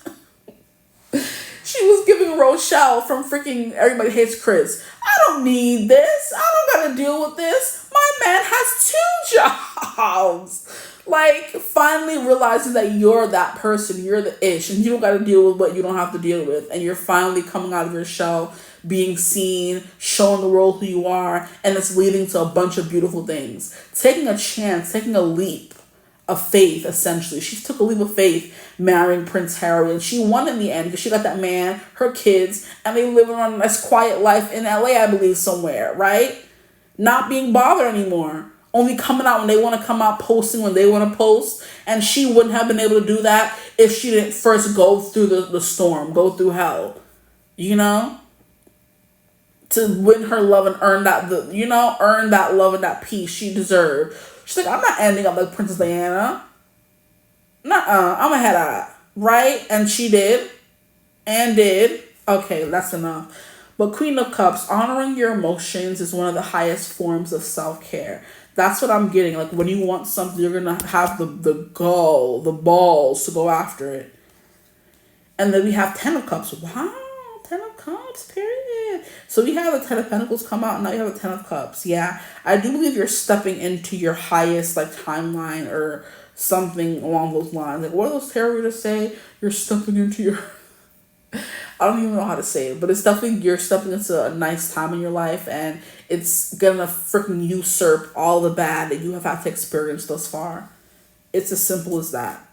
She was giving Rochelle from freaking Everybody Hates Chris. I don't need this. I don't gotta deal with this. My man has 2 jobs. Like, finally realizing that you're that person, you're the ish, and you don't gotta deal with what you don't have to deal with. And you're finally coming out of your shell, being seen, showing the world who you are, and it's leading to a bunch of beautiful things. Taking a chance, taking a leap of faith, essentially. She took a leap of faith marrying Prince Harry, and she won in the end because she got that man, her kids, and they live on a nice quiet life in LA, I believe, somewhere, right? Not being bothered anymore. Only coming out when they want to come out, posting when they want to post. And she wouldn't have been able to do that if she didn't first go through the storm, go through hell, you know? To win her love and earn that, earn that love and that peace she deserved. She's like, I'm not ending up like Princess Diana. Nuh-uh, I'm gonna head out, right? And she did, and did. Okay, that's enough. But Queen of Cups, honoring your emotions is one of the highest forms of self-care. That's what I'm getting. Like, when you want something, you're gonna have the gall, the balls to go after it. And then we have 10 of Cups. Wow, 10 of Cups, period. So we have the 10 of Pentacles come out, and now you have the 10 of Cups. Yeah, I do believe you're stepping into your highest, like, timeline or something along those lines. Like, what do those tarot readers say? You're stepping into your... I don't even know how to say it, but it's definitely, you're stepping into a nice time in your life, and it's gonna freaking usurp all the bad that you have had to experience thus far. It's as simple as that.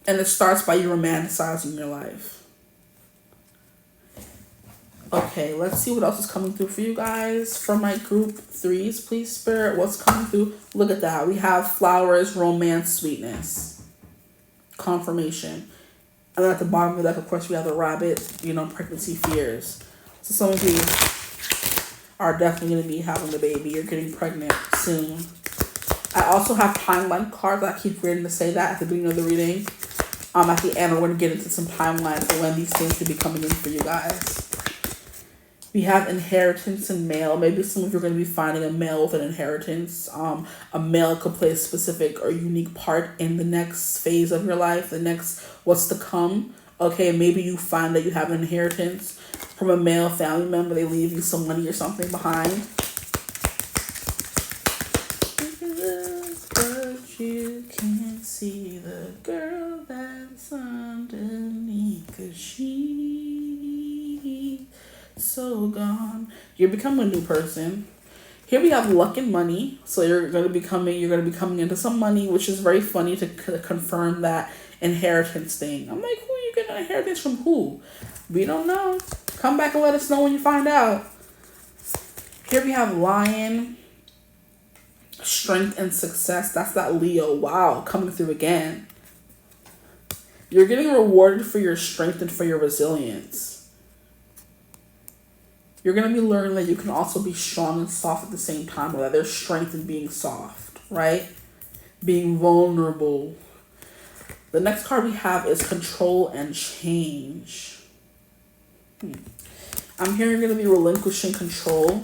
And it starts by you romanticizing your life. Okay, let's see what else is coming through for you guys. For my group 3s, please, Spirit, what's coming through? Look at that. We have flowers, romance, sweetness. Confirmation. And then at the bottom of that, of course, we have the rabbit, pregnancy fears. So some of you are definitely going to be having the baby. You're getting pregnant soon. I also have timeline cards. I keep forgetting to say that at the beginning of the reading. At the end, we're going to get into some timelines for when these things could be coming in for you guys. We have inheritance and mail. Maybe some of you are going to be finding a male with an inheritance. A male could play a specific or unique part in the next phase of your life, the next what's to come. Okay, maybe you find that you have an inheritance from a male family member. They leave you some money or something behind. But you can't see the girl that's underneath, 'cause she so gone. You're becoming a new person. Here we have luck and money. So you're going to be coming into some money, which is very funny to confirm that inheritance thing. I'm like, who are you getting an inheritance from? Who? We don't know. Come back and let us know when you find out. Here we have lion, strength and success. That's that Leo. Wow, coming through again. You're getting rewarded for your strength and for your resilience. You're going to be learning that you can also be strong and soft at the same time, or that there's strength in being soft, right? Being vulnerable. The next card we have is control and change. I'm hearing you're going to be relinquishing control.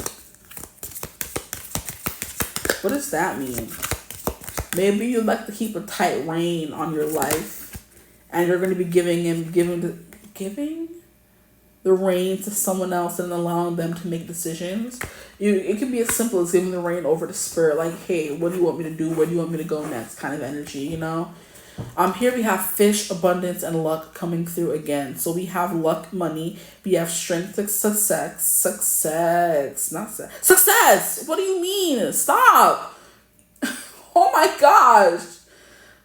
What does that mean? Maybe you'd like to keep a tight rein on your life, and you're going to be giving the rein to someone else and allowing them to make decisions. It can be as simple as giving the rein over to spirit, like, hey, what do you want me to do? Where do you want me to go next? Kind of energy, you know? Here we have fish, abundance, and luck coming through again. So we have luck, money. We have strength, success. What do you mean? Stop. Oh my gosh.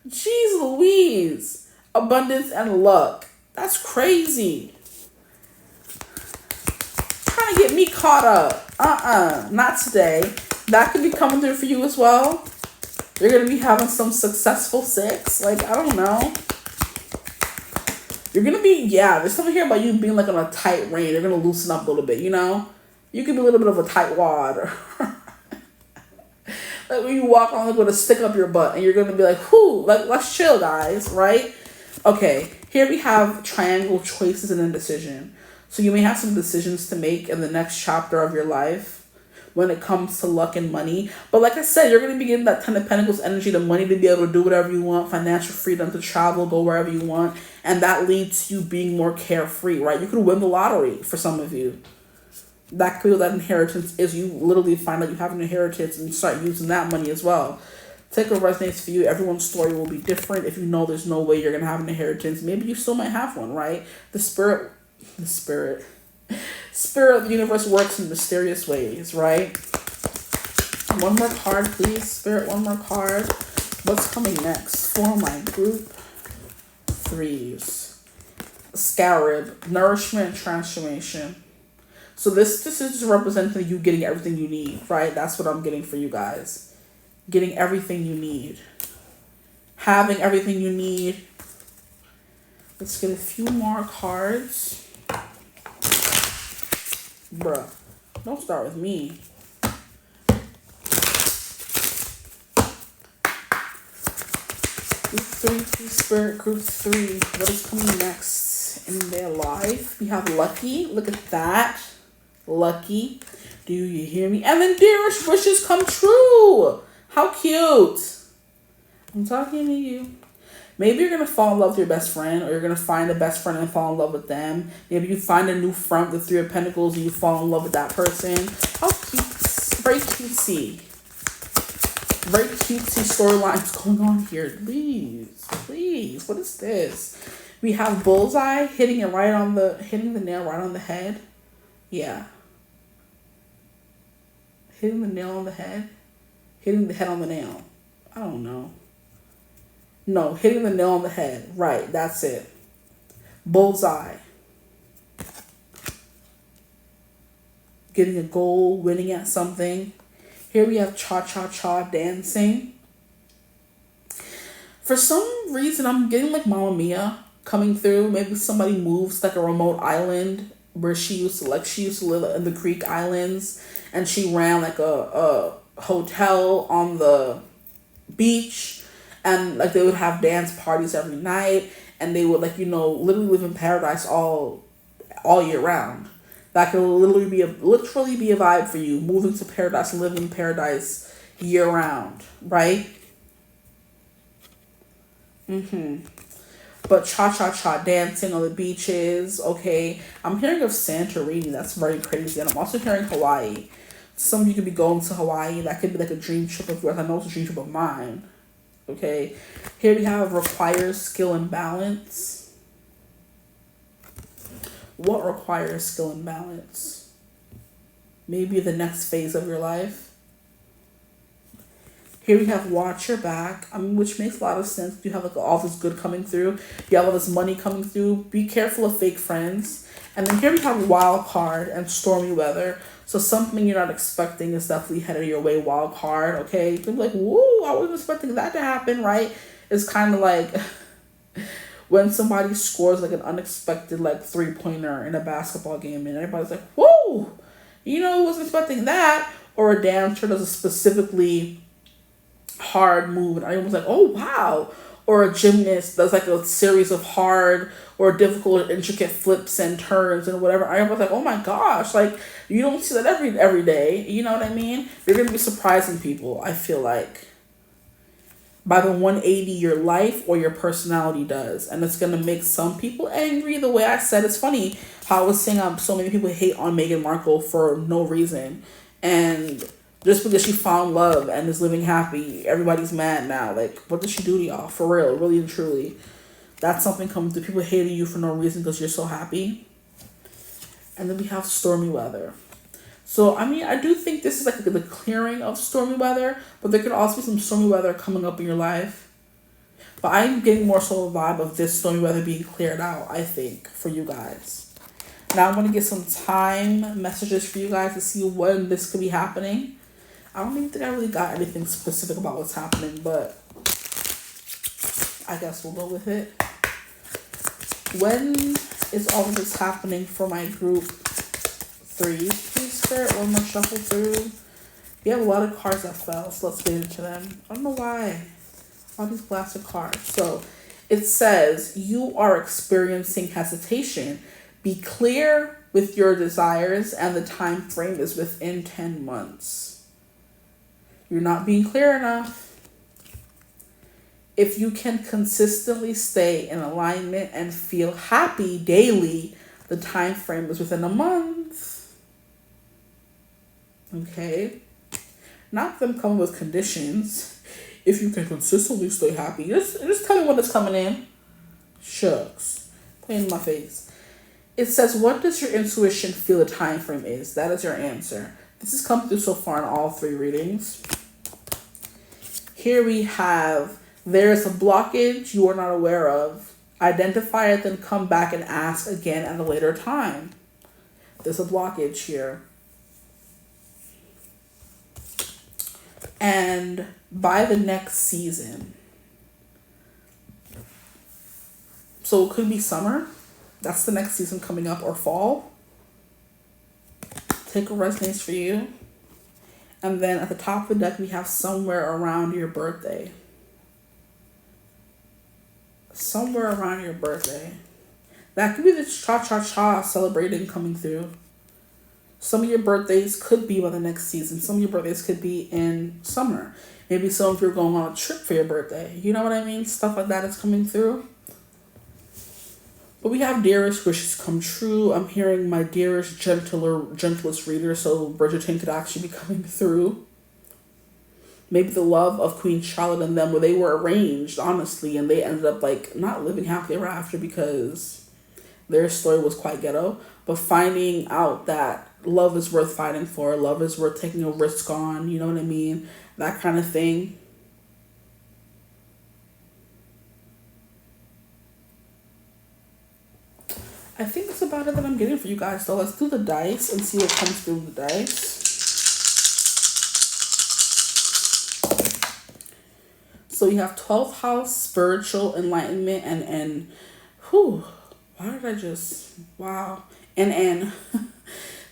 Jeez Louise. Abundance and luck. That's crazy. Trying to get me caught up. Not today. That could be coming through for you as well. You're going to be having some successful sex. Like, I don't know. You're going to be, there's something here about you being like on a tight rein. You're going to loosen up a little bit, you know? You could be a little bit of a tight wad. Like when you walk on, they're going to stick up your butt and you're going to be like, whoo, like, let's chill, guys, right? Okay, here we have triangle, choices, and indecision. So you may have some decisions to make in the next chapter of your life when it comes to luck and money. But like I said, you're going to be getting that Ten of Pentacles energy, the money to be able to do whatever you want, financial freedom to travel, go wherever you want. And that leads to you being more carefree, right? You could win the lottery for some of you. That could be what that inheritance is. You literally find out you have an inheritance and you start using that money as well. Take what resonates for you. Everyone's story will be different. If you know there's no way you're going to have an inheritance, maybe you still might have one, right? The spirit of the universe works in mysterious ways, right? One more card, please. Spirit, one more card. What's coming next for my group? Threes. Scarab, nourishment, transformation. So this is representing you getting everything you need, right? That's what I'm getting for you guys. Getting everything you need. Having everything you need. Let's get a few more cards. Bruh, don't start with me. Group 3, Spirit, Group 3. What is coming next in their life? We have Lucky. Look at that. Lucky. Do you hear me? And then dearest wishes come true. How cute. I'm talking to you. Maybe you're going to fall in love with your best friend, or you're going to find a best friend and fall in love with them. Maybe you find a new friend with 3 of Pentacles and you fall in love with that person. How cute. Very cutesy. Very cutesy storylines going on here. Please. What is this? We have Bullseye hitting the nail right on the head. Yeah. Hitting the nail on the head. Hitting the head on the nail. I don't know. No, hitting the nail on the head. Right, that's it. Bullseye. Getting a goal, winning at something. Here we have cha-cha-cha dancing. For some reason, I'm getting like Mamma Mia coming through. Maybe somebody moves like a remote island where she used to live in the Greek islands, and she ran like a hotel on the beach, and like they would have dance parties every night, and they would literally live in paradise all year round. That could literally be a vibe for you, moving to paradise, living in paradise year round, right? But cha-cha-cha dancing on the beaches, okay. I'm hearing of Santorini. That's very crazy. And I'm also hearing Hawaii. Some of you could be going to Hawaii. That could be like a dream trip of yours. I know it's a dream trip of mine. Okay. Here we have requires skill and balance. What requires skill and balance? Maybe the next phase of your life. Here we have watch your back, which makes a lot of sense. You have like all this good coming through. You have all this money coming through. Be careful of fake friends. And then here we have wild card and stormy weather. So something you're not expecting is definitely headed your way, wild card, okay? You can be like, whoa, I wasn't expecting that to happen, right? It's kind of like when somebody scores like an unexpected like 3-pointer in a basketball game and everybody's like, whoa, wasn't expecting that. Or a dancer does a specifically hard move and I was like, oh wow, or a gymnast does like a series of hard or difficult, intricate flips and turns and whatever. I was like, oh my gosh, like you don't see that every day. You know what I mean? You're gonna be surprising people, I feel like, by the 180 your life or your personality does. And it's going to make some people angry. The way I said, it's funny how I was saying so many people hate on Meghan Markle for no reason. And just because she found love and is living happy, everybody's mad now. Like, what did she do to y'all? For real, really and truly. That's something coming through. People hating you for no reason because you're so happy. And then we have stormy weather. So, I mean, I do think this is like the clearing of stormy weather, but there could also be some stormy weather coming up in your life. But I'm getting more so a vibe of this stormy weather being cleared out, I think, for you guys. Now I'm going to get some time messages for you guys to see when this could be happening. I don't even think I really got anything specific about what's happening, but I guess we'll go with it. When is all of this happening for my group 3, please, Spirit? One more shuffle through. We have a lot of cards that fell, so let's get into them. I don't know why. All these blasted cards. So it says, you are experiencing hesitation. Be clear with your desires, and the time frame is within 10 months. You're not being clear enough. If you can consistently stay in alignment and feel happy daily, the time frame is within a month. Okay, not them coming with conditions. If you can consistently stay happy, just tell me when it's coming in. Shucks, play in my face. It says, what does your intuition feel the time frame is? That is your answer. This has come through so far in all 3 readings. Here we have, there is a blockage you are not aware of. Identify it, then come back and ask again at a later time. There's a blockage here. And by the next season, so it could be summer, that's the next season coming up, or fall. Take what resonates for you. And then at the top of the deck, we have somewhere around your birthday. Somewhere around your birthday. That could be the cha-cha-cha celebrating coming through. Some of your birthdays could be by the next season. Some of your birthdays could be in summer. Maybe some of you are going on a trip for your birthday. You know what I mean? Stuff like that is coming through. But we have dearest wishes come true. I'm hearing my dearest, gentlest reader. So Bridgerton could actually be coming through. Maybe the love of Queen Charlotte and them, where they were arranged, honestly. And they ended up like not living happily ever after because their story was quite ghetto. But finding out that love is worth fighting for, love is worth taking a risk on, you know what I mean? That kind of thing. I think that's about it that I'm getting for you guys. So let's do the dice and see what comes through the dice. So we have 12th house, spiritual enlightenment, and whew, why did I just, wow. And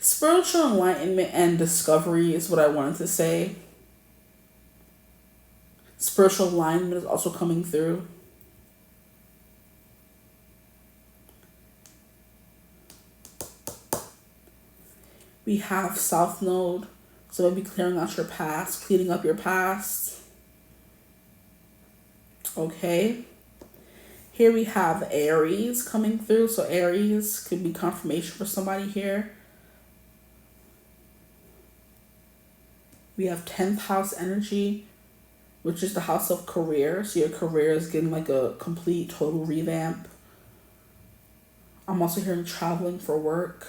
spiritual enlightenment and discovery is what I wanted to say. Spiritual alignment is also coming through. We have South Node, so maybe clearing out your past, cleaning up your past. Okay. Here we have Aries coming through. So Aries could be confirmation for somebody here. We have 10th house energy, which is the house of career. So your career is getting like a complete, total revamp. I'm also hearing traveling for work.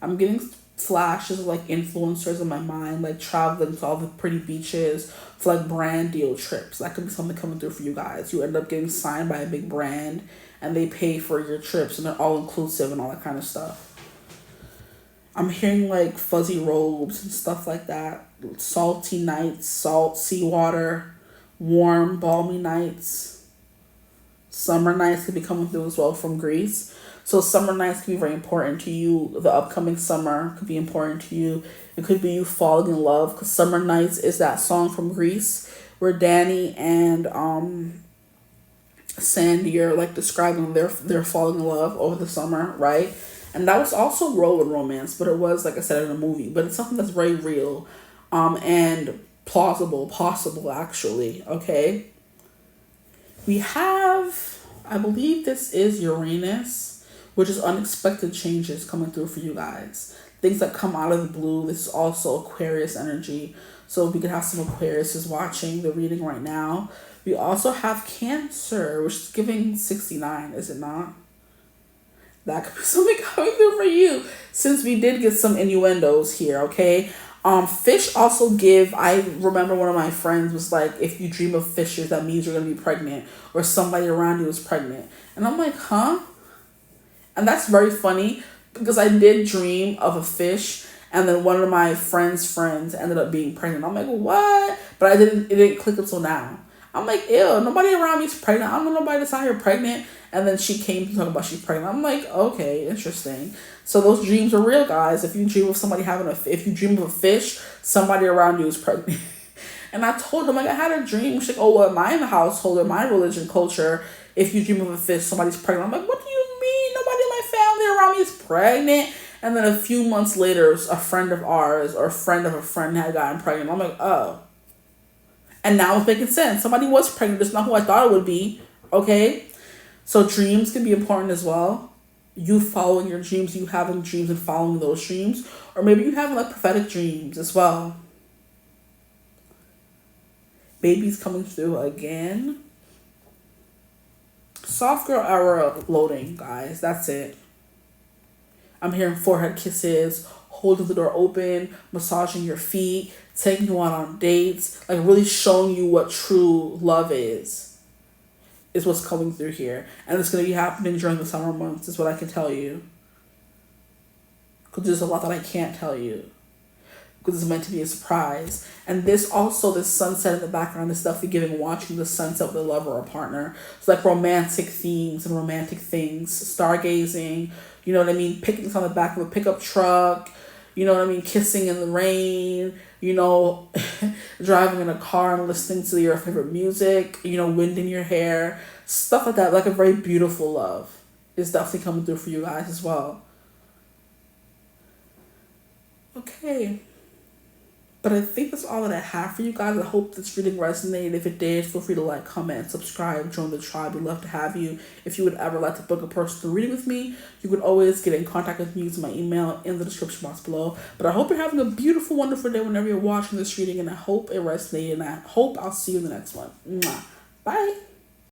I'm getting flashes of like influencers in my mind, like traveling to all the pretty beaches for like brand deal trips. That could be something coming through for you guys. You end up getting signed by a big brand and they pay for your trips and they're all inclusive and all that kind of stuff. I'm hearing like fuzzy robes and stuff like that. Salty nights, salt, seawater, warm, balmy nights. Summer nights could be coming through as well from Greece. So summer nights can be very important to you. The upcoming summer could be important to you. It could be you falling in love, because Summer Nights is that song from Greece where Danny and Sandy are like describing their falling in love over the summer, right? And that was also whirlwind romance, but it was, like I said, in a movie. But it's something that's very real, and plausible, possible actually. Okay. We have, I believe this is Uranus, which is unexpected changes coming through for you guys. Things that come out of the blue. This is also Aquarius energy. So we could have some Aquariuses watching the reading right now. We also have Cancer, which is giving 69, is it not? That could be something coming through for you, since we did get some innuendos here, okay? Fish also give, I remember one of my friends was like, if you dream of fishes, that means you're going to be pregnant, or somebody around you is pregnant. And I'm like, huh? And that's very funny, because I did dream of a fish, and then one of my friends' friends ended up being pregnant. I'm like, what? But it didn't click until now. I'm like, ew, nobody around me is pregnant. I don't know nobody that's out here pregnant. And then she came to talk about she's pregnant. I'm like, okay, interesting. So those dreams are real, guys. If you dream of somebody if you dream of a fish, somebody around you is pregnant. And I told him, like, I had a dream. She's like, oh, well, in my household, in my religion culture, if you dream of a fish, somebody's pregnant. I'm like, what do you mean? Nobody in my family around me is pregnant. And then a few months later, a friend of ours or a friend of a friend had gotten pregnant. I'm like, oh. And now it's making sense. Somebody was pregnant. That's not who I thought it would be. Okay? So dreams can be important as well. You following your dreams, you having dreams and following those dreams. Or maybe you having like prophetic dreams as well. Baby's coming through again. Soft girl era loading, guys. That's it. I'm hearing forehead kisses, holding the door open, massaging your feet, taking you on dates, like really showing you what true love is what's coming through here. And it's going to be happening during the summer months, is what I can tell you. Because there's a lot that I can't tell you. Because it's meant to be a surprise. And this sunset in the background is definitely giving watching the sunset with a lover or a partner. It's like romantic themes and romantic things. Stargazing, you know what I mean? Picnics on the back of a pickup truck. You know what I mean? Kissing in the rain, you know, driving in a car and listening to your favorite music, you know, wind in your hair, stuff like that. Like a very beautiful love is definitely coming through for you guys as well. Okay. But I think that's all that I have for you guys. I hope this reading resonated. If it did, feel free to like, comment, subscribe, join the tribe. We'd love to have you. If you would ever like to book a personal reading with me, you can always get in contact with me using my email in the description box below. But I hope you're having a beautiful, wonderful day whenever you're watching this reading, and I hope it resonated, and I hope I'll see you in the next one. Mwah. Bye.